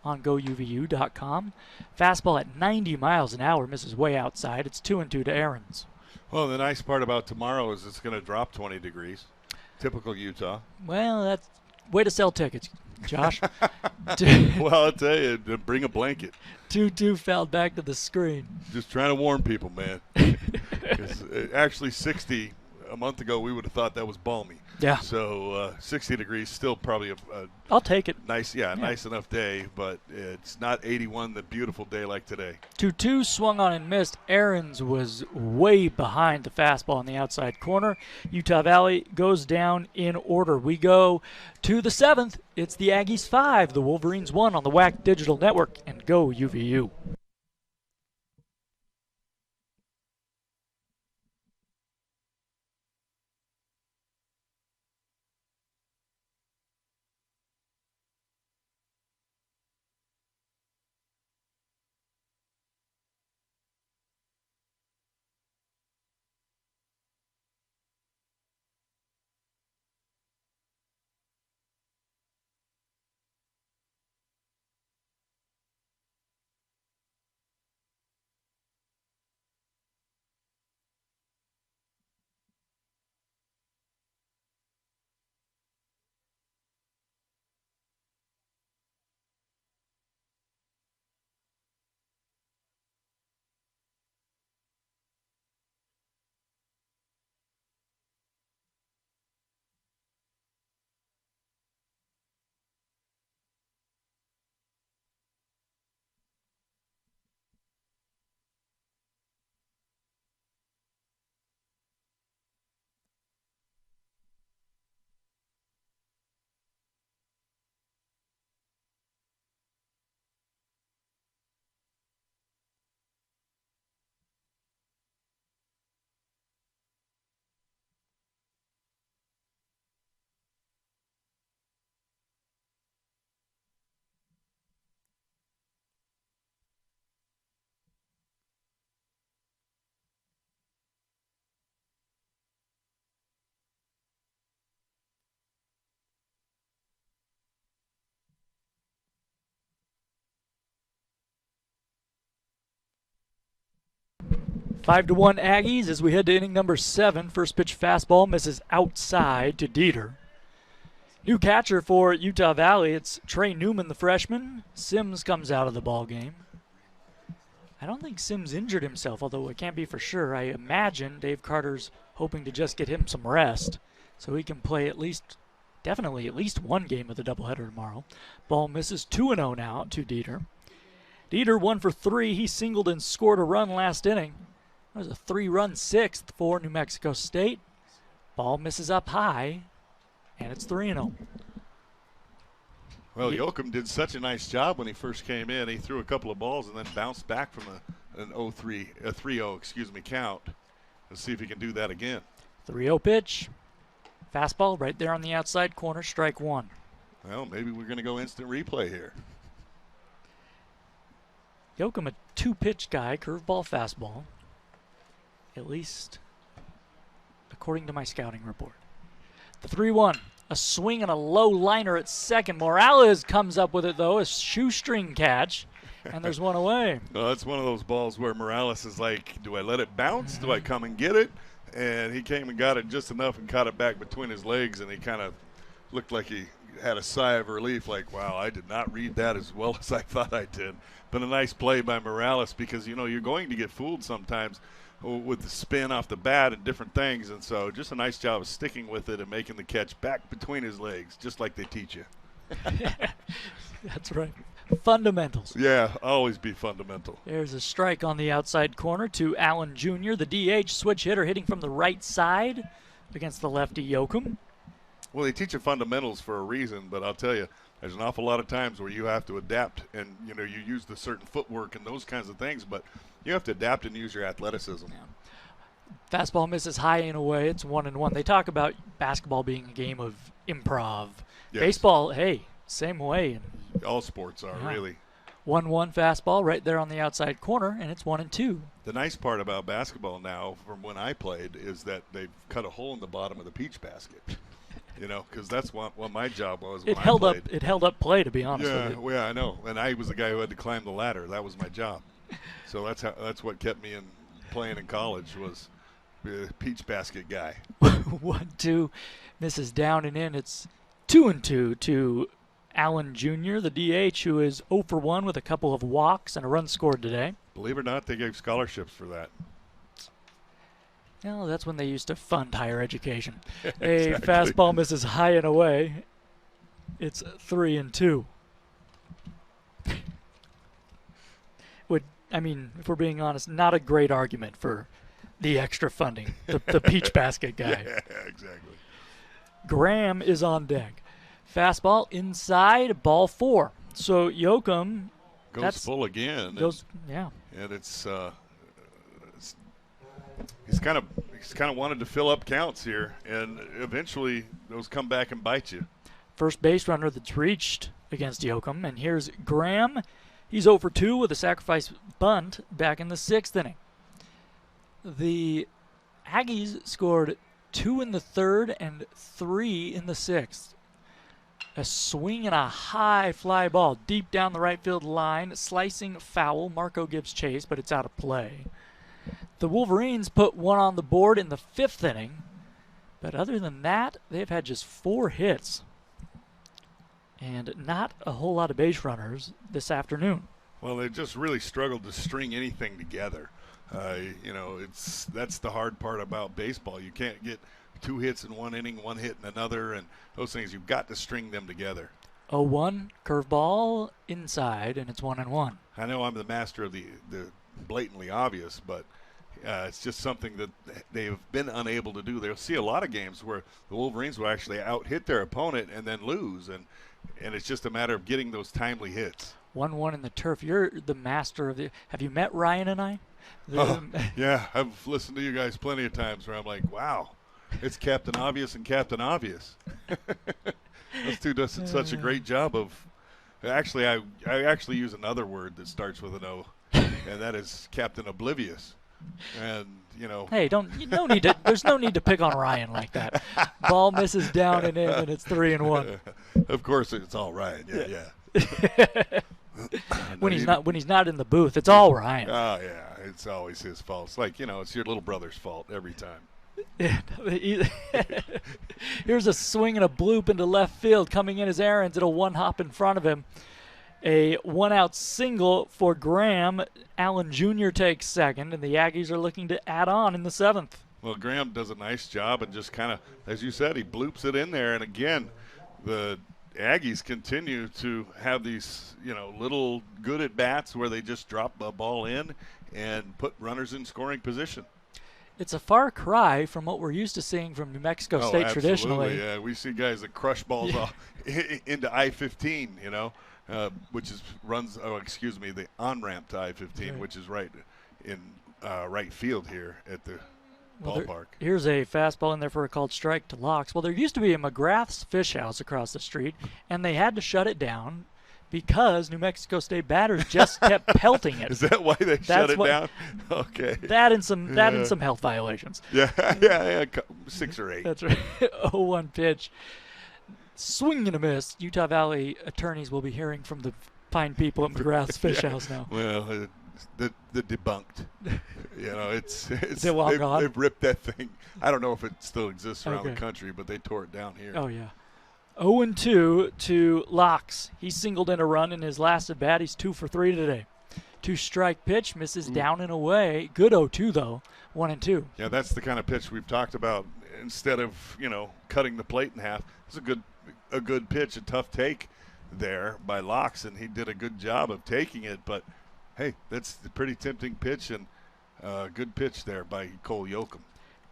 on GoUVU.com. Fastball at 90 miles an hour, misses way outside. It's 2-2 to Aaron's. Well, the nice part about tomorrow is it's going to drop 20 degrees. Typical Utah. Well, that's way to sell tickets, Josh. Well, I'll tell you, bring a blanket. 2-2 fouled back to the screen. Just trying to warn people, man. 'Cause, actually, 60 a month ago, we would have thought that was balmy. Yeah. So 60 degrees, still probably a I'll take it. nice, nice enough day, but it's not 81, the beautiful day like today. 2-2 swung on and missed. Aarons was way behind the fastball in the outside corner. Utah Valley goes down in order. We go to the 7th. It's the Aggies 5, the Wolverines 1 on the WAC Digital Network, and go UVU. Five to 1 Aggies as we head to inning number 7. First pitch fastball misses outside to Dieter. New catcher for Utah Valley. It's Trey Newman, the freshman. Sims comes out of the ball game. I don't think Sims injured himself, although it can't be for sure. I imagine Dave Carter's hoping to just get him some rest so he can play definitely at least one game of the doubleheader tomorrow. Ball misses 2-0 now to Dieter. Dieter 1 for 3. He singled and scored a run last inning. It was a 3-run 6th for New Mexico State. Ball misses up high, and it's 3-0. Well, Yoakum did such a nice job when he first came in. He threw a couple of balls and then bounced back from an 3-0 count. Let's see if he can do that again. 3-0 pitch. Fastball right there on the outside corner, strike 1. Well, maybe we're going to go instant replay here. Yoakum, a 2-pitch guy, curveball, fastball. At least according to my scouting report. The 3-1. A swing and a low liner at second. Morales comes up with it, though, a shoestring catch, and there's one away. Well, that's one of those balls where Morales is like, do I let it bounce? Do I come and get it? And he came and got it just enough and caught it back between his legs, and he kind of looked like he had a sigh of relief, like, wow, I did not read that as well as I thought I did. But a nice play by Morales because, you know, you're going to get fooled sometimes with the spin off the bat and different things, and so just a nice job of sticking with it and making the catch back between his legs, just like they teach you. That's right. Fundamentals. Yeah, always be fundamental. There's a strike on the outside corner to Allen Jr., the DH switch hitter hitting from the right side against the lefty Yoakum. Well, they teach you fundamentals for a reason, but I'll tell you, there's an awful lot of times where you have to adapt and, you know, you use the certain footwork and those kinds of things, but you have to adapt and use your athleticism. Yeah. Fastball misses high and away. It's 1-1. They talk about basketball being a game of improv. Yes. Baseball, hey, same way. All sports are, really. 1-1 fastball right there on the outside corner, and it's 1-2. The nice part about basketball now, from when I played, is that they've cut a hole in the bottom of the peach basket. You know, because that's what my job was when I played. It held up play, to be honest with you. Yeah, I know. And I was the guy who had to climb the ladder. That was my job. So that's what kept me in playing in college was peach basket guy. 1-2 misses down and in. It's 2-2 to Allen Jr., the DH, who is 0 for 1 with a couple of walks and a run scored today. Believe it or not, they gave scholarships for that. Well, that's when they used to fund higher education. Exactly. A fastball misses high and away. It's 3-2. If we're being honest, not a great argument for the extra funding, the peach basket guy. Yeah, exactly. Graham is on deck. Fastball inside, ball 4. So Yoakum Goes full again. Yeah. And he's kind of wanted to fill up counts here, and eventually those come back and bite you. First base runner that's reached against Yoakum, and here's Graham. He's 0 for 2 with a sacrifice bunt back in the 6th inning. The Aggies scored 2 in the 3rd and 3 in the 6th. A swing and a high fly ball deep down the right field line, slicing foul. Marco gives chase, but it's out of play. The Wolverines put 1 on the board in the 5th inning, but other than that, they've had just 4 hits and not a whole lot of base runners this afternoon. Well, they just really struggled to string anything together. That's the hard part about baseball. You can't get 2 hits in 1 inning, 1 hit in another, and those things, you've got to string them together. 0-1, curveball inside, and it's 1-1. I know I'm the master of the blatantly obvious, but it's just something that they've been unable to do. They'll see a lot of games where the Wolverines will actually out-hit their opponent and then lose, and it's just a matter of getting those timely hits. 1-1 in the turf. You're the master of the. Have you met Ryan and I? Yeah, I've listened to you guys plenty of times where I'm like, wow, it's Captain Obvious and Captain Obvious. Those two do such a great job of. Actually, I actually use another word that starts with an O, and that is Captain Oblivious. And Hey, there's no need to pick on Ryan like that. Ball misses down and in, and it's 3-1. Of course, it's all Ryan. Yeah. When he's not in the booth, it's all Ryan. Oh yeah, it's always his fault. It's like it's your little brother's fault every time. Here's a swing and a bloop into left field. Coming in as Aaron's, it'll one hop in front of him. A 1-out single for Graham. Allen Jr. takes second, and the Aggies are looking to add on in the 7th. Well, Graham does a nice job and just kind of, as you said, he bloops it in there. And again, the Aggies continue to have these, little good at bats where they just drop a ball in and put runners in scoring position. It's a far cry from what we're used to seeing from New Mexico State traditionally. Yeah, we see guys that crush balls off into I-15, which runs the on-ramp to I-15, right, which is right in right field here at the ballpark. Here's a fastball in there for a called strike to Locks. Well, there used to be a McGrath's Fish House across the street, and they had to shut it down because New Mexico State batters just kept pelting it. Is that why they shut it down? Okay. That and some health violations. Yeah, 6 or 8. That's right. 0-1 pitch. Swing and a miss. Utah Valley attorneys will be hearing from the fine people at McGrath's Fish House now. Well, the debunked. It's they've ripped that thing. I don't know if it still exists around the country, but they tore it down here. Oh yeah. 0-2 to Locks. He singled in a run in his last at bat. He's 2 for 3 today. 2-strike pitch misses down and away. Good 0-2 though. 1-2. Yeah, that's the kind of pitch we've talked about. Instead of cutting the plate in half, it's a good pitch, a tough take there by Locks, and he did a good job of taking it. But hey, that's a pretty tempting pitch, and good pitch there by Cole Yoakum.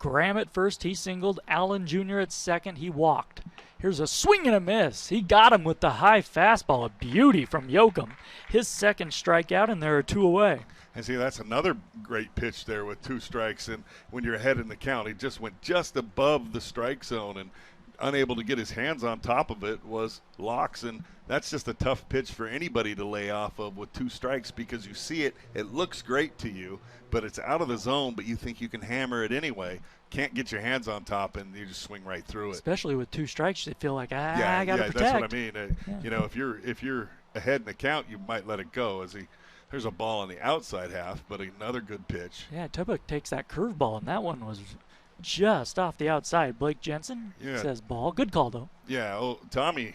Graham at first, he singled. Allen Jr. at second, he walked. Here's a swing and a miss. He got him with the high fastball. A beauty from Yoakum. His second strikeout, and there are 2 away. And see, that's another great pitch there with 2 strikes. And when you're ahead in the count, he just went just above the strike zone, and unable to get his hands on top of it was Locks. And that's just a tough pitch for anybody to lay off of with 2 strikes, because you see it, it looks great to you, but it's out of the zone, but you think you can hammer it anyway. Can't get your hands on top, and you just swing right through it. Especially with 2 strikes, you feel like, I got to protect. That's what I mean. If you're ahead in the count, you might let it go, as he There's a ball on the outside half, but another good pitch. Yeah, Tubbuck takes that curveball, and that one was just off the outside. Blake Jensen says ball. Good call, though. Yeah, Tommy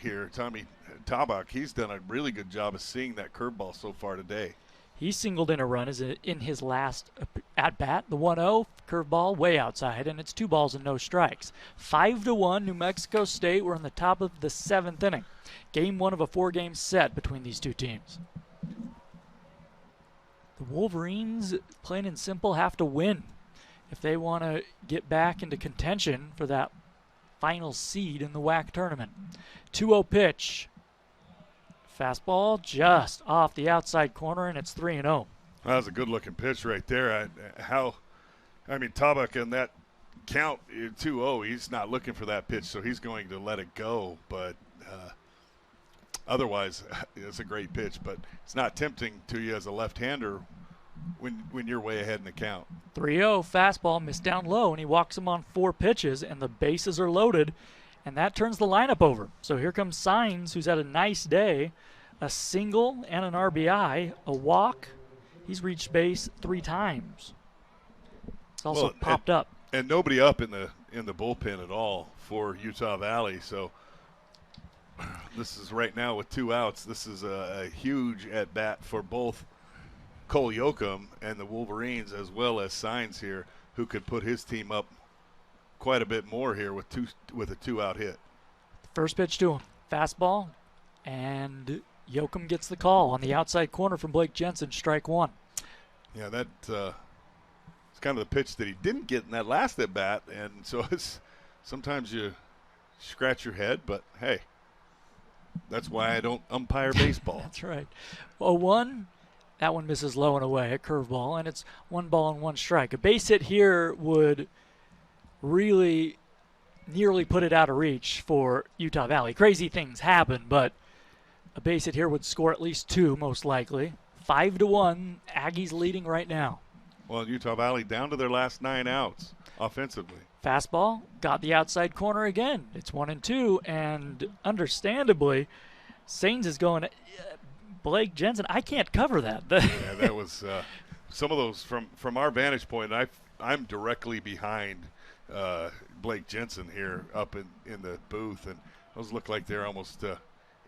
Tabak, he's done a really good job of seeing that curveball so far today. He singled in a run in his last at-bat. The 1-0 curveball way outside, and it's 2 balls and no strikes. 5-1, New Mexico State. We're in the top of the 7th inning. Game 1 of a 4-game set between these two teams. The Wolverines, plain and simple, have to win if they want to get back into contention for that final seed in the WAC tournament. 2-0 pitch. Fastball just off the outside corner, and it's 3-0. That was a good-looking pitch right there. Tabak in that count 2-0, he's not looking for that pitch, so he's going to let it go. But otherwise, it's a great pitch. But it's not tempting to you as a left-hander when you're way ahead in the count. 3-0 fastball missed down low, and he walks him on 4 pitches, and the bases are loaded. And that turns the lineup over. So here comes Signs, who's had a nice day. A single and an RBI, a walk. He's reached base 3 times. It's also popped up. And nobody up in the bullpen at all for Utah Valley. So this is right now with 2 outs. This is a huge at-bat for both Cole Yoakum and the Wolverines, as well as Signs here, who could put his team up quite a bit more here with a 2-out hit. First pitch to him, fastball, and Yoakum gets the call on the outside corner from Blake Jensen, strike 1. Yeah, it's kind of the pitch that he didn't get in that last at bat, and so sometimes you scratch your head, but hey, that's why I don't umpire baseball. That's right. 0-1. That one misses low and away, a curveball, and it's 1 ball and 1 strike. A base hit here would really nearly put it out of reach for Utah Valley. Crazy things happen, but a base hit here would score at least 2, most likely. 5-1, Aggies leading right now. Well, Utah Valley down to their last 9 outs offensively. Fastball, got the outside corner again. It's 1-2, and understandably, Sains is going, Blake Jensen, I can't cover that. Yeah, that was some of those from our vantage point. I'm directly behind Blake Jensen here up in the booth, and those look like they're almost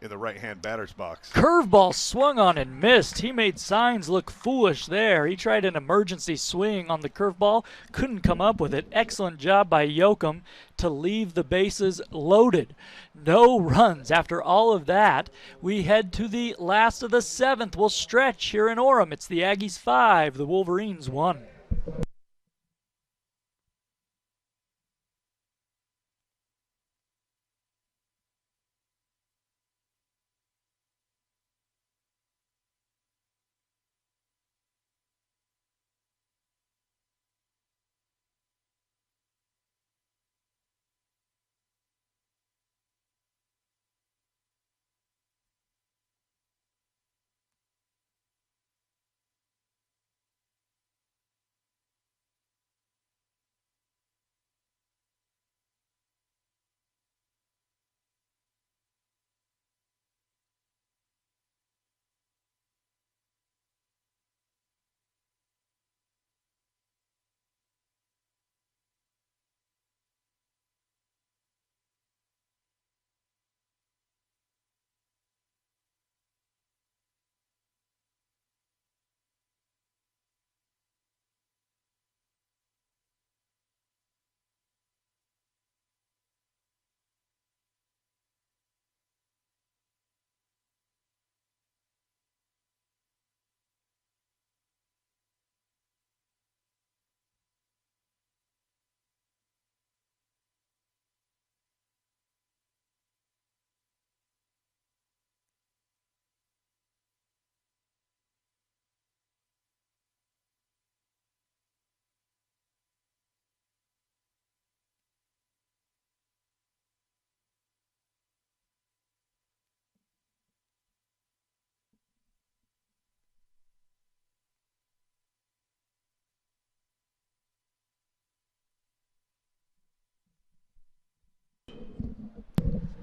in the right-hand batter's box. Curveball swung on and missed. He made Signs look foolish there. He tried an emergency swing on the curveball, couldn't come up with it. Excellent job by Yoakum to leave the bases loaded. No runs after all of that. We head to the last of the 7th. We'll stretch here in Orem. It's the Aggies 5, the Wolverines 1.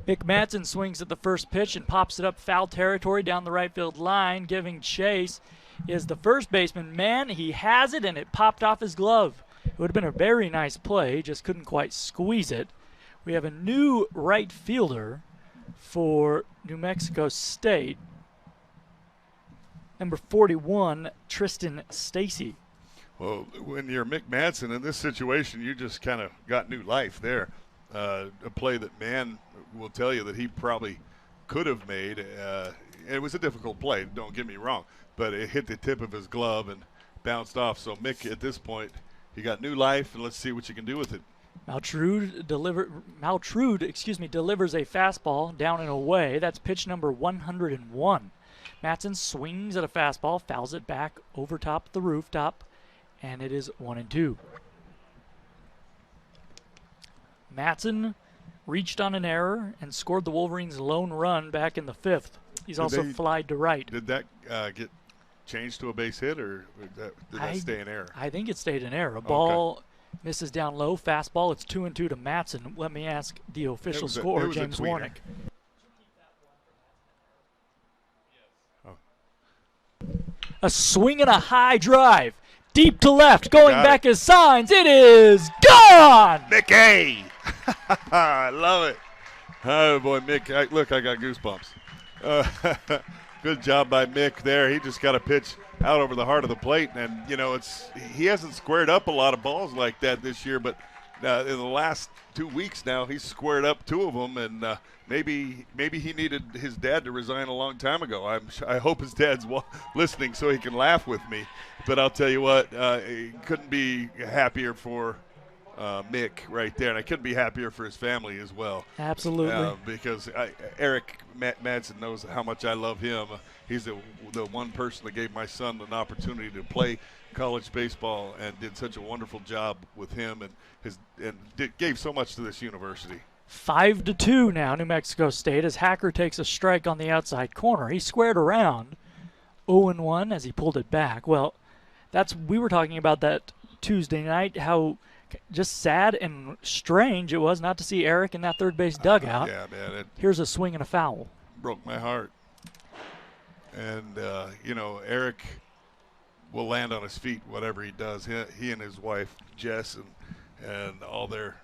Mick Madsen swings at the first pitch and pops it up foul territory down the right field line, giving chase. is the first baseman. Man, he has it, and it popped off his glove. It would have been a very nice play, just couldn't quite squeeze it. We have a new right fielder for New Mexico State. Number 41, Tristan Stacy. Well, when you're Mick Madsen in this situation, you just kind of got new life there. A play that man will tell you that he probably could have made. It was a difficult play, don't get me wrong, but it hit the tip of his glove and bounced off. So Mick, at this point, he got new life, and let's see what you can do with it. Maltrude delivers a fastball down and away. That's pitch number 101. Madsen swings at a fastball, fouls it back over top the rooftop, and it is 1-2. Madsen reached on an error and scored the Wolverines' lone run back in the 5th. He's also flied to right. Did that get changed to a base hit, or did that stay in error? I think it stayed in error. A ball misses down low, fastball. It's 2-2 to Madsen. Let me ask the official scorer, James Warnick. A swing and a high drive. Deep to left, going back as signs. It is gone! Mickey! I love it. Oh, boy, Mick. Look, I got goosebumps. Good job by Mick there. He just got a pitch out over the heart of the plate. And, you know, he hasn't squared up a lot of balls like that this year, but in the last 2 weeks now, he's squared up 2 of them, and maybe he needed his dad to resign a long time ago. I hope his dad's listening so he can laugh with me. But I'll tell you what, he couldn't be happier for Mick right there, and I couldn't be happier for his family as well. Absolutely. Because Eric Madsen knows how much I love him. He's the one person that gave my son an opportunity to play college baseball and did such a wonderful job with him and gave so much to this university. 5-2 now, New Mexico State, as Hacker takes a strike on the outside corner. He squared around 0-1 as he pulled it back. Well, we were talking about that Tuesday night, how just sad and strange it was not to see Eric in that third base dugout. Yeah, man. Here's a swing and a foul. Broke my heart. And, Eric will land on his feet, whatever he does. He and his wife, Jess, and all their,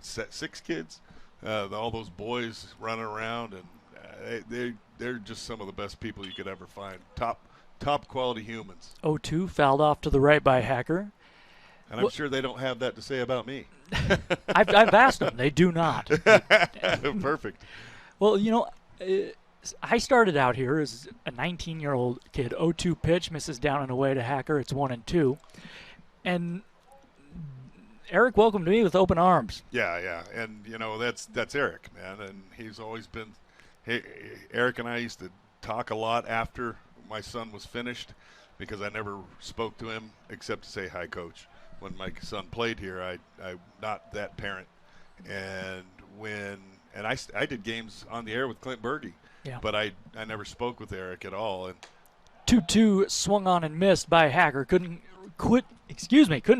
6 kids? All those boys running around, and they're just some of the best people you could ever find. Top quality humans. 0-2, fouled off to the right by Hacker. And I'm sure they don't have that to say about me. I've asked them. They do not. Perfect. Well, I started out here as a 19-year-old kid. 0-2 pitch, misses down and away to Hacker. It's 1-2. And Eric welcomed me with open arms. Yeah. And, that's Eric, man. And he's always been Eric and I used to talk a lot after my son was finished because I never spoke to him except to say, "Hi, Coach." When my son played here, I'm not that parent. And I did games on the air with Clint Berge, but I never spoke with Eric at all. And 2-2 swung on and missed by Hacker. Couldn't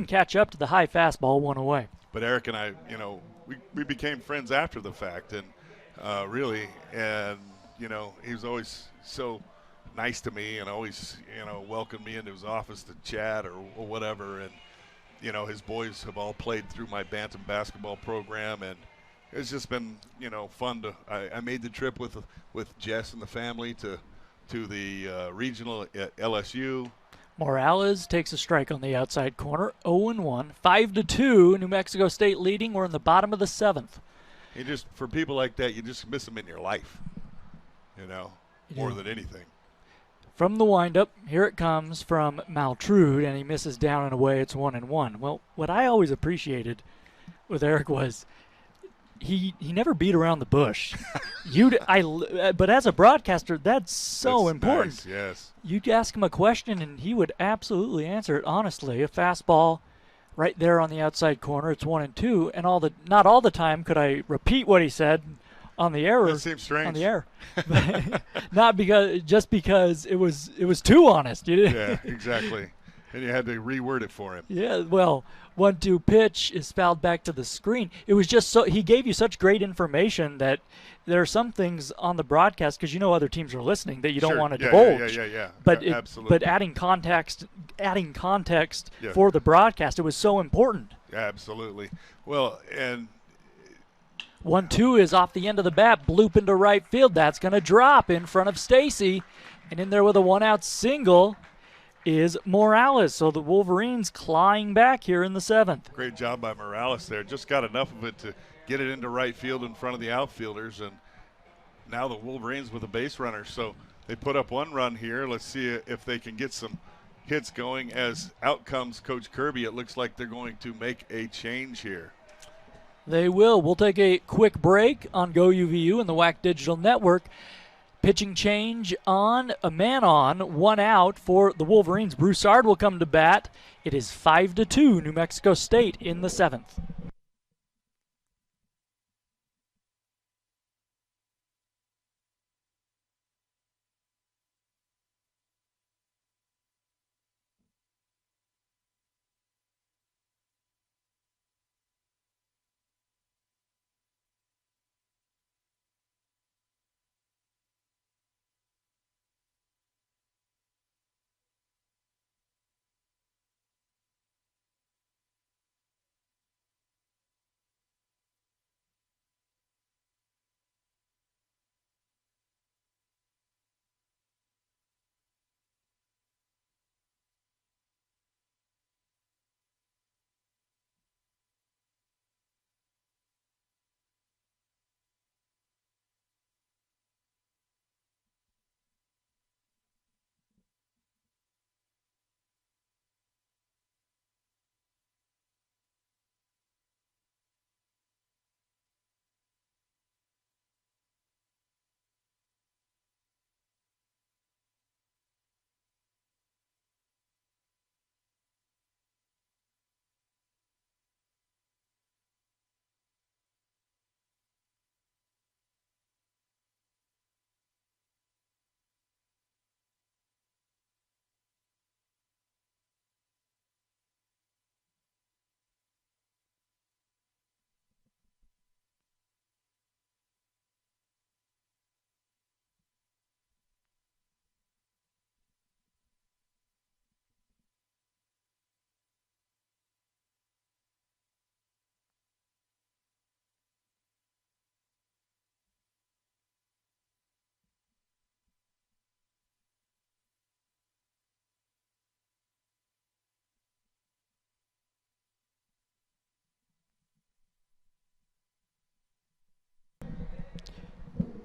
catch up to the high fastball, 1 away. But Eric and I, we became friends after the fact, and really, and he was always so nice to me and always welcomed me into his office to chat or whatever. And his boys have all played through my Bantam basketball program, and it's just been fun to. I made the trip with Jess and the family to the regional at LSU. Morales takes a strike on the outside corner, 0-1, 5-2. New Mexico State leading. We're in the bottom of the 7th. For people like that, you just miss them in your life, more than anything. From the windup, here it comes from Maltrude, and he misses down and away. It's 1-1. Well, what I always appreciated with Eric was he never beat around the bush. But as a broadcaster, that's important. Nice, yes. You'd ask him a question, and he would absolutely answer it honestly. A fastball right there on the outside corner. It's 1-2, and not all the time could I repeat what he said on the air. That seems strange. On the air, not because it was too honest. Yeah, exactly. And you had to reword it for him. Yeah, well, 1-2 pitch is fouled back to the screen. It was just so he gave you such great information that there are some things on the broadcast, because you know other teams are listening, that you don't Sure. want to Yeah, divulge. Yeah. But Yeah, absolutely. but adding context Yeah. for the broadcast, it was so important. Absolutely. Well, and 1-2 is off the end of the bat, bloop into right field. That's going to drop in front of Stacy, and in there with a 1-out single is Morales. So the Wolverines clawing back here in the 7th. great job by Morales there. Just got enough of it to get it into right field in front of the outfielders, and now the Wolverines with a base runner. So they put up 1 run here. Let's see if they can get some hits going. As out comes Coach Kirby, it looks like they're going to make a change here. They will. We'll take a quick break on GoUVU and the WAC Digital Network. Pitching change on, a man on, 1 out for the Wolverines. Broussard will come to bat. It is 5-2, New Mexico State in the 7th.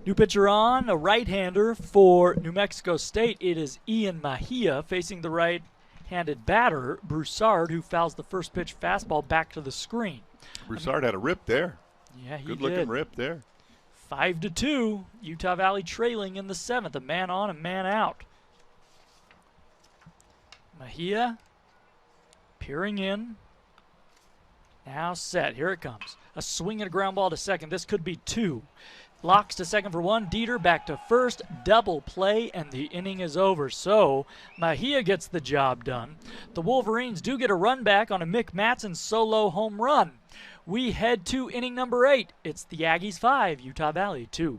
New pitcher on, a right-hander for New Mexico State. It is Ian Mejia facing the right-handed batter, Broussard, who fouls the first pitch fastball back to the screen. Broussard had a rip there. Yeah, he Good-looking did. rip there. 5-2, Utah Valley trailing in the 7th. A man on, a man out. Mejia peering in. Now set. Here it comes. A swing and a ground ball to second. This could be 2. Locks to second for 1. Dieter back to first. Double play, and the inning is over. So Mejia gets the job done. The Wolverines do get a run back on a Mick Matson solo home run. We head to inning number 8. It's the Aggies 5, Utah Valley 2.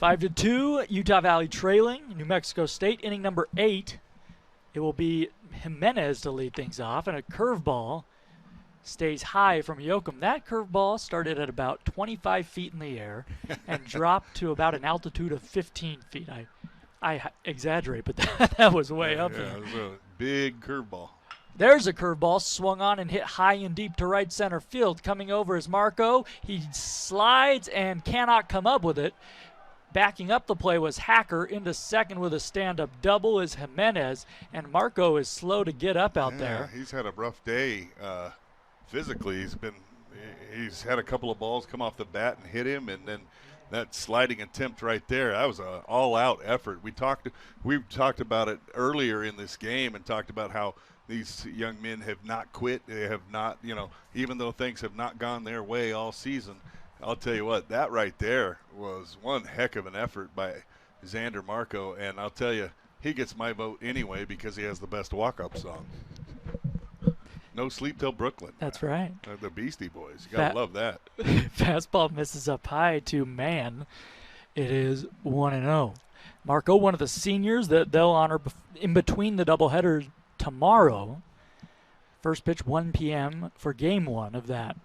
5-2, Utah Valley trailing. New Mexico State, inning number 8. It will be Jimenez to lead things off, and a curveball stays high from Yoakum. That curveball started at about 25 feet in the air and dropped to about an altitude of 15 feet. I exaggerate, but that was way up there. It was a big curveball. There's a curveball swung on and hit high and deep to right center field. Coming over is Marco. He slides and cannot come up with it. Backing up the play was Hacker. Into second with a stand-up double is Jimenez, and Marco is slow to get up out there. He's had a rough day physically. He's had a couple of balls come off the bat and hit him, and then that sliding attempt right there, that was an all-out effort. We talked about it earlier in this game and talked about how these young men have not quit. They have not, even though things have not gone their way all season. I'll tell you what, that right there was one heck of an effort by Xander Marco, and I'll tell you, he gets my vote anyway because he has the best walk-up song. No Sleep Till Brooklyn. That's right. The Beastie Boys. You got to love that. Fastball misses up high to Man. It is 1-0. Marco, one of the seniors that they'll honor in between the doubleheaders tomorrow. First pitch 1 p.m. for game 1 of that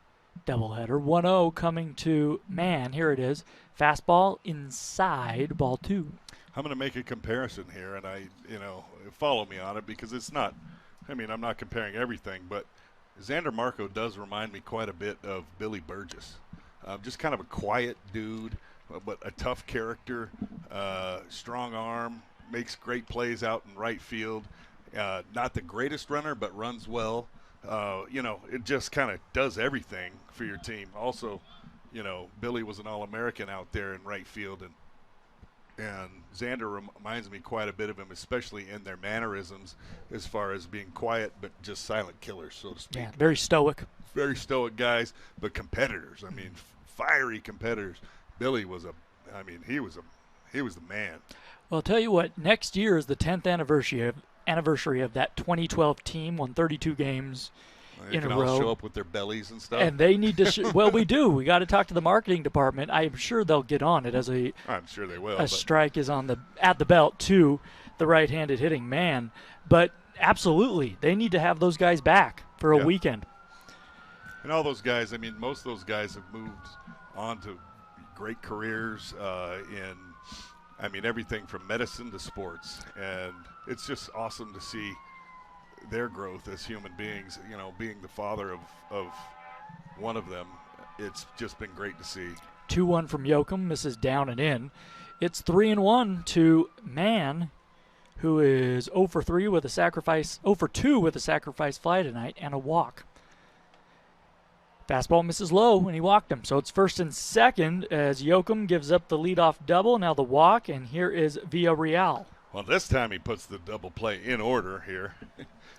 doubleheader. 1-0 coming to Man. Here it is. Fastball inside, ball 2. I'm going to make a comparison here, and follow me on it because it's not, I'm not comparing everything, but Xander Marco does remind me quite a bit of Billy Burgess. Just kind of a quiet dude, but a tough character, strong arm, makes great plays out in right field. Not the greatest runner, but runs well. It just kind of does everything for your team. Also, Billy was an All-American out there in right field, and Xander reminds me quite a bit of him, especially in their mannerisms as far as being quiet but just silent killers, so to speak. Yeah, very stoic. Very stoic guys, but competitors. Fiery competitors. Billy was he was the man. Well, I'll tell you what, next year is the 10th anniversary of that 2012 team, won 32 games in a row. They can all show up with their bellies and stuff. And they need to well, we do. We got to talk to the marketing department. I'm sure they'll get on it I'm sure they will. A strike is at the belt to the right-handed hitting Man. But absolutely, they need to have those guys back for a weekend. And all those guys, most of those guys have moved on to great careers in everything from medicine to sports. And it's just awesome to see their growth as human beings, being the father of one of them. It's just been great to see. 2-1 from Yoakum, misses down and in. It's 3-1 to Man, who is 0 for 3 with a sacrifice, 0 for 2 with a sacrifice fly tonight and a walk. Fastball misses low, and he walked him. So it's first and second as Yoakum gives up the leadoff double. Now the walk, and here is Villarreal. Well, this time he puts the double play in order here.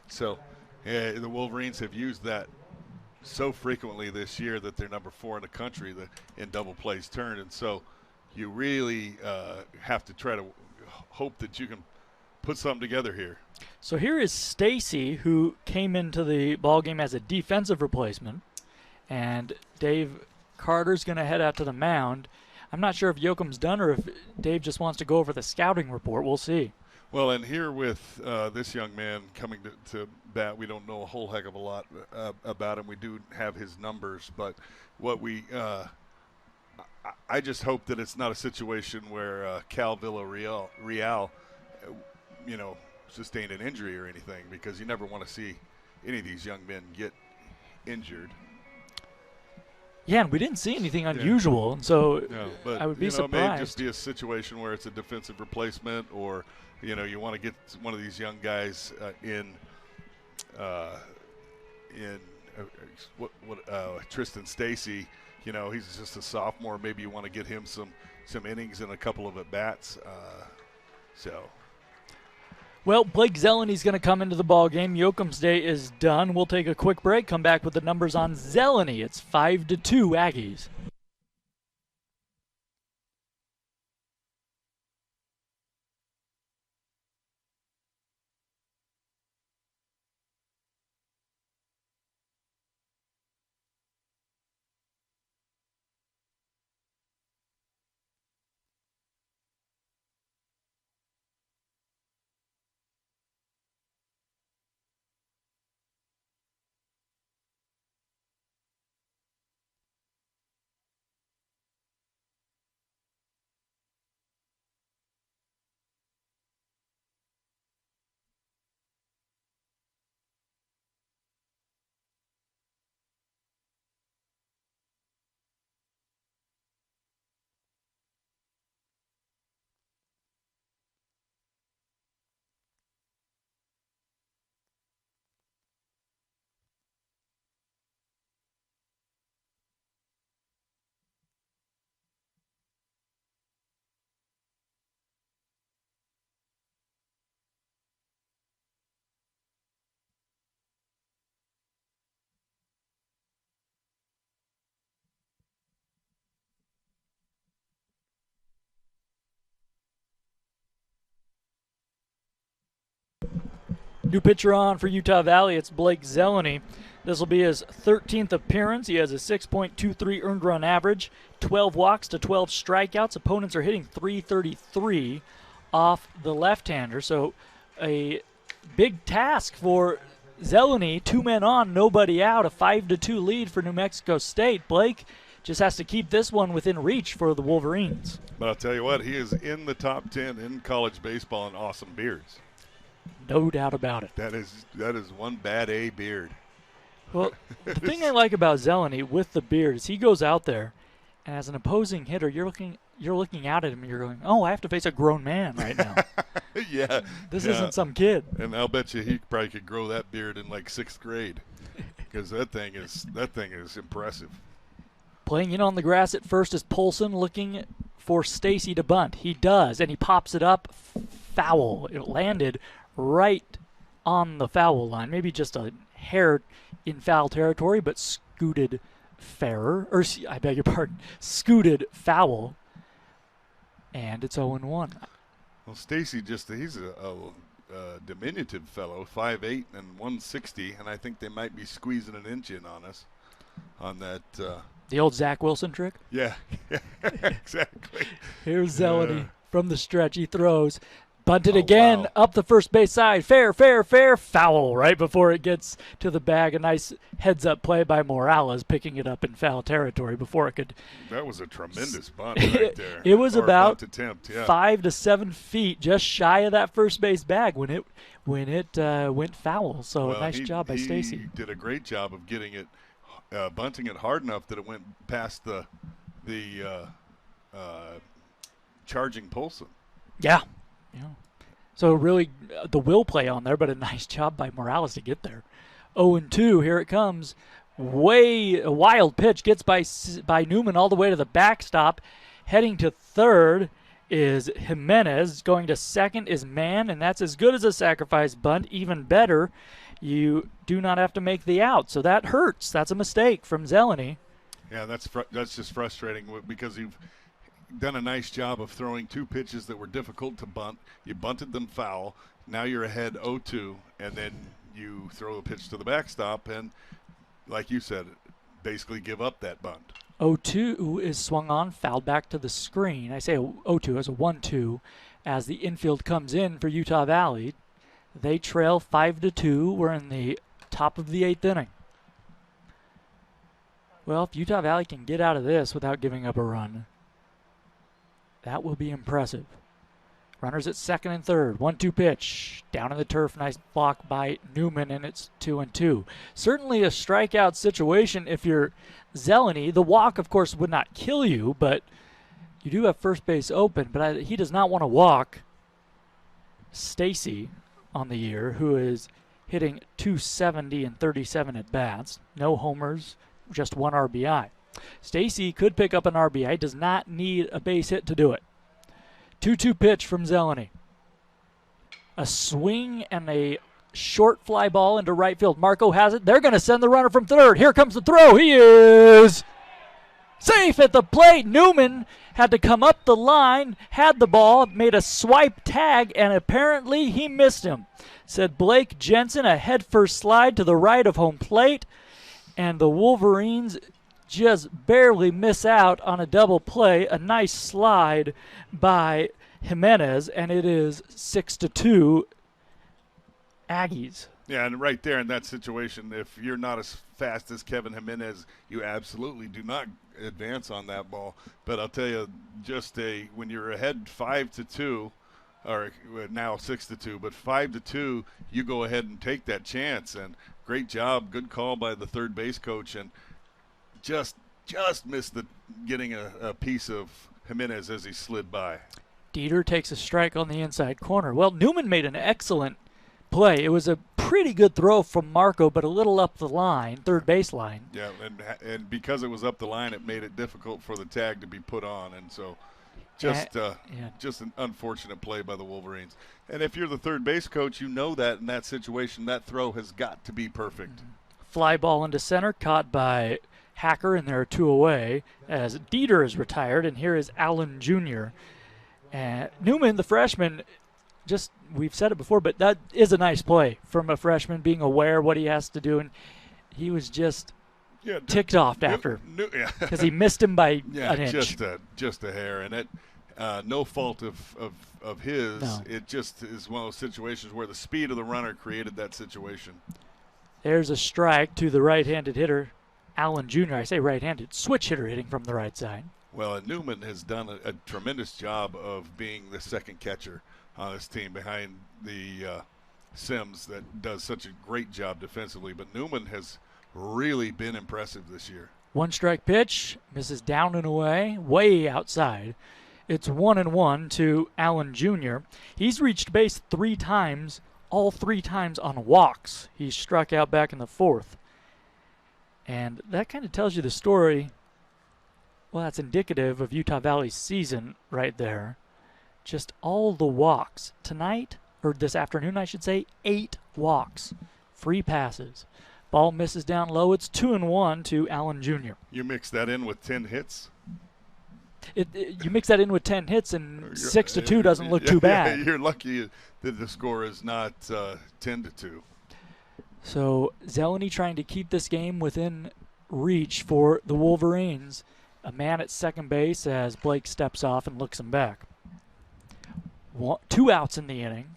So the Wolverines have used that so frequently this year that they're number 4 in the country in double plays turned. And so you really have to try to hope that you can put something together here. So here is Stacy, who came into the ballgame as a defensive replacement. And Dave Carter's going to head out to the mound. I'm not sure if Yoakum's done or if Dave just wants to go over the scouting report. We'll see. Well, and here with this young man coming to bat, we don't know a whole heck of a lot about him. We do have his numbers, but what I just hope that it's not a situation where Cal Villarreal, sustained an injury or anything, because you never want to see any of these young men get injured. Yeah, and we didn't see anything unusual, and so but, I would be surprised. It may just be a situation where it's a defensive replacement, or you want to get one of these young guys Tristan Stacy. He's just a sophomore. Maybe you want to get him some innings and a couple of at bats. Well, Blake Zeleny going to come into the ball game. Yoakum's day is done. We'll take a quick break, come back with the numbers on Zeleny. It's 5-2 Aggies. New pitcher on for Utah Valley. It's Blake Zeleny. This will be his 13th appearance. He has a 6.23 earned run average, 12 walks to 12 strikeouts. Opponents are hitting .333 off the left-hander. So a big task for Zeleny. 2 men on, nobody out. A 5-2 lead for New Mexico State. Blake just has to keep this one within reach for the Wolverines. But I'll tell you what, he is in the top 10 in college baseball in awesome beards. No doubt about it. That is one bad A beard. Well, the thing I like about Zeleny with the beard is he goes out there, and as an opposing hitter, you're looking out at him and you're going, oh, I have to face a grown man right now. Yeah. This isn't some kid. And I'll bet you he probably could grow that beard in like 6th grade, because that thing is impressive. Playing in on the grass at first is Polson, looking for Stacy to bunt. He does, and he pops it up foul. It landed right on the foul line, maybe just a hair in foul territory, but scooted I beg your pardon, scooted foul, and it's 0-1. Well, Stacy he's a diminutive fellow, 5'8" and 160, and I think they might be squeezing an inch in on us on that. The old Zach Wilson trick? Yeah, exactly. Here's Zeleny from the stretch. He throws. Bunted again, wow. Up the first base side. Fair, foul right before it gets to the bag. A nice heads-up play by Morales, picking it up in foul territory before it could. That was a tremendous bunt right there. It was about attempt, yeah. 5 to 7 feet, just shy of that first base bag when it went foul. So a nice job by Stacy. He did a great job of getting it, bunting it hard enough that it went past the charging Polson. Yeah. Yeah. So really the will play on there, but a nice job by Morales to get there. 0-2, here it comes. A wild pitch, gets by Newman all the way to the backstop. Heading to third is Jimenez. Going to second is Mann, and that's as good as a sacrifice bunt. Even better, you do not have to make the out. So that hurts. That's a mistake from Zeleny. Yeah, that's just frustrating because you've done a nice job of throwing 2 pitches that were difficult to bunt. You bunted them foul. Now you're ahead 0-2, and then you throw a pitch to the backstop, and like you said, basically give up that bunt. 0-2 is swung on, fouled back to the screen. I say 0-2 as a 1-2 as the infield comes in for Utah Valley. They trail 5-2. We're in the top of the 8th inning. Well, if Utah Valley can get out of this without giving up a run, that will be impressive. Runners at second and third. 1-2 pitch. Down in the turf. Nice block by Newman, and it's 2-2. Certainly a strikeout situation if you're Zeleny. The walk, of course, would not kill you, but you do have first base open. But he does not want to walk Stacy on the year, who is hitting .270 and 37 at bats. No homers, just 1 RBI. Stacy could pick up an RBI, does not need a base hit to do it. 2-2 pitch from Zeleny. A swing and a short fly ball into right field. Marco has it. They're going to send the runner from third. Here comes the throw. He is safe at the plate. Newman had to come up the line, had the ball, made a swipe tag, and apparently he missed him. Said Blake Jensen, a head-first slide to the right of home plate, and the Wolverines just barely miss out on a double play. A nice slide by Jimenez, and it is 6-2 Aggies. Yeah, and right there in that situation, if you're not as fast as Kevin Jimenez, you absolutely do not advance on that ball. But I'll tell you, when you're ahead 5-2, or now 6-2, but 5-2, you go ahead and take that chance. And great job, good call by the third base coach, and just missed getting a piece of Jimenez as he slid by. Dieter takes a strike on the inside corner. Well, Newman made an excellent play. It was a pretty good throw from Marco, but a little up the line, third base line. Yeah, and because it was up the line, it made it difficult for the tag to be put on, and so just an unfortunate play by the Wolverines. And if you're the third base coach, you know that in that situation, that throw has got to be perfect. Fly ball into center, caught by Hacker, and there are 2 away as Dieter is retired, and here is Allen Jr. And Newman, the freshman, just we've said it before, but that is a nice play from a freshman, being aware what he has to do, and he was just ticked off after because he missed him by an inch. Just a hair, and it no fault of his. No. It just is one of those situations where the speed of the runner created that situation. There's a strike to the right-handed hitter, Allen Jr. I say right-handed, switch hitter hitting from the right side. Well, and Newman has done a tremendous job of being the second catcher on this team behind the Sims that does such a great job defensively. But Newman has really been impressive this year. One strike pitch, misses down and away, way outside. It's 1-1 to Allen Jr. He's reached base 3 times, all 3 times on walks. He struck out back in the 4th. And that kind of tells you the story. Well, that's indicative of Utah Valley's season right there. Just all the walks. Tonight, or this afternoon I should say, 8 walks. Free passes. Ball misses down low. It's 2-1 to Allen Jr. You mix that in with 10 hits? You mix that in with 10 hits, and 6-2 doesn't look too bad. You're lucky that the score is not 10-2. So Zeleny trying to keep this game within reach for the Wolverines. A man at second base as Blake steps off and looks him back. 2 outs in the inning.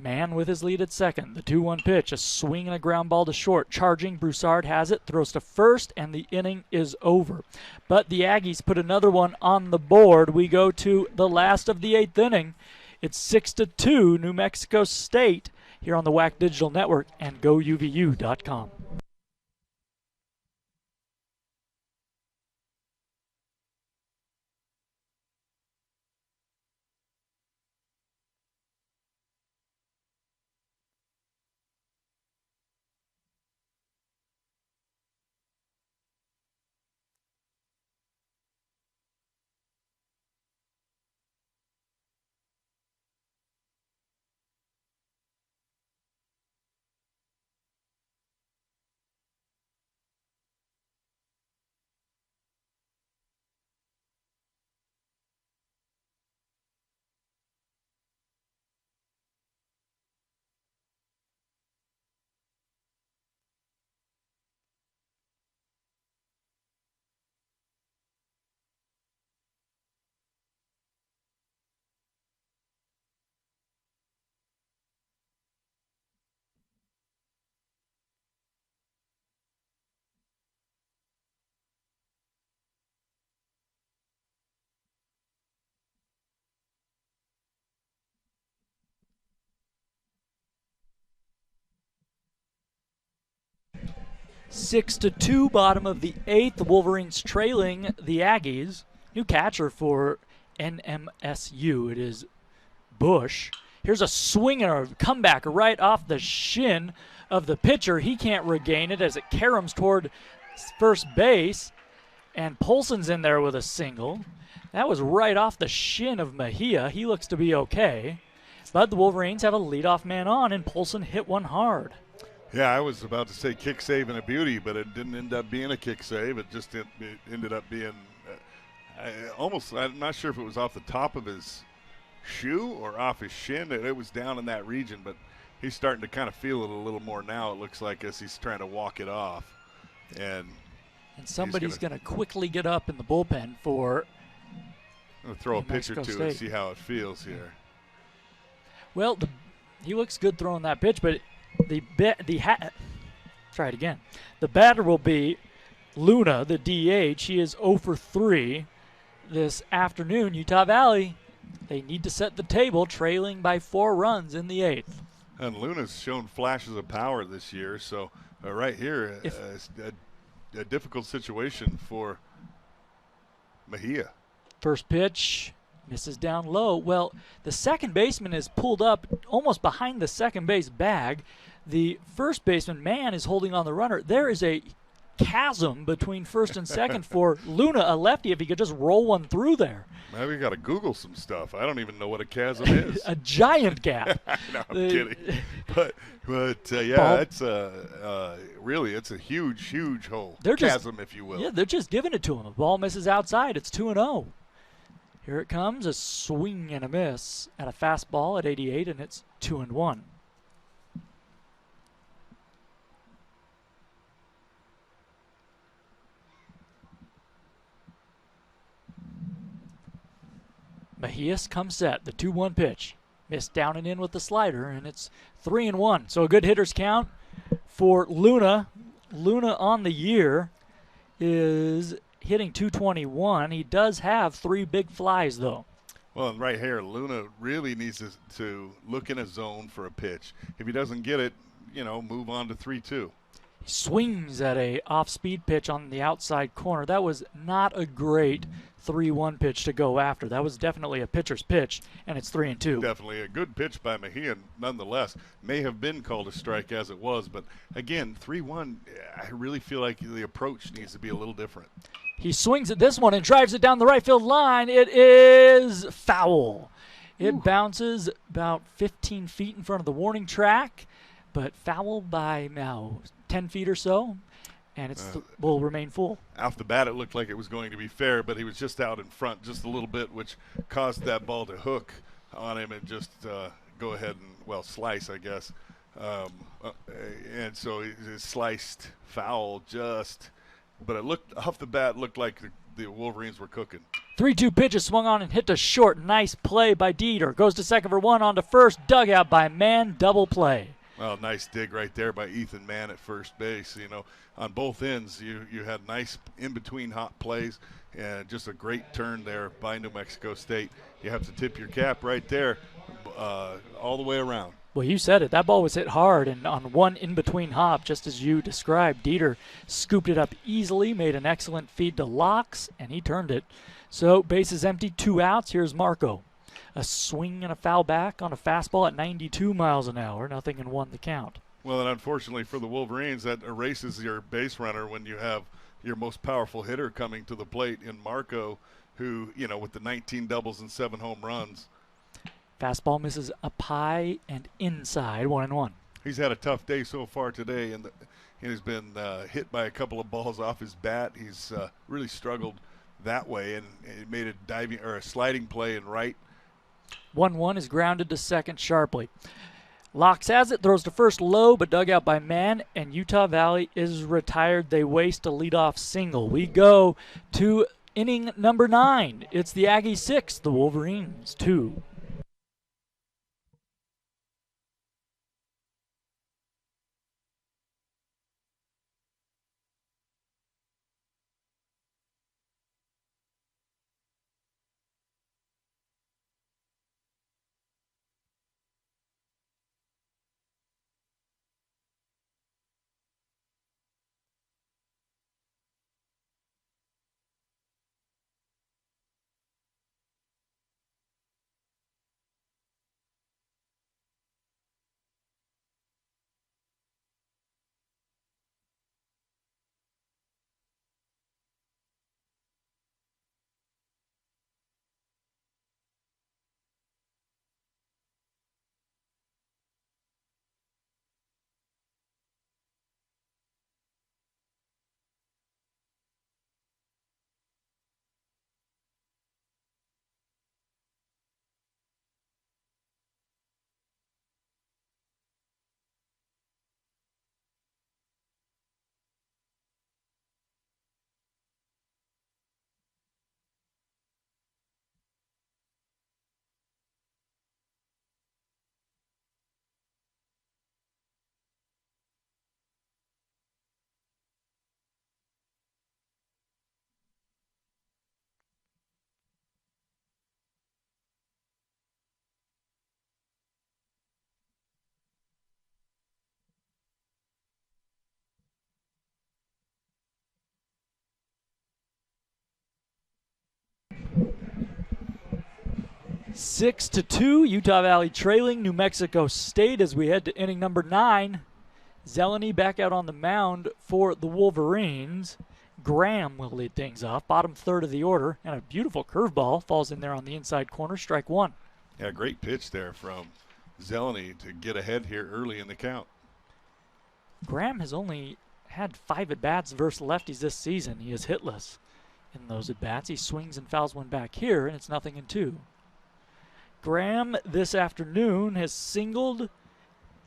Man with his lead at second. The 2-1 pitch, a swing and a ground ball to short. Charging, Broussard has it, throws to first, and the inning is over. But the Aggies put another one on the board. We go to the last of the 8th inning. It's 6-2, New Mexico State, here on the WAC Digital Network and GoUVU.com. Six to 2, bottom of the 8th. The Wolverines trailing the Aggies. New catcher for NMSU. It is Bush. Here's a swing and a comeback right off the shin of the pitcher. He can't regain it as it caroms toward first base. And Polson's in there with a single. That was right off the shin of Mejia. He looks to be okay. But the Wolverines have a leadoff man on, and Polson hit one hard. Yeah, I was about to say kick save and a beauty, but it didn't end up being a kick save. It just ended up being I'm not sure if it was off the top of his shoe or off his shin. It was down in that region, but he's starting to kind of feel it a little more now, it looks like, as he's trying to walk it off. And somebody's going to quickly get up in the bullpen for I'm going to throw a pitch or two State. and see how it feels here. Well, he looks good throwing that pitch, but try it again. The batter will be Luna, the DH. He is 0 for 3 this afternoon. Utah Valley, they need to set the table, trailing by 4 runs in the 8th. And Luna's shown flashes of power this year, so right here, it's a difficult situation for Mejia. First pitch misses down low. Well, the second baseman is pulled up almost behind the second base bag. The first baseman, Mann, is holding on the runner. There is a chasm between first and second for Luna, a lefty, if he could just roll one through there. Maybe you got to Google some stuff. I don't even know what a chasm is. A giant gap. No, I'm kidding. But yeah, it's really it's a huge hole. Chasm, if you will. Yeah, they're just giving it to him. The ball misses outside. It's 2-0. Here it comes, a swing and a miss at a fastball at 88, and it's 2-1. Mejias comes set, the 2-1 pitch. Missed down and in with the slider, and it's 3-1. So a good hitter's count for Luna. Luna on the year is hitting .221. He does have 3 big flies, though. Well, right here, Luna really needs to look in a zone for a pitch. If he doesn't get it, move on to 3-2. He swings at a off-speed pitch on the outside corner. That was not a great 3-1 pitch to go after. That was definitely a pitcher's pitch, and it's 3-2. Definitely a good pitch by Mejia, nonetheless. May have been called a strike as it was, but again, 3-1, I really feel like the approach needs to be a little different. He swings at this one and drives it down the right field line. It is foul. It bounces about 15 feet in front of the warning track, but foul by now 10 feet or so, and it will remain full. Off the bat, it looked like it was going to be fair, but he was just out in front just a little bit, which caused that ball to hook on him and just go ahead and, slice, I guess. And so he sliced foul but it looked, off the bat, looked like the Wolverines were cooking. 3-2 pitch is swung on and hit to short. Nice play by Dieter. Goes to second for one, on to first. Dugout by Mann, double play. Well, nice dig right there by Ethan Mann at first base. On both ends, you had nice in-between hot plays and just a great turn there by New Mexico State. You have to tip your cap right there all the way around. Well, you said it. That ball was hit hard, and on one in-between hop, just as you described, Dieter scooped it up easily, made an excellent feed to Locks, and he turned it. So base is empty, 2 outs. Here's Marco. A swing and a foul back on a fastball at 92 miles an hour. Nothing in 1 the count. Well, and unfortunately for the Wolverines, that erases your base runner when you have your most powerful hitter coming to the plate in Marco, who, with the 19 doubles and 7 home runs. Fastball misses up high and inside, 1-1. He's had a tough day so far today, and he's been hit by a couple of balls off his bat. He's really struggled that way, and he made a sliding play in right. 1-1 is grounded to second sharply. Locks has it, throws to first low, but dug out by Mann, and Utah Valley is retired. They waste a leadoff single. We go to inning number 9. It's the Aggies 6, the Wolverines 2. Six to 2, Utah Valley trailing New Mexico State as we head to inning number 9. Zeleny back out on the mound for the Wolverines. Graham will lead things off, bottom third of the order, and a beautiful curveball falls in there on the inside corner, strike one. Yeah, great pitch there from Zeleny to get ahead here early in the count. Graham has only had 5 at-bats versus lefties this season. He is hitless in those at-bats. He swings and fouls one back here, and it's 0-2. Graham this afternoon has singled,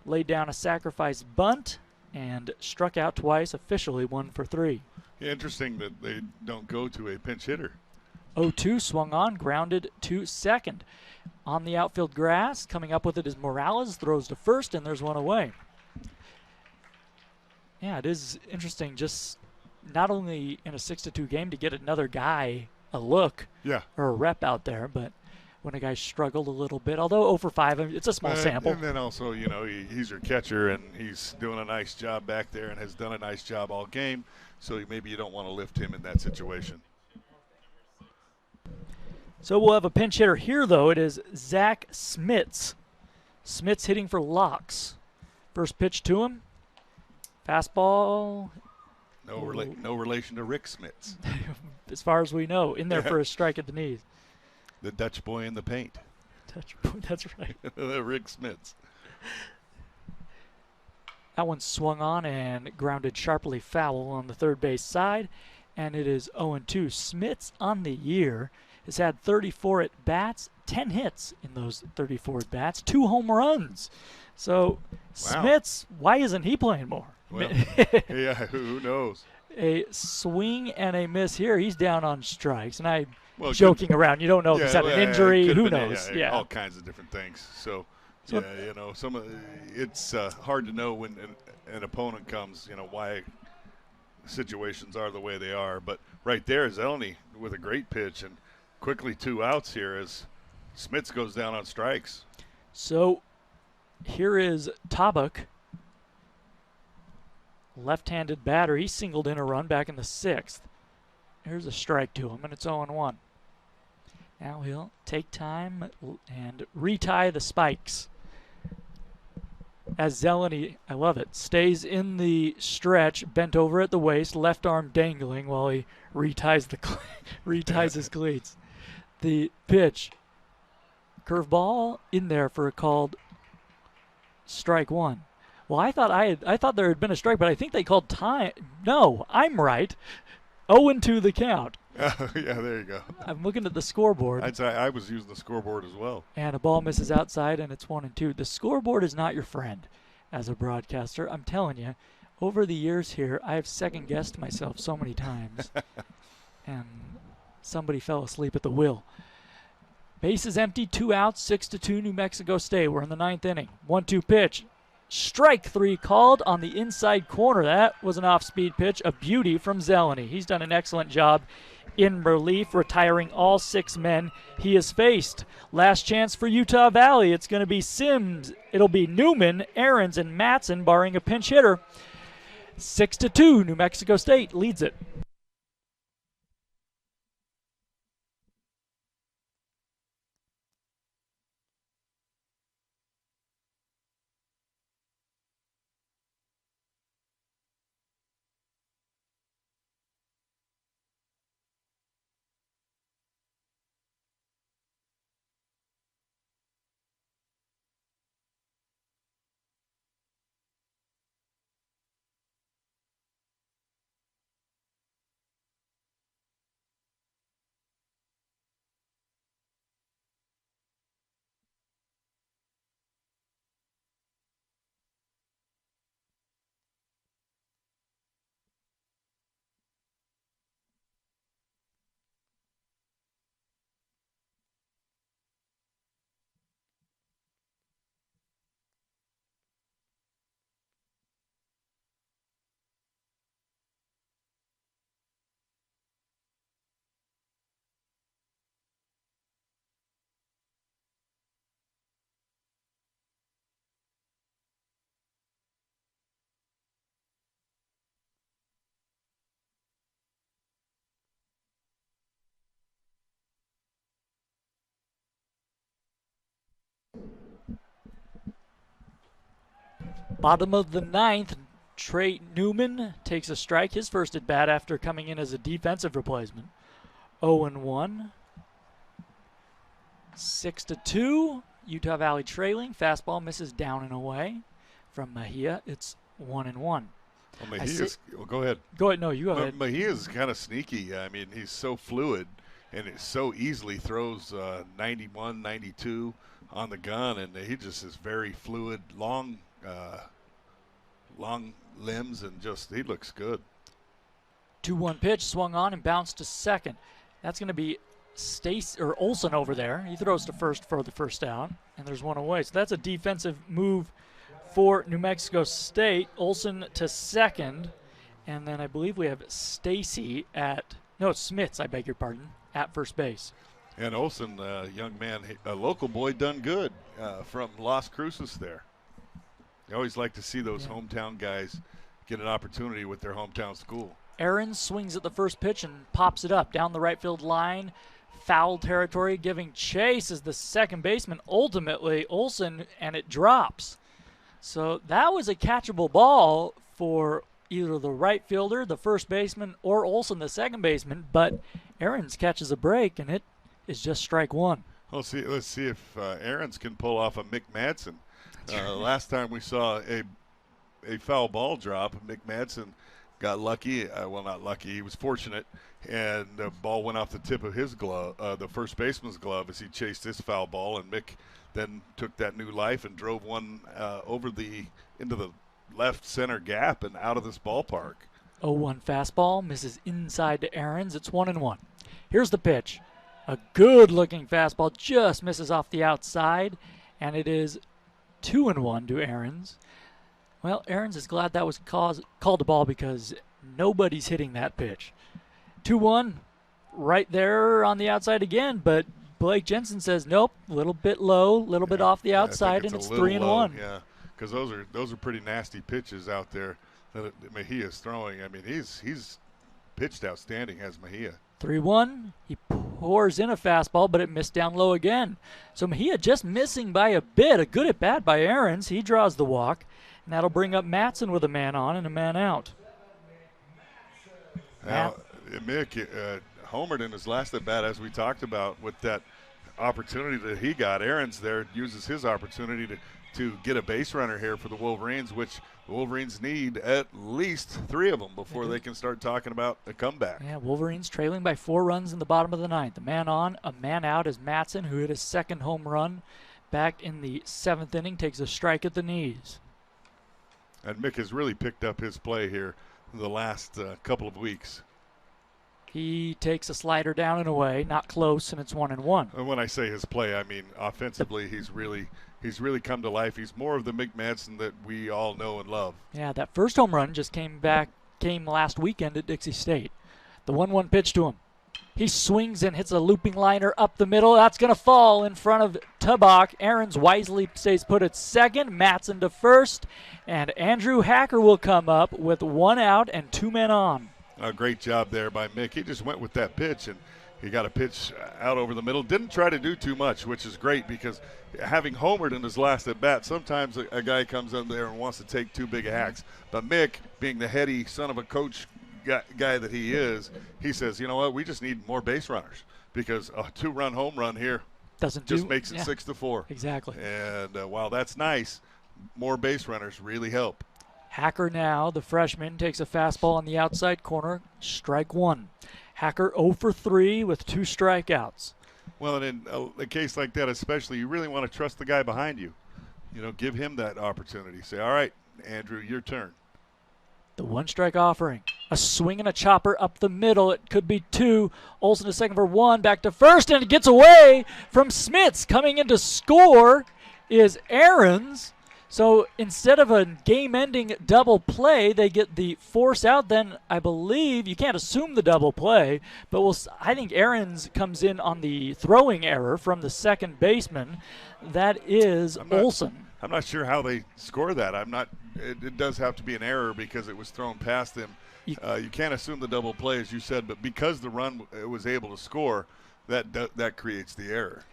laid down a sacrifice bunt, and struck out twice, officially 1 for 3. Yeah, interesting that they don't go to a pinch hitter. 0-2 swung on, grounded to second. On the outfield grass, coming up with it is Morales, throws to first, and there's one away. Yeah, it is interesting just not only in a 6-2 game to get another guy a look or a rep out there, but when a guy struggled a little bit, although 0 for 5, it's a small sample. And then also, you know, he's your catcher, and he's doing a nice job back there and has done a nice job all game, so maybe you don't want to lift him in that situation. So we'll have a pinch hitter here, though. It is Zach Smits. Smits hitting for Locks. First pitch to him. Fastball. No relation to Rick Smits. As far as we know, in there for a strike at the knees. The Dutch boy in the paint. That's right. Rick Smits. That one swung on and grounded sharply foul on the third base side, and it is 0-2. Smits on the year has had 34 at-bats, 10 hits in those 34 at-bats, 2 home runs. So Smits, why isn't he playing more? Well, yeah, who knows? A swing and a miss here. He's down on strikes, and I'm joking around. You don't know if he's had an injury. Who knows? All kinds of different things. So you know, it's hard to know when an opponent comes. You know why situations are the way they are. But right there is Zeleny with a great pitch, and quickly 2 outs here as Smits goes down on strikes. So here is Tabuk. Left-handed batter. He singled in a run back in the 6th. Here's a strike to him, and it's 0-1. Now he'll take time and retie the spikes. As Zeleny, I love it, stays in the stretch, bent over at the waist, left arm dangling while he reties his cleats. The pitch. Curveball in there for a called strike 1. Well, I thought there had been a strike, but I think they called time. No, I'm right. 0-2 the count. Yeah, there you go. I'm looking at the scoreboard. I'd say I was using the scoreboard as well. And a ball misses outside, and it's 1-2. The scoreboard is not your friend as a broadcaster. I'm telling you, over the years here, I have second-guessed myself so many times. And somebody fell asleep at the wheel. Base is empty, 2 outs, 6-2 New Mexico State. We're in the 9th inning. 1-2 pitch. Strike 3 called on the inside corner. That was an off-speed pitch, a beauty from Zeleny. He's done an excellent job in relief, retiring all 6 men he has faced. Last chance for Utah Valley. It's going to be Sims. It'll be Newman, Aarons, and Matson, barring a pinch hitter. 6-2, New Mexico State leads it. Bottom of the 9th, Trey Newman takes a strike, his first at bat after coming in as a defensive replacement. 0-1. 6-2. Utah Valley trailing. Fastball misses down and away. From Mejia, it's 1-1. Well, go ahead. Go ahead. No, you go ahead. Mejia's kind of sneaky. I mean, he's so fluid, and it so easily throws 91, 92 on the gun, and he just is very fluid, long limbs, and just he looks good. 2-1 pitch, swung on and bounced to second. That's going to be Olson over there. He throws to first for the first out, and there's one away. So that's a defensive move for New Mexico State. Olson to second, and then I believe we have Stacy Smits, I beg your pardon, at first base. And Olson, young man, a local boy, done good from Las Cruces there. I always like to see those hometown guys get an opportunity with their hometown school. Aaron swings at the first pitch and pops it up down the right field line. Foul territory, giving chase as the second baseman, ultimately Olson, and it drops. So that was a catchable ball for either the right fielder, the first baseman, or Olson, the second baseman, but Aarons catches a break, and it is just strike one. Let's see if Aarons can pull off a Mick Madsen. Last time we saw a foul ball drop, Mick Madsen got lucky. Well, not lucky. He was fortunate, and the ball went off the tip of his glove, the first baseman's glove, as he chased his foul ball, and Mick then took that new life and drove one into the left center gap and out of this ballpark. 0-1 fastball misses inside to Aarons. It's 1-1. Here's the pitch. A good-looking fastball just misses off the outside, and it is 2-1 to Aarons. Well, Aarons is glad that was called a ball because nobody's hitting that pitch. 2-1, right there on the outside again, but Blake Jensen says nope, a little bit low, a little bit off the outside, and it's 3-1. Yeah, because those are pretty nasty pitches out there that Mejia's throwing. I mean, he's pitched outstanding, has Mejia. 3-1. He pours in a fastball, but it missed down low again. So Mejia just missing by a bit. A good at bat by Aarons. He draws the walk, and that'll bring up Matson with a man on and a man out. Now, Mick homered in his last at bat, as we talked about, with that opportunity that he got. Aarons there uses his opportunity to get a base runner here for the Wolverines, which the Wolverines need at least 3 of them before they can start talking about a comeback. Yeah, Wolverines trailing by 4 runs in the bottom of the 9th. A man on, a man out is Matson, who hit his second home run back in the 7th inning, takes a strike at the knees. And Mick has really picked up his play here in the last couple of weeks. He takes a slider down and away, not close, and it's 1-1. And when I say his play, I mean offensively, he's really come to life. He's more of the Mick Madsen that we all know and love. Yeah, that first home run just came last weekend at Dixie State. The 1-1 pitch to him. He swings and hits a looping liner up the middle. That's going to fall in front of Tubach. Aarons wisely stays put at second. Matson to first. And Andrew Hacker will come up with 1 out and 2 men on. A great job there by Mick. He just went with that pitch, and he got a pitch out over the middle. Didn't try to do too much, which is great because having homered in his last at-bat, sometimes a guy comes in there and wants to take too big a hacks. But Mick, being the heady son of a coach guy that he is, he says, you know what, we just need more base runners because a 2-run home run here just makes it 6-4. Exactly. And while that's nice, more base runners really help. Hacker now, the freshman, takes a fastball on the outside corner, strike 1. Hacker 0 for 3 with 2 strikeouts. Well, and in a case like that especially, you really want to trust the guy behind you. You know, give him that opportunity. Say, all right, Andrew, your turn. The 1-strike offering. A swing and a chopper up the middle. It could be 2. Olson to second for 1. Back to first, and it gets away from Smits. Coming in to score is Aarons. So instead of a game-ending double play, they get the force out. Then I believe you can't assume the double play, but I think Aarons comes in on the throwing error from the second baseman. That is Olson. I'm not sure how they score that. It does have to be an error because it was thrown past him. You can't assume the double play, as you said, but because the run was able to score, that creates the error.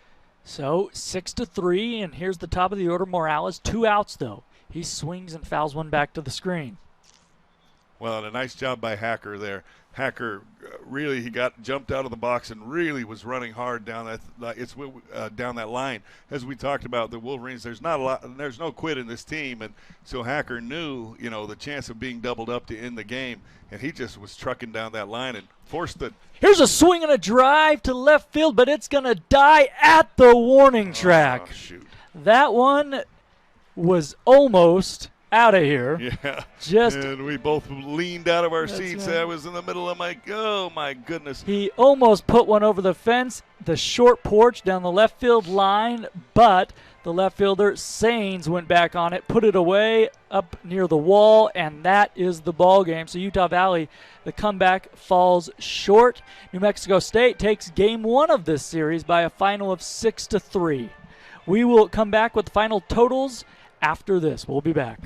So 6-3, and here's the top of the order. Morales, 2 outs though. He swings and fouls one back to the screen. Well, and a nice job by Hacker there. Hacker really, he got jumped out of the box and really was running hard down down that line. As we talked about, the Wolverines, there's no quit in this team, and so Hacker knew, the chance of being doubled up to end the game, and he just was trucking down that line and forced the. Here's a swing and a drive to left field, but it's going to die at the warning track. Oh, shoot. That one was almost out of here. Yeah. And we both leaned out of our seats. Right. I was in the middle of oh my goodness. He almost put one over the fence, the short porch down the left field line, but the left fielder, Sains, went back on it, put it away up near the wall, and that is the ball game. So Utah Valley, the comeback falls short. New Mexico State takes game 1 of this series by a final of 6-3. We will come back with the final totals after this. We'll be back.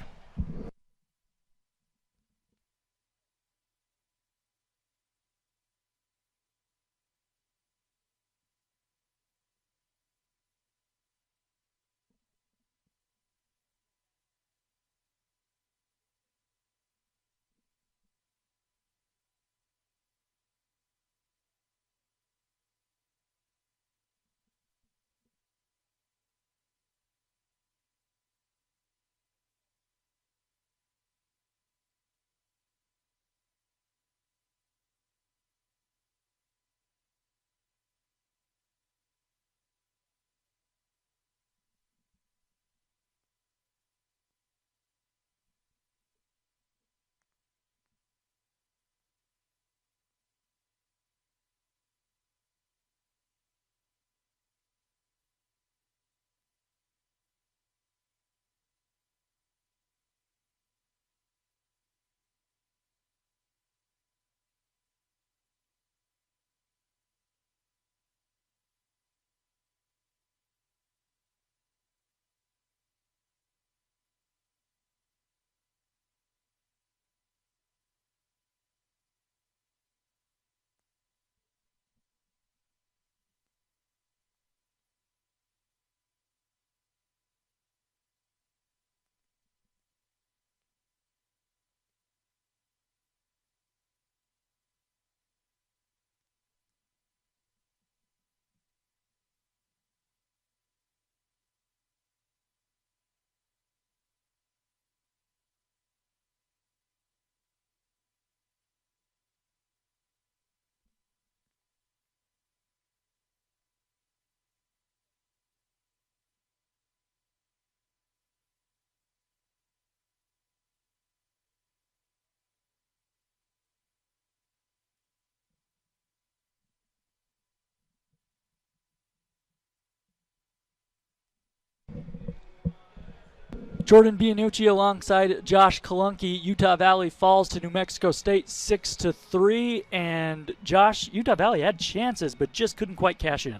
Jordan Bianucci alongside Josh Kalunke. Utah Valley falls to New Mexico State 6-3. And Josh, Utah Valley had chances but just couldn't quite cash in.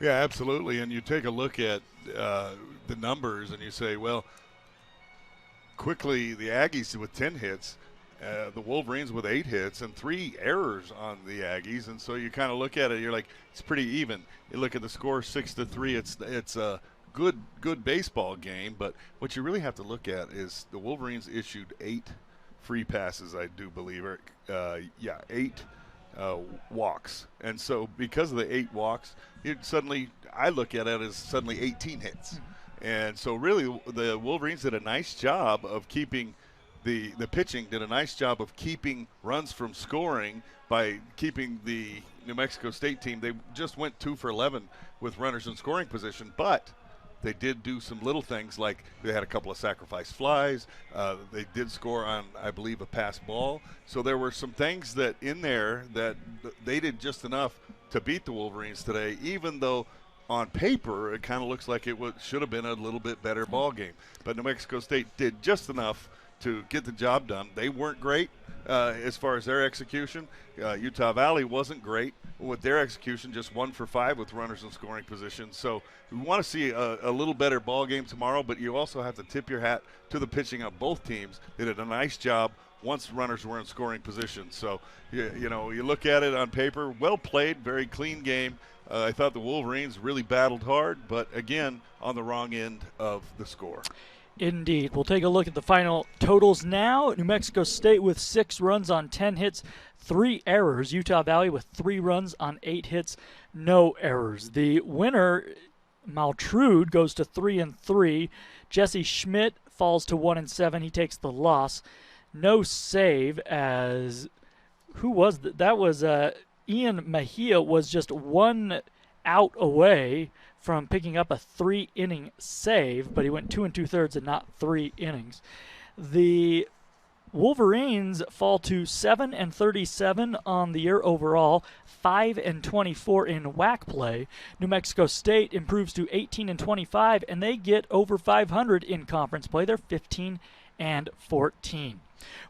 Yeah, absolutely. And you take a look at the numbers and you say, well, quickly the Aggies with 10 hits, the Wolverines with 8 hits and 3 errors on the Aggies. And so you kind of look at it, you're like, it's pretty even. You look at the score, 6-3. It's a good baseball game, but what you really have to look at is the Wolverines issued 8 free passes, I do believe, 8 walks. And so because of the 8 walks, I look at it as suddenly 18 hits. And so really the Wolverines did a nice job of keeping the pitching did a nice job of keeping runs from scoring by keeping the New Mexico State team. They just went 2 for 11 with runners in scoring position, but they did do some little things like they had a couple of sacrifice flies. They did score on, I believe, a pass ball. So there were some things that in there that they did just enough to beat the Wolverines today, even though on paper it kind of looks like it should have been a little bit better ball game. But New Mexico State did just enough to get the job done. They weren't great as far as their execution. Utah Valley wasn't great with their execution, just 1 for 5 with runners in scoring position. So we want to see a little better ball game tomorrow, but you also have to tip your hat to the pitching of both teams. They did a nice job once runners were in scoring position. So, you look at it on paper, well played, very clean game. I thought the Wolverines really battled hard, but again, on the wrong end of the score. Indeed. We'll take a look at the final totals now. New Mexico State with 6 runs on 10 hits, 3 errors. Utah Valley with 3 runs on 8 hits, no errors. The winner, Maltrude, goes to 3-3. Jesse Schmidt falls to 1-7. He takes the loss. No save as that was Ian Mejia was just 1 out away from picking up a 3-inning save, but he went 2 2/3 and not 3 innings. The Wolverines fall to 7-37 on the year overall, 5-24 in WAC play. New Mexico State improves to 18-25, and they get over 500 in conference play. They're 15-14.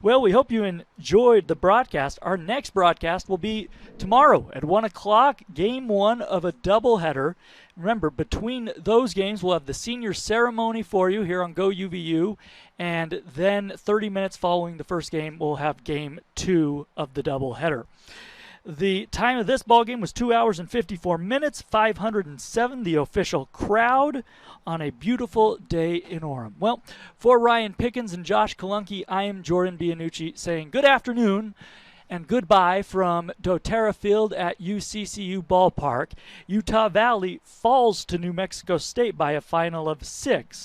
Well, we hope you enjoyed the broadcast. Our next broadcast will be tomorrow at 1 o'clock, game 1 of a doubleheader. Remember, between those games, we'll have the senior ceremony for you here on GoUVU, and then 30 minutes following the first game, we'll have game 2 of the doubleheader. The time of this ball game was 2 hours and 54 minutes, 507 the official crowd on a beautiful day in Orem. Well, for Ryan Pickens and Josh Kalunke, I am Jordan Bianucci saying good afternoon and goodbye from doTERRA Field at UCCU Ballpark. Utah Valley falls to New Mexico State by a final of 6